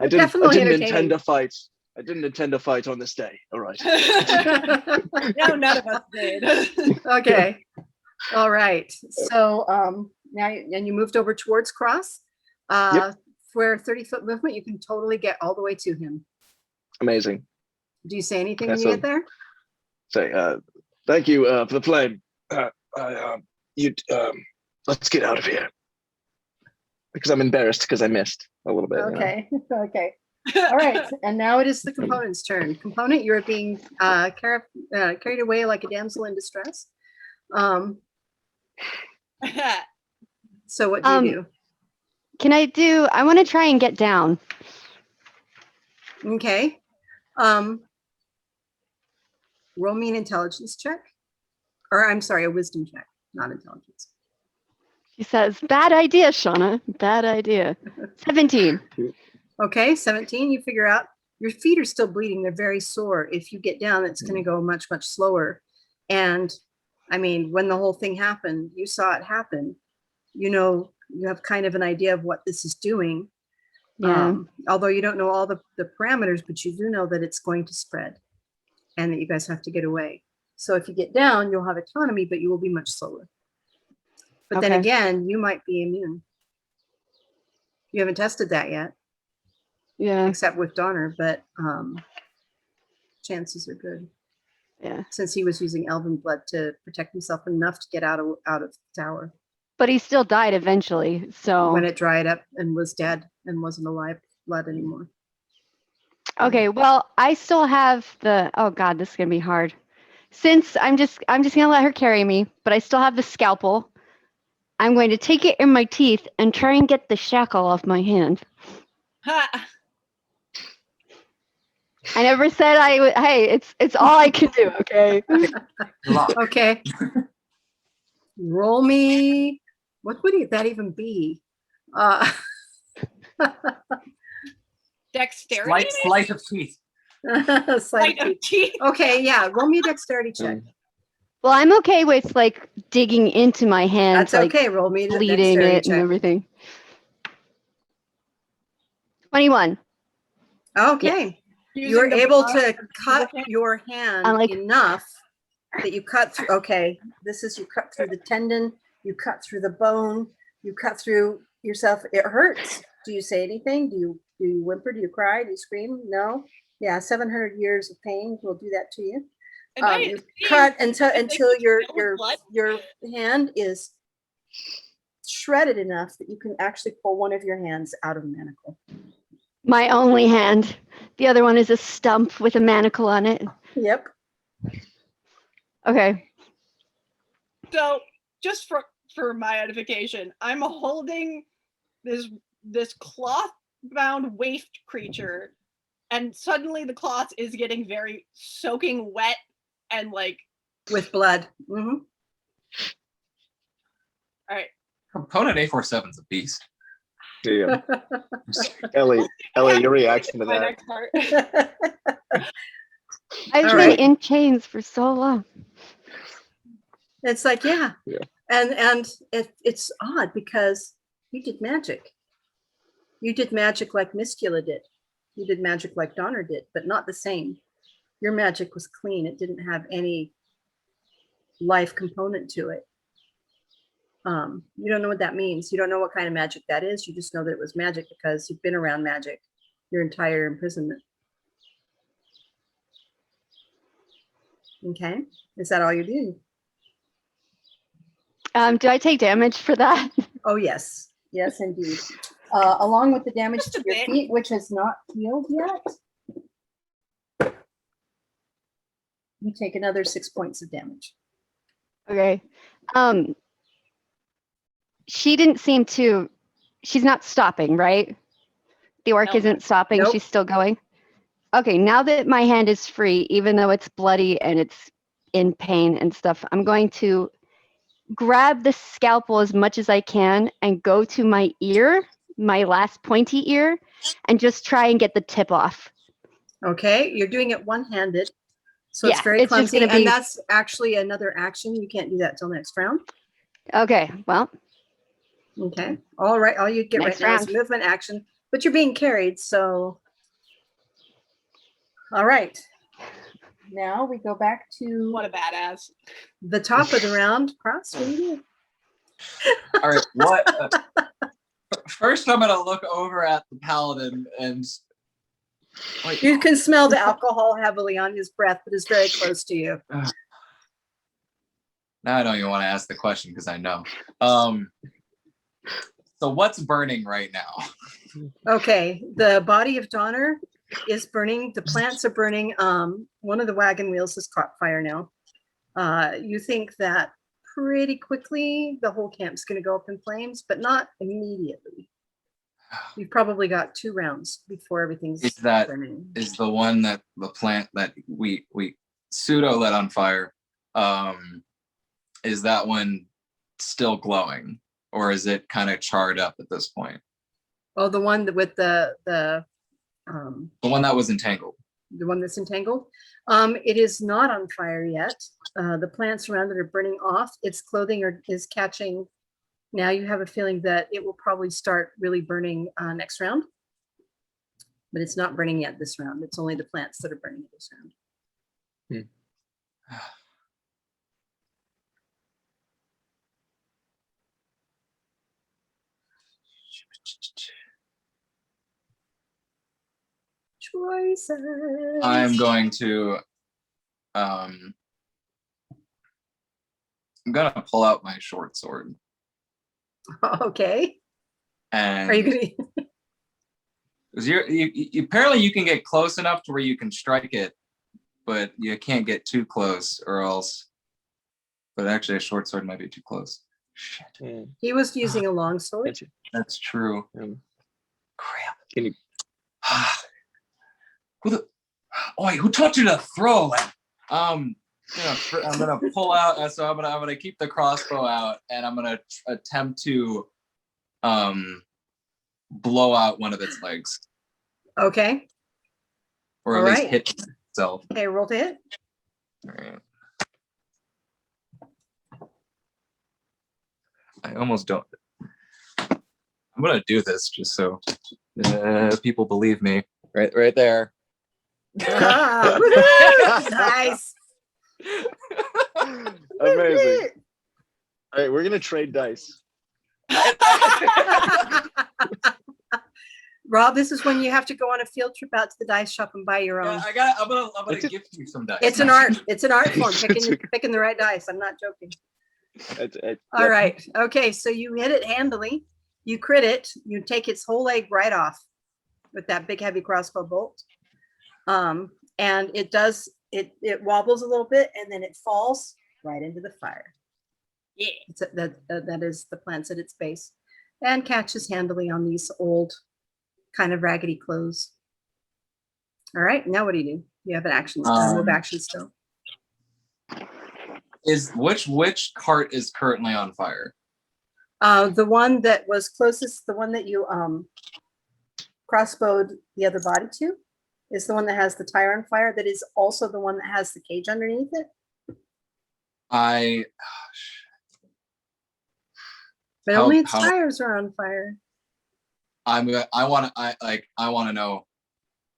Definitely intend entertaining. to fight. I didn't intend to fight on this day. All right. No, none of us did. Okay. All right. So now and you moved over towards Cross. Yep. For 30-foot movement, you can totally get all the way to him. Amazing. Do you say anything Yeah, when so- you get there? Say, thank you for the flame. Let's get out of here. Because I'm embarrassed because I missed a little bit. you know. Okay. Okay. All right. And now it is the component's turn. Component, you're being carried away like a damsel in distress. So what do you I want to try and get down. do? Okay. Roll me an intelligence check. Or I'm sorry, a wisdom check, not intelligence. She says, bad idea, Shauna. Bad idea. 17. Okay, 17, you figure out your feet are still bleeding. They're very sore. If you get down, it's going to go much, much slower. And I mean, when the whole thing happened, you saw it happen. You know, you have kind of an idea of what this is doing. Yeah. Although you don't know all the parameters, but you do know that it's going to spread and that you guys have to get away. So if you get down, you'll have autonomy, but you will be much slower. But then Okay. again, you might be immune. You haven't tested that yet, Yeah. except with Donner, but chances are good. Yeah. Since he was using elven blood to protect himself enough to get out of the tower But he still died eventually. So when it dried up and was dead and wasn't alive blood anymore. okay, well, I still have the oh god, this is gonna be hard. Since I'm just gonna let her carry me, but I still have the scalpel. I'm going to take it in my teeth and try and get the shackle off my hand. Ha! I never said I would. Hey, it's all I can do. Okay. Lock. Okay. Roll me. What would that even be? Dexterity. Slight of teeth. Sleight Sleight of of teeth. teeth. Okay, yeah. Roll me a dexterity check. Well, I'm okay with like digging into my hand, That's like okay. Roll me a bleeding dexterity it and check. everything. 21. Okay. Using You're the able blood to of cut the- your hand I'm like- enough that you cut through. Okay, this is you cut through the tendon, you cut through the bone, you cut through yourself. It hurts. Do you say anything? Do you whimper? Do you cry? Do you scream? No. Yeah, 700 years of pain will do that to you. And I You see cut if until they until can your smell your blood. your hand is shredded enough that you can actually pull one of your hands out of the manacle. My only hand. The other one is a stump with a manacle on it. Yep. Okay. So, just for my edification, I'm holding this cloth-bound waif creature, and suddenly the cloth is getting very soaking wet and like. With blood. Mm-hmm. All right. Component A47 is a beast. Yeah. Ellie, your reaction to My that? next part. I've All been right. in chains for so long. It's like, yeah. Yeah. And it's odd because you did magic. You did magic like Miscula did. You did magic like Donner did, but not the same. Your magic was clean. It didn't have any life component to it. You don't know what that means. You don't know what kind of magic that is. You just know that it was magic because you've been around magic your entire imprisonment. Okay. Is that all you do? Do I take damage for that? Oh, yes. Yes, indeed. Along with the damage Just to a your bit. feet, which is not healed yet, you take another 6 points of damage. Okay. She didn't seem to. She's not stopping, right? The orc No. isn't stopping. Nope. She's still going. Okay. Now that my hand is free, even though it's bloody and it's in pain and stuff, I'm going to grab the scalpel as much as I can and go to my ear, my last pointy ear, and just try and get the tip off. Okay, you're doing it one-handed, so it's Yeah, very it's just clumsy, gonna and be- that's actually another action. You can't do that till next round. Okay. Well, Okay, all right, all you get Next right now is round. movement action, but you're being carried, so. All right. Now we go back to What a badass. the top of the round. Cross, what do you do? All right, what? First, I'm gonna look over at the paladin and like, You can smell the alcohol heavily on his breath, but it's very close to you. now I don't even want to ask the question because I know. So what's burning right now? Okay, the body of Donner is burning. The plants are burning. One of the wagon wheels has caught fire now. You think that pretty quickly the whole camp's going to go up in flames, but not immediately. You've probably got 2 rounds before everything's Is that- burning. Is the one that the plant that we pseudo lit on fire? Is that one still glowing, or is it kind of charred up at this point? Oh, the one that with the The one that was entangled. one that's entangled. It is not on fire yet. The plants around it are burning off. Its clothing is catching. Now you have a feeling that it will probably start really burning next round, but it's not burning yet this round. It's only the plants that are burning this round. choices. I'm going to I'm gonna pull out my short sword. Okay. And Are you gonna? 'cause you apparently you can get close enough to where you can strike it, but you can't get too close or else. But actually, a short sword might be too close. Shit, Mm, He was using a long sword. gotcha. that's true. Crap. Crap. Can you? Who taught you to throw? I'm gonna pull out. So I'm gonna keep the crossbow out, and I'm gonna attempt to blow out one of its legs, Okay. or at All least right. hit itself. Okay. Roll to hit. All right. I almost don't. I'm gonna do this just so people believe me. Right there. Ah, woohoo! Nice. Amazing. All right, we're gonna trade dice. Rob, this is when you have to go on a field trip out to the dice shop and buy your own. Yeah, I'm gonna gift you some dice. It's an art. It's an art form. It's Picking the right dice. I'm not joking. All All right. Okay. So you hit it handily. You crit it. You take its whole leg right off with that big heavy crossbow bolt. And it does. It wobbles a little bit and then it falls right into the fire. Yeah. That is the plants at its base, and catches handily on these old, kind of raggedy clothes. All right. Now what do? You have an action still. Move action still. Is which cart is currently on fire? The one that was closest, the one that you crossbowed the other body to, is the one that has the tire on fire. That is also the one that has the cage underneath it. But only its tires are on fire. I want to know.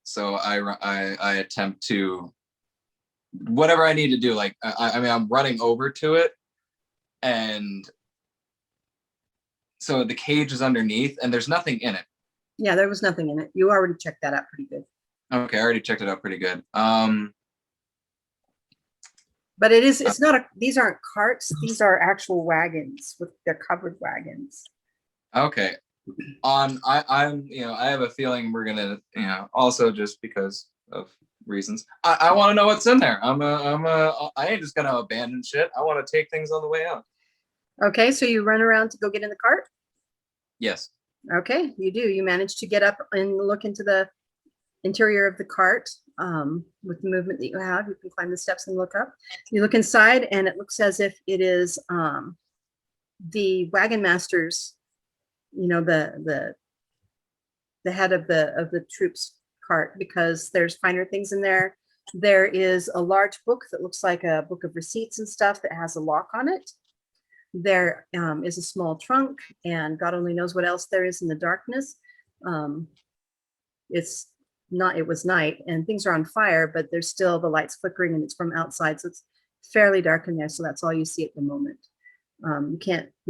So I attempt to whatever I need to do. Like I mean, I'm running over to it, and so the cage is underneath, and there's nothing in it. Yeah, there was nothing in it. You already checked that out pretty good. Okay, I already checked it out pretty good. But it's not these aren't carts, these are actual wagons they're covered wagons. Okay. I have a feeling we're gonna, also just because of reasons. I want to know what's in there. I ain't just gonna abandon shit. I want to take things on the way out. Okay, so you run around to go get in the cart? Yes. Okay, you do. You manage to get up and look into the interior of the cart. With the movement that you have, you can climb the steps and look up. You look inside and it looks as if it is the wagon master's, the head of the troops cart, because there's finer things in there. There is a large book that looks like a book of receipts and stuff that has a lock on it. There is a small trunk, and God only knows what else there is in the darkness. It was night and things are on fire, but there's still the lights flickering and it's from outside. So it's fairly dark in there. So that's all you see at the moment. You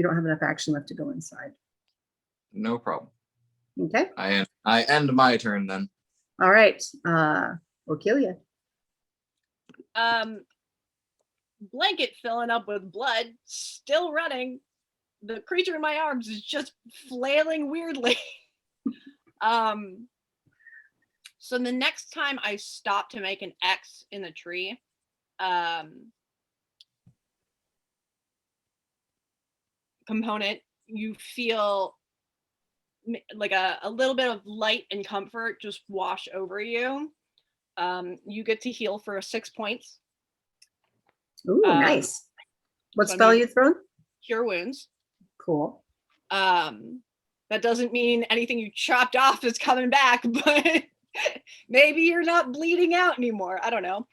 don't have enough action left to go inside. No problem. Okay. I end my turn then. All right. Okilia. Blanket filling up with blood, still running. The creature in my arms is just flailing weirdly. So the next time I stop to make an X in the tree, component, you feel like a little bit of light and comfort just wash over you. You get to heal for 6 points. Ooh, nice. What so spell you thrown? Cure wounds. Cool. That doesn't mean anything you chopped off is coming back, but maybe you're not bleeding out anymore. I don't know.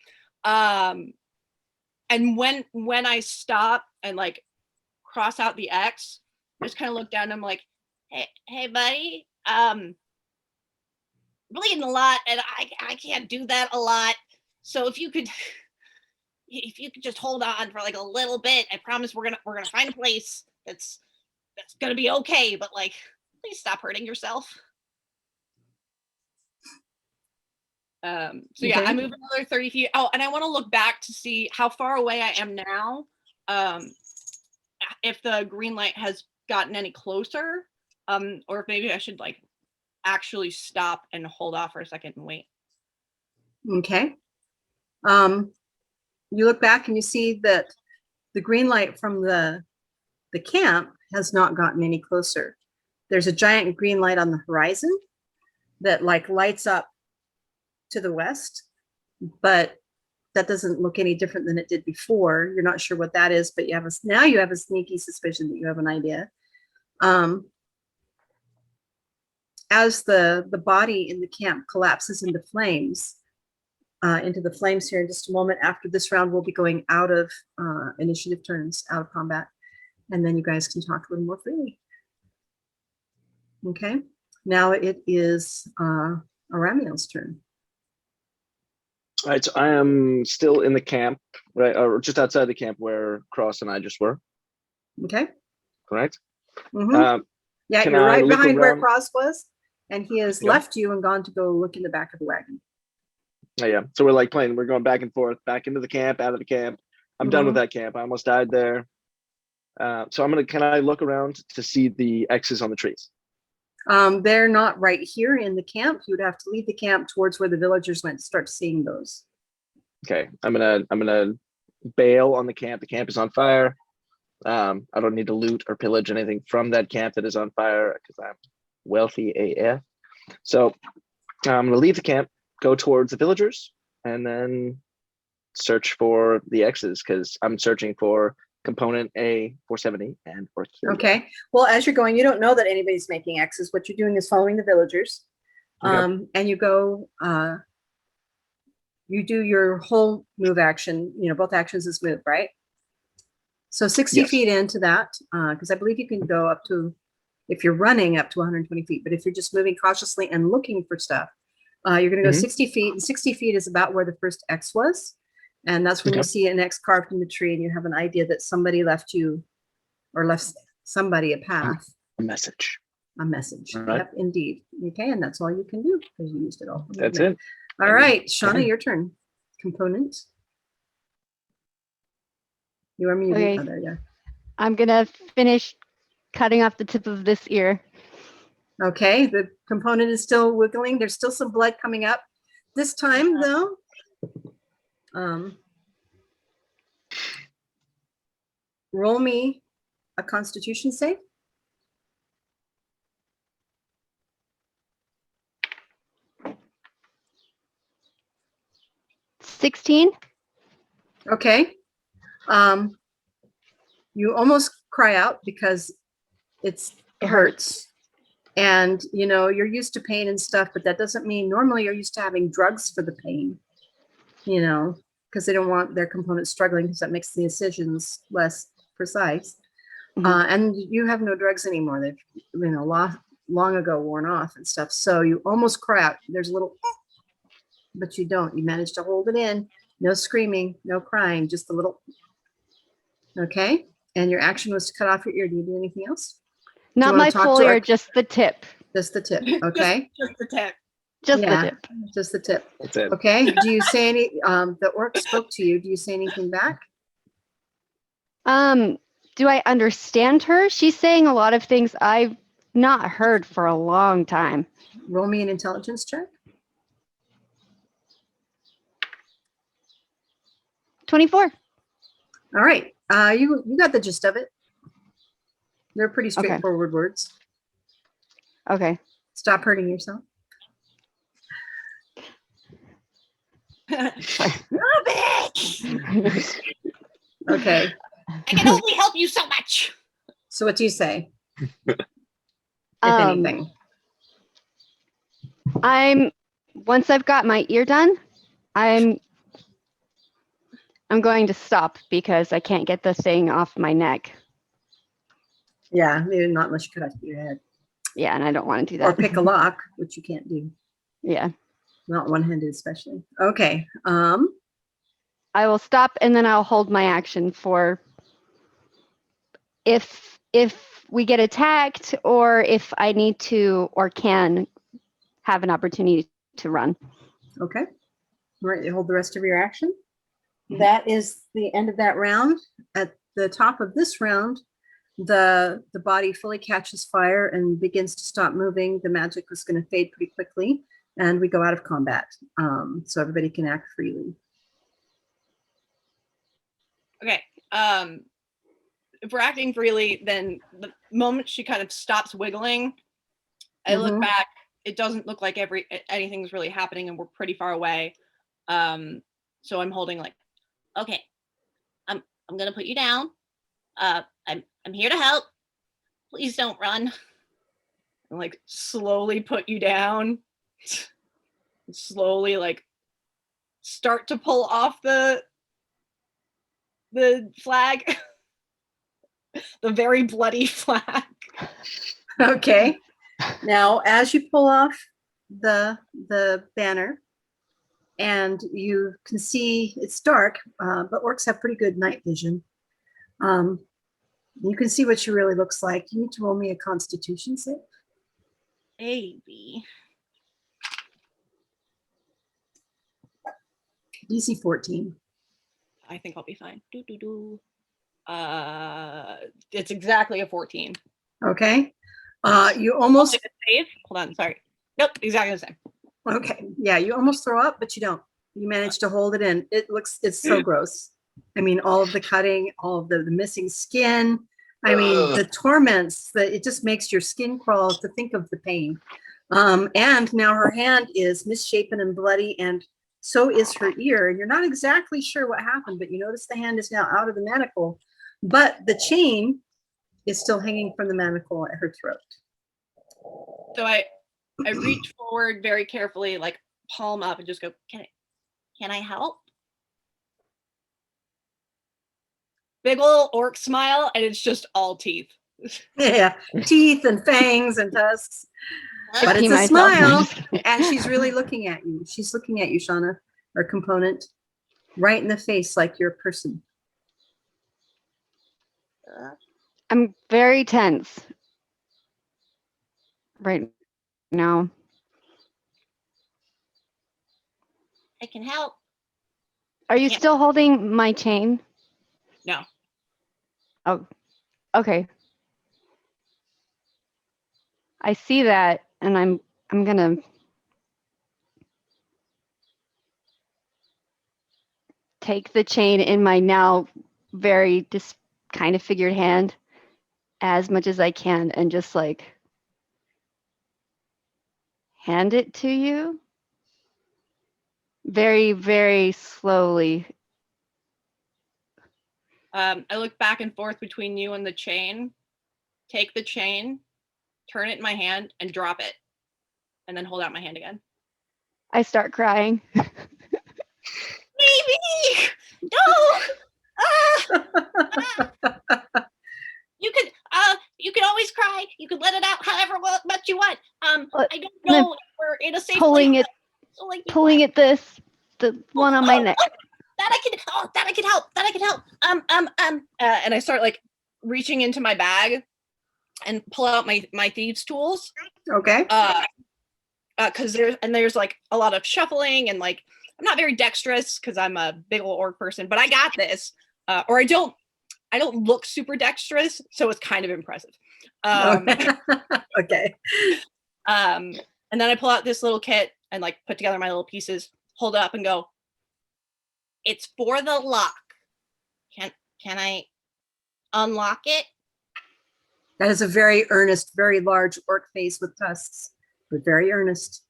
And when I stop and like cross out the X, I just kind of look down and I'm like, hey buddy, bleeding a lot and I can't do that a lot. So if you could just hold on for like a little bit, I promise we're gonna find a place that's gonna be okay, but like please stop hurting yourself. So yeah, I Okay. move another 30 feet. Oh, and I want to look back to see how far away I am now. If the green light has gotten any closer, or if maybe I should like actually stop and hold off for a second and wait. Okay. You look back and you see that the green light from the camp has not gotten any closer. There's a giant green light on the horizon that like lights up to the west, but that doesn't look any different than it did before. You're not sure what that is, but you have now you have a sneaky suspicion that you have an idea. As the body in the camp collapses into flames, here in just a moment. After this round, we'll be going out of initiative turns, out of combat, and then you guys can talk a little more freely. Okay, now it is Aramiel's turn. All right, so I am still in the camp, right, or just outside the camp where Cross and I just were. Okay. Correct. Mhm. Yeah, can you're I right look behind where around? Cross was, and he has Yep. left you and gone to go look in the back of the wagon. Oh, yeah. So we're like playing. We're going back and forth, back into the camp, out of the camp. I'm done with that camp. I almost died there. So I'm gonna. Can I look around to see the X's on the trees? They're not right here in the camp. You would have to leave the camp towards where the villagers went to start seeing those. Okay. I'm gonna bail on the camp. The camp is on fire. I don't need to loot or pillage anything from that camp that is on fire because I'm wealthy AF. So I'm gonna leave the camp, go towards the villagers, and then search for the X's because I'm searching for component A 470 and for Curia. Okay. Well, as you're going, you don't know that anybody's making X's. What you're doing is following the villagers. Okay. And you go, you do your whole move action, both actions is move, right? So 60 Yes. feet into that, because I believe you can go up to, if you're running, up to 120 feet, but if you're just moving cautiously and looking for stuff, you're going to go Mhm. 60 feet, and 60 feet is about where the first X was. And that's when you Okay. see an X carved in the tree and you have an idea that somebody left you or left somebody a path, A message. a message. All right. Yep, indeed. Okay, and that's all you can do because you used it all. for That's movement. it. All right, Shauna, Okay. your turn. Component. You are muted. Okay. Oh, there you are. I'm gonna finish cutting off the tip of this ear. Okay, the component is still wiggling. There's still some blood coming up. This time, though, roll me a Constitution save. $16. Okay. You almost cry out because it hurts. And you're used to pain and stuff, but that doesn't mean normally you're used to having drugs for the pain, because they don't want their components struggling because that makes the incisions less precise. Mhm. And you have no drugs anymore. They've, long ago worn off and stuff. So you almost cry out. There's a little, but you don't. You manage to hold it in. No screaming, no crying, just a little. Okay. And your action was to cut off your ear. Do you do anything else? Not wanna my talk full to our- ear, just the tip. Just the tip. Okay. Just the tip. Just Yeah. the tip. Just the tip. That's it. Okay. Do you say any, the orc spoke to you. Do you say anything back? Do I understand her? She's saying a lot of things I've not heard for a long time. Roll me an intelligence check. 24. All right. You got the gist of it. They're pretty straightforward words. Okay. Stop hurting yourself. Bitch! Okay. I can only help you so much. So what do you say? If Um, anything. Once I've got my ear done, I'm going to stop because I can't get the thing off my neck. Yeah, maybe not unless you cut off your head. Yeah, and I don't want to do Or that. pick a lock, which you can't do. Yeah. Not one-handed especially. Okay. I will stop and then I'll hold my action for if we get attacked or if I need to or can have an opportunity to run. Okay. Right, you hold the rest of your action. That is the end of that round. At the top of this round, the body fully catches fire and begins to stop moving. The magic is going to fade pretty quickly, and we go out of combat. So everybody can act freely. Okay. If we're acting freely, then the moment she kind of stops wiggling, I look Mhm. back. It doesn't look like anything's really happening, and we're pretty far away. So I'm holding like, okay, I'm gonna put you down. I'm here to help. Please don't run. And like slowly put you down. Slowly like start to pull off the flag. The very bloody flag. Okay. Now, as you pull off the banner, and you can see it's dark, but orcs have pretty good night vision. You can see what she really looks like. You need to roll me a Constitution save. Maybe. DC 14. I think I'll be fine. It's exactly a 14. Okay. You almost, Save. Hold on, sorry. Nope, exactly the same. okay. Yeah, you almost throw up, but you don't. You manage to hold it in. It's so gross. I mean, all of the cutting, all of the missing skin. I mean, the torments, it just makes your skin crawl to think of the pain. And now her hand is misshapen and bloody, and so is her ear. You're not exactly sure what happened, but you notice the hand is now out of the manacle, but the chain is still hanging from the manacle at her throat. So I reach forward very carefully, like palm up, and just go, can I help? Big ol' orc smile, and it's just all teeth. Yeah, teeth and fangs and tusks. But Pee it's a myself. smile, and she's really looking at you. She's looking at you, Shauna, our component, right in the face like you're a person. I'm very tense right now. I can help. Are you Yeah. still holding my chain? No. Oh, okay. I see that, and I'm gonna take the chain in my now very kind of figured hand as much as I can and just like hand it to you very, very slowly. I look back and forth between you and the chain, take the chain, turn it in my hand, and drop it, and then hold out my hand again. I start crying. Baby! No! You could always cry. You could let it out however much you want. I don't know if we're in a safe pulling place. it, So like pulling at the one on my neck. That I can help. And I start like reaching into my bag and pull out my thieves tools. Okay. Because there's like a lot of shuffling, and like I'm not very dexterous because I'm a big old orc person, but I got this. Or I don't look super dexterous, so it's kind of impressive. Okay. And then I pull out this little kit and like put together my little pieces, hold it up, and go, it's for the lock. Can I unlock it? That is a very earnest, very large orc face with tusks, but very earnest.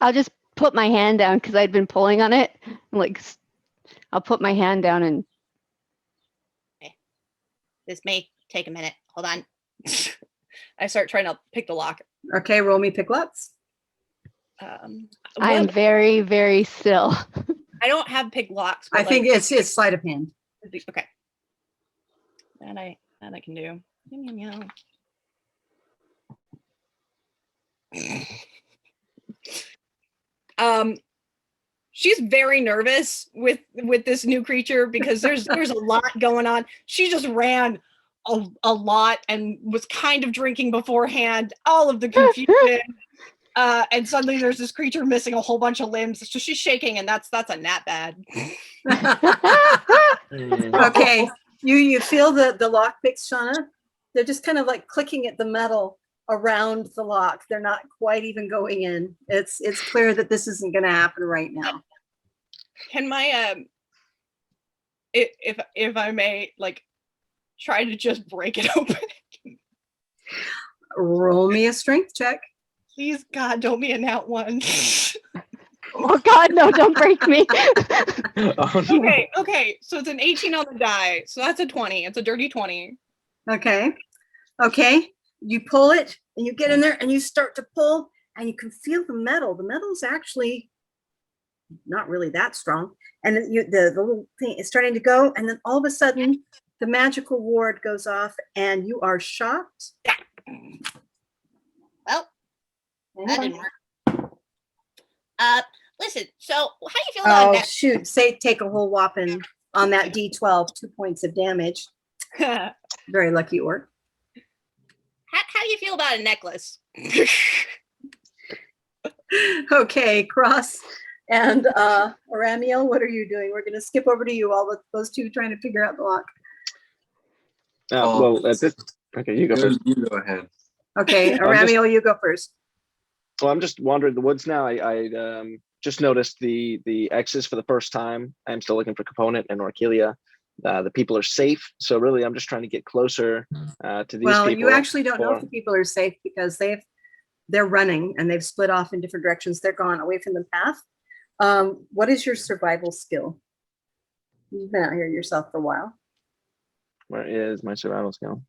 I'll just put my hand down because I'd been pulling on it. Like, I'll put my hand down and. This may take a minute. Hold on. I start trying to pick the lock. Okay, roll me pick lots. I am very, very still. I don't have pick locks. I think it's sleight of hand. Okay. That I can do. Meow, meow. She's very nervous with this new creature because there's a lot going on. She just ran a lot and was kind of drinking beforehand. All of the confusion. And suddenly there's this creature missing a whole bunch of limbs. So she's shaking, and that's a nat bad. Okay, you feel the lock picks, Shauna? They're just kind of like clicking at the metal around the lock. They're not quite even going in. It's clear that this isn't going to happen right now. Can my if I may, like, try to just break it open? Roll me a strength check. Please, God, don't be a nat one. Oh God, no, don't break me. Oh, no. Okay, so it's an 18 on the die, so that's a 20. It's a dirty 20. Okay. You pull it and you get in there and you start to pull and you can feel the metal. The metal is actually not really that strong. And then the little thing is starting to go. And then all of a sudden the magical ward goes off and you are shocked. Well, that didn't work. Listen, so how do you feel Oh, about shoot. Say take a whole whopping on that D12, 2 points of damage. that? Very lucky it worked. How do you feel about a necklace? Okay, Cross and Aramiel, what are you doing? We're going to skip over to you, all those two trying to figure out the lock. Well, at this, okay, you go first. You go ahead. Okay, Aramiel, you go first. Well, I'm just wandering the woods now. I just noticed the X's for the first time. I'm still looking for Component and Orchilia. The people are safe, so really, I'm just trying to get closer to these Well, people. you actually don't know if the people are safe because they're running and they've split off in different directions. They're gone away from the path. What is your survival skill? You've been out here yourself for a while. Where is my survival skill?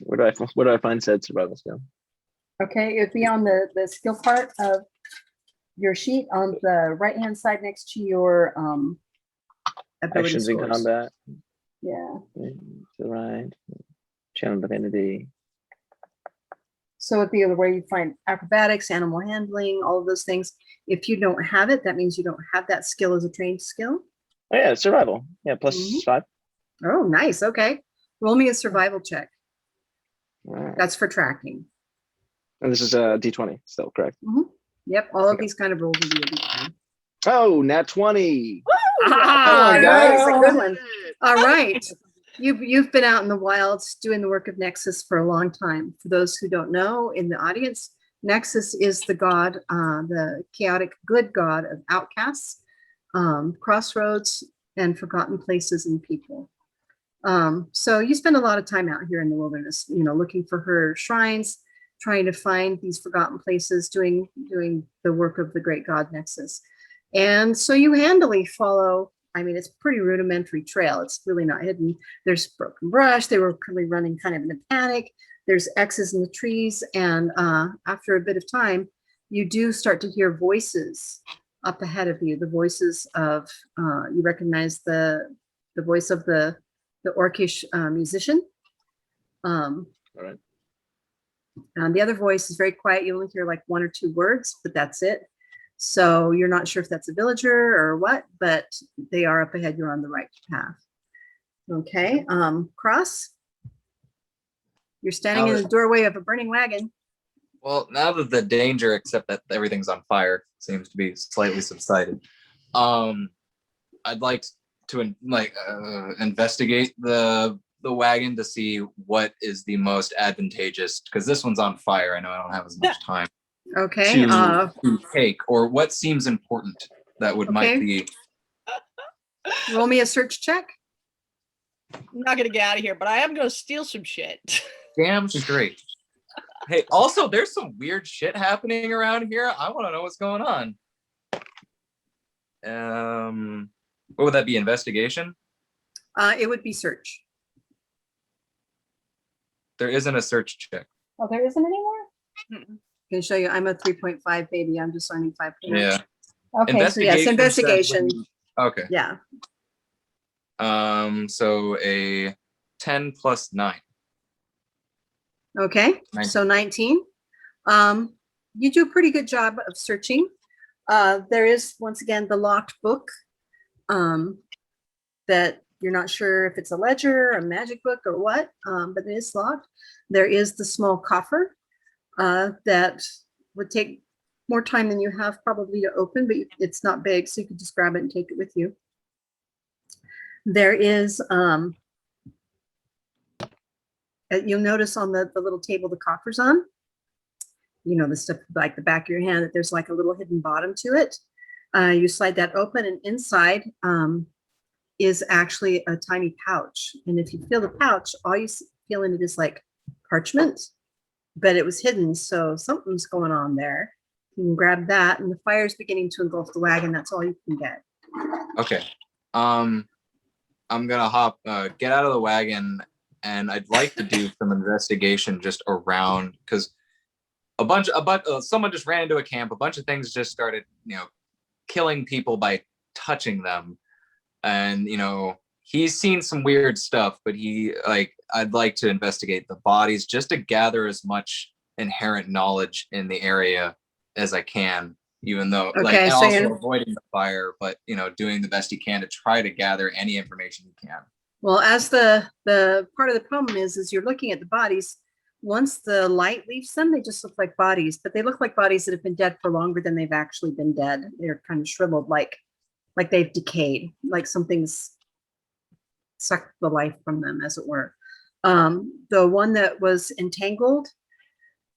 Where do I find said survival skill? Okay, it'd be on the skill part of your sheet on the right-hand side next to your ability Actions in scores. combat. Yeah. To the right. Channel divinity. So it'd be where you find acrobatics, animal handling, all of those things. If you don't have it, that means you don't have that skill as a trained skill. Oh yeah, survival. Yeah, plus Mhm. 5. Oh, nice. Okay. Roll me a survival check. All right. That's for tracking. And this is a D20 still, correct? Yep. All of Okay. these kind of rolls will be a D20. Oh, nat 20. Ah, on, nice, guys. a good one. All right. You've been out in the wilds doing the work of Nexus for a long time. For those who don't know in the audience, Nexus is the god, the chaotic good god of outcasts, crossroads, and forgotten places and people. So you spend a lot of time out here in the wilderness, looking for her shrines, trying to find these forgotten places, doing the work of the great god Nexus. And so you handily follow, I mean, it's a pretty rudimentary trail. It's really not hidden. There's broken brush. They were clearly running kind of in a panic. There's X's in the trees. And after a bit of time, you do start to hear voices up ahead of you. The voices of, you recognize the voice of the orcish musician. All right. And the other voice is very quiet. You only hear like 1 or 2 words, but that's it. So you're not sure if that's a villager or what, but they are up ahead. You're on the right path. Okay, Cross, you're standing in the doorway of a burning wagon. Well, now that the danger, except that everything's on fire, seems to be slightly subsided, I'd like to investigate the wagon to see what is the most advantageous, because this one's on fire. I know I don't have as much time Okay, to take, or what seems important that would might Okay. be. roll me a search check. I'm not gonna get out of here, but I am gonna steal some shit. Damn straight. Hey, also, there's some weird shit happening around here. I want to know what's going on. What would that be? Investigation? It would be search. There isn't a search check. Oh, there isn't anymore? Mm-mm. I can show you. I'm a 3.5 baby. I'm just learning 5 points. Yeah. Okay, so yes, says investigation. when you- Okay. Yeah. So a 10 plus 9. Okay, 19. so 19. You do a pretty good job of searching. There is, once again, the locked book that You're not sure if it's a ledger, a magic book, or what, but it is locked. There is the small coffer that would take more time than you have probably to open, but it's not big, so you could just grab it and take it with you. There is, you'll notice on the little table the coffer's on, you know, the stuff like the back of your hand, that there's like a little hidden bottom to it. You slide that open, and inside is actually a tiny pouch. And if you feel the pouch, all you feel in it is like parchment, but it was hidden, so something's going on there. You can grab that, and the fire's beginning to engulf the wagon. That's all you can get. Okay. I'm gonna get out of the wagon, and I'd like to do some investigation just around, because someone just ran into a camp. A bunch of things just started, killing people by touching them, and he's seen some weird stuff. But I'd like to investigate the bodies just to gather as much inherent knowledge in the area as I can, even though Okay, so also avoiding the fire, but doing the best you can to try to gather any information you can. Well, as the part of the problem is you're looking at the bodies. Once the light leaves them, they just look like bodies, but they look like bodies that have been dead for longer than they've actually been dead. They're kind of shriveled, like they've decayed, like something's sucked the life from them, as it were. The one that was entangled,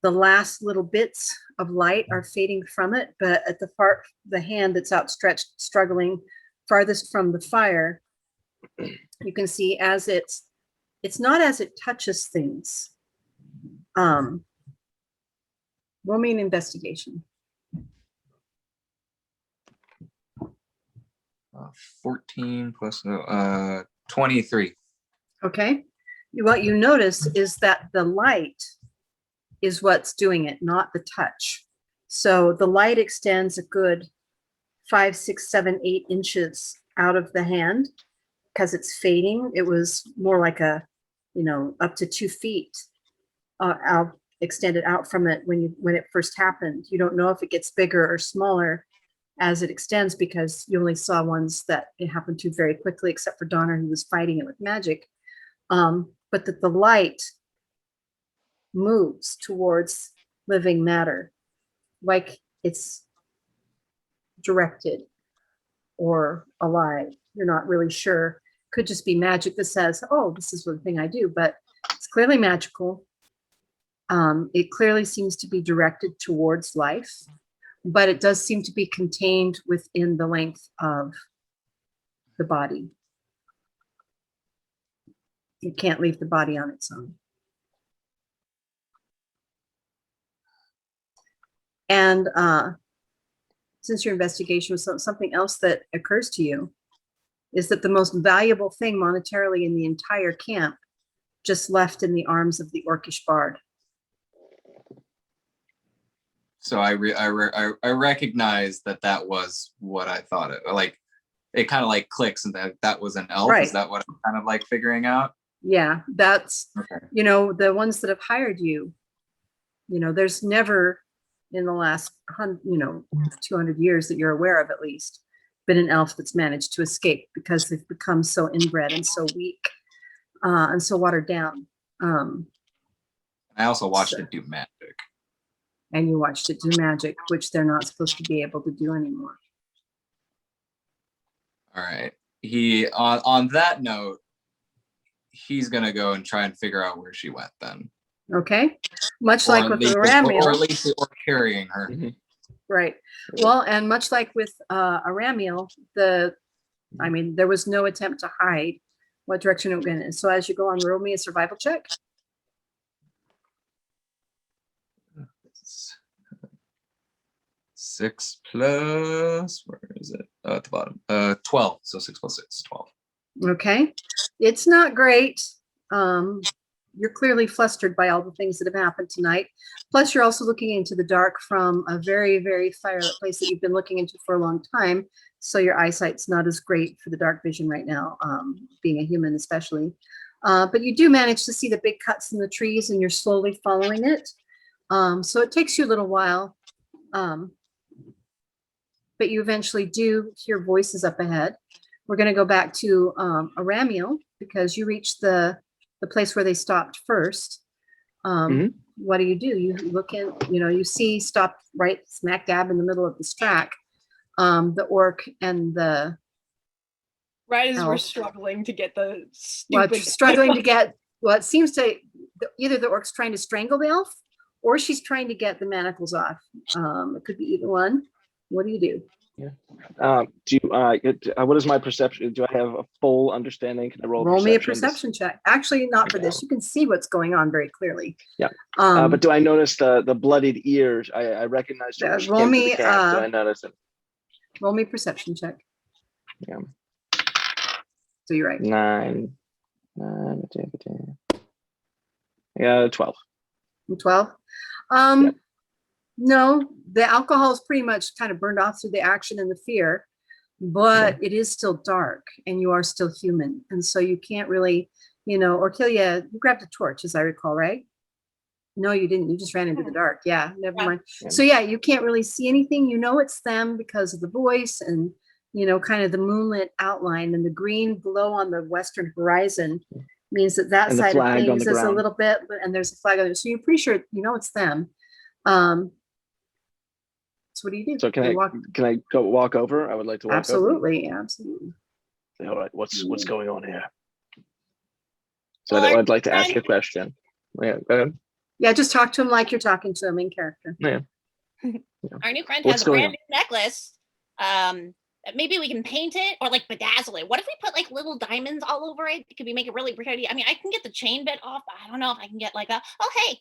the last little bits of light are fading from it, but at the hand that's outstretched, struggling farthest from the fire, you can see as it's not as it touches things. Roll me an investigation. 14 plus 23. Okay. What you notice is that the light is what's doing it, not the touch. So the light extends a good 5, 6, 7, 8 inches out of the hand because it's fading. It was more like up to 2 feet out, extended out from it when it first happened. You don't know if it gets bigger or smaller as it extends, because you only saw ones that it happened to very quickly, except for Donner, who was fighting it with magic. But that the light moves towards living matter, like it's directed or alive. You're not really sure. Could just be magic that says, oh, this is the thing I do, but it's clearly magical. It clearly seems to be directed towards life, but it does seem to be contained within the length of the body. It can't leave the body on its own. And since your investigation was something else that occurs to you, is that the most valuable thing monetarily in the entire camp just left in the arms of the Orcish bard. So I recognize that was what I thought it like. It kind of like clicks, and that was an elf. Right. Is that what I'm kind of like figuring out? Yeah, that's, Okay. The ones that have hired you, there's never in the last 200 years that you're aware of, at least, been an elf that's managed to escape, because they've become so inbred and so weak and so watered down. I also watched it do magic. And you watched it do magic, which they're not supposed to be able to do anymore. All right. He on that note, he's gonna go and try and figure out where she went then. Okay, much like with Aramiel, or at least or carrying her. Mm-hmm. right? Well, and much like with Aramiel, there was no attempt to hide what direction it went in. So as you go on, roll me a survival check. 6 plus, where is it? At the bottom. 12. So 6 plus 6, 12. Okay, it's not great. You're clearly flustered by all the things that have happened tonight. Plus, you're also looking into the dark from a very, very firelit place that you've been looking into for a long time. So your eyesight's not as great for the dark vision right now, being a human especially. But you do manage to see the big cuts in the trees, and you're slowly following it. So it takes you a little while. But you eventually do hear voices up ahead, we're going to go back to Aramiel because you reached the place where they stopped first. What do? You look in, you see stopped right smack dab in the middle of this track, the orc and the Right as we're elf. struggling to get the Well, stupid struggling to get, well, it seems to, either the orc's trying to strangle the elf or she's trying to get the manacles off. It could be either one. What do you do? What is my perception? Do I have a full understanding? Can I roll Me a perception? perception check. Actually, not for this. You can see what's going on very clearly. Yeah. But do I notice the bloodied ears? I recognize her when she roll came to me, the camp. Do I notice it? Roll me a perception check. Yeah. So you're right. 9. Yeah, 12. 12. Yeah. No, the alcohol is pretty much kind of burned off through the action and the fear, but it is still dark and you are still human. And so you can't really, Orkilia, you grabbed a torch, as I recall, right? No, you didn't. You just ran into the dark. Yeah, never mind. So yeah, you can't really see anything. It's them because of the voice and, kind of the moonlit outline, and the green glow on the western horizon means that And the side of flag on things the is a ground. little bit, and there's a flag on it. So you're pretty sure, it's them. So what do you do? So can You I go walk over? I would like to walk absolutely. over. Say, all right, what's going on here? So Well, I'd like to ask a question. Yeah, go ahead. Yeah, just talk to him like you're talking to a main character. Yeah. Our new friend What's has a going brand new necklace. Maybe we can paint it or like bedazzle it. What if we put like little diamonds all over it? Could we make it really pretty? I mean, I can get the chain bit off, but I don't know if I can get like a, oh, hey.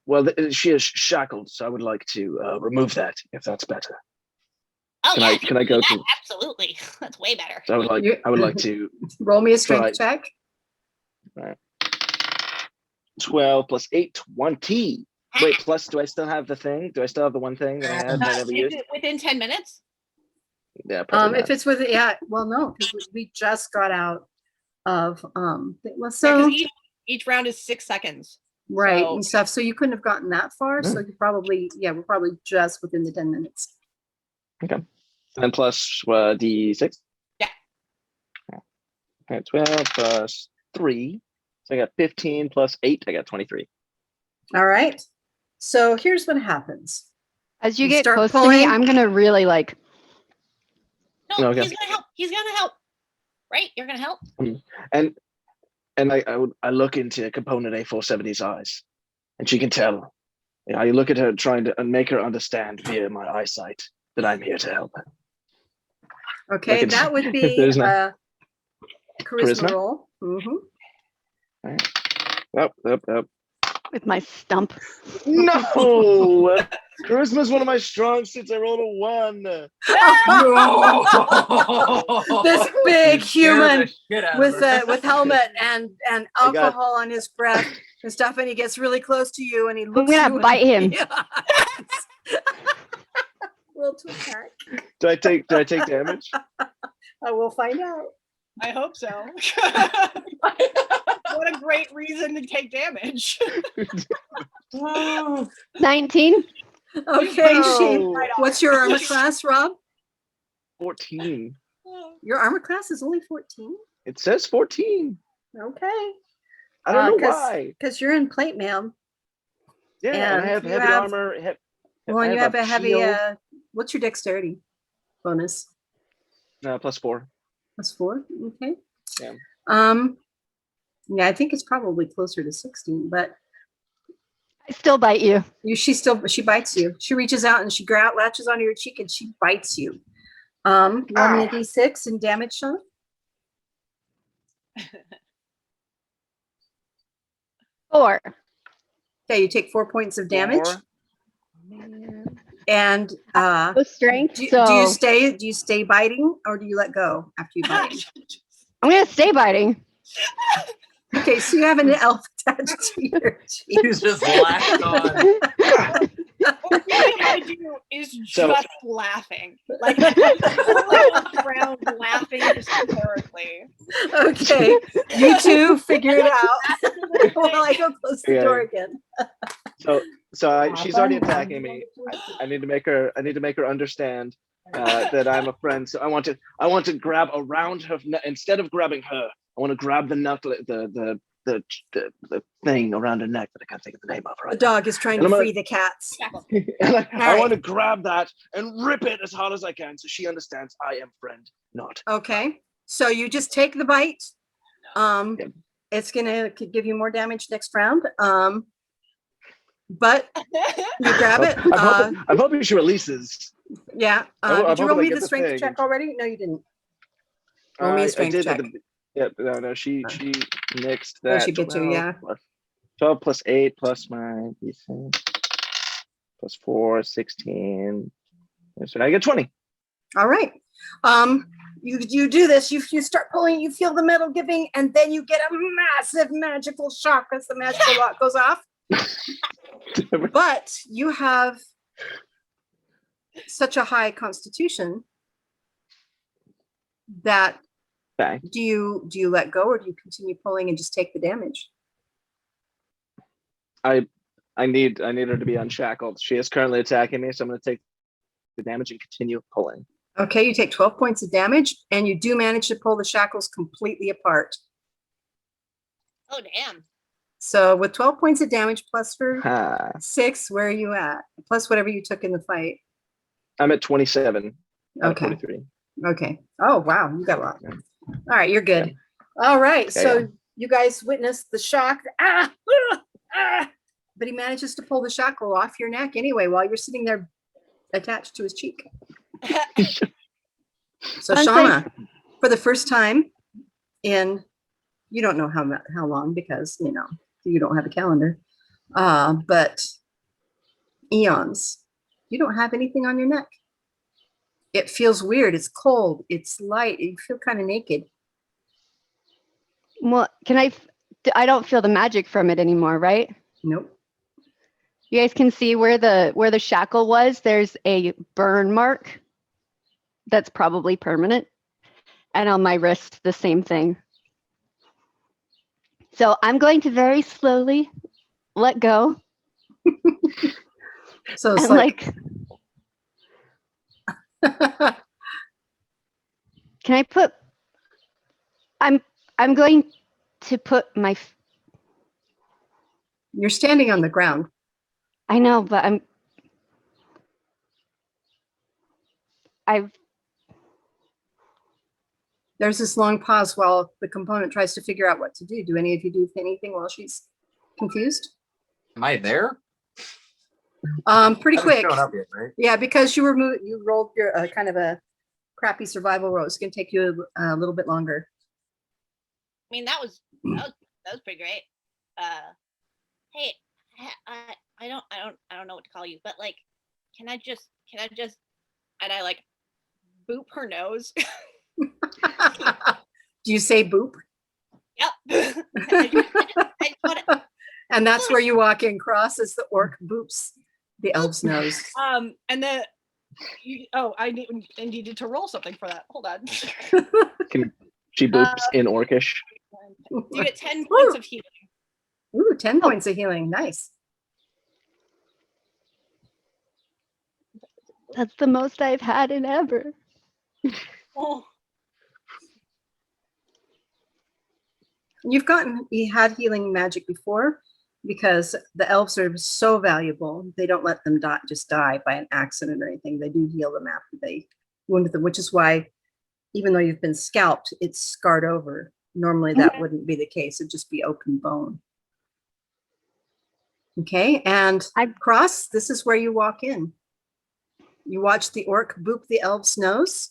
Well, she is shackled, so I would like to remove that if that's better. Oh, Can yeah. I- if you can I do go that, to- Absolutely. That's way better. So I would like to Roll me a strength Right. check. 12 plus 8, 20. Wait, plus do I still have the thing? Do I still have the one thing that I had that I never Is used? it within 10 minutes? Yeah, probably If it's with no, because we just got out of well, Yeah, so 'cause each round is 6 seconds. right so- and stuff. So you couldn't have gotten that far. So you probably, we're probably just within the 10 minutes. And plus D6? Yeah. Okay, 12 plus 3. So I got 15 plus 8. I got 23. All right. So here's what happens. As you You get start close to me, pulling. I'm gonna really No, Okay. he's gonna help. He's gonna help. Right? You're gonna help? And I look into Component A470's eyes, and she can tell. I look at her trying to make her understand via my eyesight that I'm here to help her. Okay, it's- that would be there's a charisma Charisma? roll. Up. with my stump. No! Charisma's one of my strong suits. I rolled a 1. This big human with with with helmet and I got- alcohol on his breath and stuff, and he gets really close to you and he looks. gonna you in bite him. the eyes. Roll to attack. Do I take damage? I will find out. I hope so. What a great reason to take damage. 19. Okay, No. what's your armor class, Rob? 14. Your armor class is only 14. It says 14. Okay, I don't know 'cause- why. because you're in plate mail. Yeah, and I and have you heavy have- armor. Well, I you have a heavy. shield. What's your dexterity bonus? Plus 4. Plus 4. Okay. Yeah. Yeah, I think it's probably closer to 16, but I still bite you. she bites you. She reaches out and she latches onto your cheek and she bites you. Roll me a d6 and damage, Sean. 4. Okay, you take 4 points of damage. 4. And The strength. do so you stay biting or do you let go after you bite? I'm gonna stay biting. Okay, so you have an elf attached to your cheek. He's just latched on. What we gotta do is So- just laughing. Like on the ground laughing hysterically. Okay, you two figure it out while I go close the Yeah. door again. So she's already attacking me. I need to make her understand that I'm a friend. So I want to grab around her instead of grabbing her. I want to grab the knuckle, the thing around her neck that I can't think of the name of right The dog is trying And to I'm free the cats. now. And I right. want to grab that and rip it as hard as I can so she understands I am friend, not. Okay, so you just take the bite. Yep. It's gonna give you more damage next round. But you grab it. I'm hoping she releases. Yeah. I'm Did you roll hoping I me get the the strength thing. check already? No, you didn't. Roll me a I strength did check. Yeah, no, she nixed Oh, that. she bit you, 12 yeah. 12 plus 8 plus my D6 plus 4, 16. So I get 20. All right. You do this. You start pulling. You feel the metal giving, and then you get a massive magical shock as the magical lock goes off. But you have such a high constitution that Okay. do you let go, or do you continue pulling and just take the damage? I need her to be unshackled. She is currently attacking me, so I'm going to take the damage and continue pulling. Okay, you take 12 points of damage, and you do manage to pull the shackles completely apart. Oh damn. So with 12 points of damage plus for Ha. 6, where are you at? Plus whatever you took in the fight. I'm at 27. Out of Okay. 43. Okay. Oh, wow. You got a lot. All right. You're good. All right. So yeah. you guys witnessed the shock. But he manages to pull the shackle off your neck anyway while you're sitting there attached to his cheek. So I'm Shauna, for the first time in, you don't know how long because, you don't have a calendar, but eons, you don't have anything on your neck. It feels weird. It's cold. It's light. You feel kind of naked. Well, I don't feel the magic from it anymore, right? Nope. You guys can see where the shackle was. There's a burn mark that's probably permanent. And on my wrist, the same thing. So I'm going to very slowly let go. So it's And like, can I put, I'm going to put my, you're standing on the ground. I know, but There's this long pause while the component tries to figure out what to do. Do any of you do anything while she's confused? Am I there? Pretty Haven't quick. shown up yet, right? Yeah, because you rolled your kind of a crappy survival roll. It's going to take you a little bit longer. I mean, that was pretty great. Hey, I don't know what to call you, but like, can I just, and I like boop her nose. Do you say boop? Yep. And that's where you walk in cross as the orc boops the elf's nose. And then I needed to roll something for that. Hold on. She boops in orcish. You get 10 points of healing. Ooh, 10 points of healing. Nice. that's the most I've had in ever. Oh. You had healing magic before because the elves are so valuable. They don't let them just die by an accident or anything. They do heal them after they wounded them, which is why even though you've been scalped, it's scarred over. Normally that wouldn't be the case. It'd just be open bone. Okay, and Cross, this is where you walk in. You watch the orc boop the elf's nose.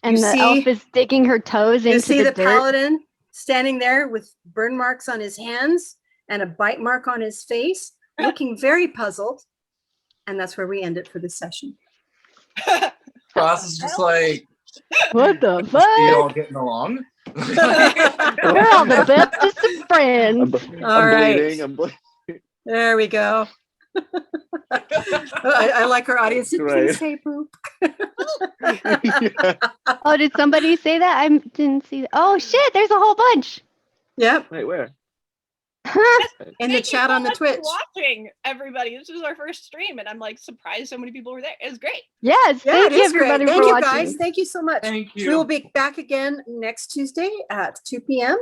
And the elf is digging her toes into You see the dirt. paladin standing there with burn marks on his hands and a bite mark on his face, looking very puzzled. And that's where we end it for this session. Cross is just like, What the you all fuck? getting along? We're all the bestest of friends. All right. Bleeding. I'm bleeding. There we go. I like our audience. Did Right. please say poop? Yeah. Oh, did somebody say that? I didn't see that. Oh shit, there's a whole bunch. Yep. Wait, where? In the Thank you chat so on the much for Twitch. watching, everybody. This was our first stream, and I'm like surprised so many people were there. It was great. Yes, Yeah, thank it you is great. everybody Thank for you, watching. guys. Thank you so much. Thank you. We will be back again next Tuesday at 2 p.m.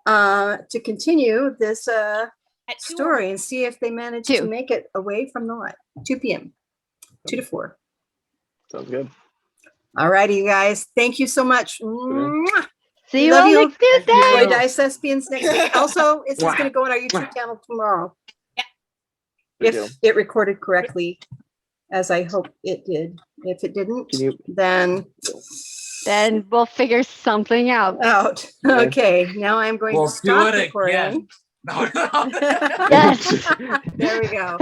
To continue this At 2 or story and see if they manage to 2. make it away from the light. 2 p.m. 2 to 4. Sounds good. All righty, you guys. Thank you so much. Mwah. See We you love all you. next Tuesday. Enjoy Diced Thespians next week. Also, it's just going to go on our YouTube channel tomorrow. Good If it recorded correctly, as I hope it did. If it didn't, Can you- then Then we'll figure something out. out. Yeah. Okay, now I'm going We'll to stop do it recording. again. No, no. Yes. There we go.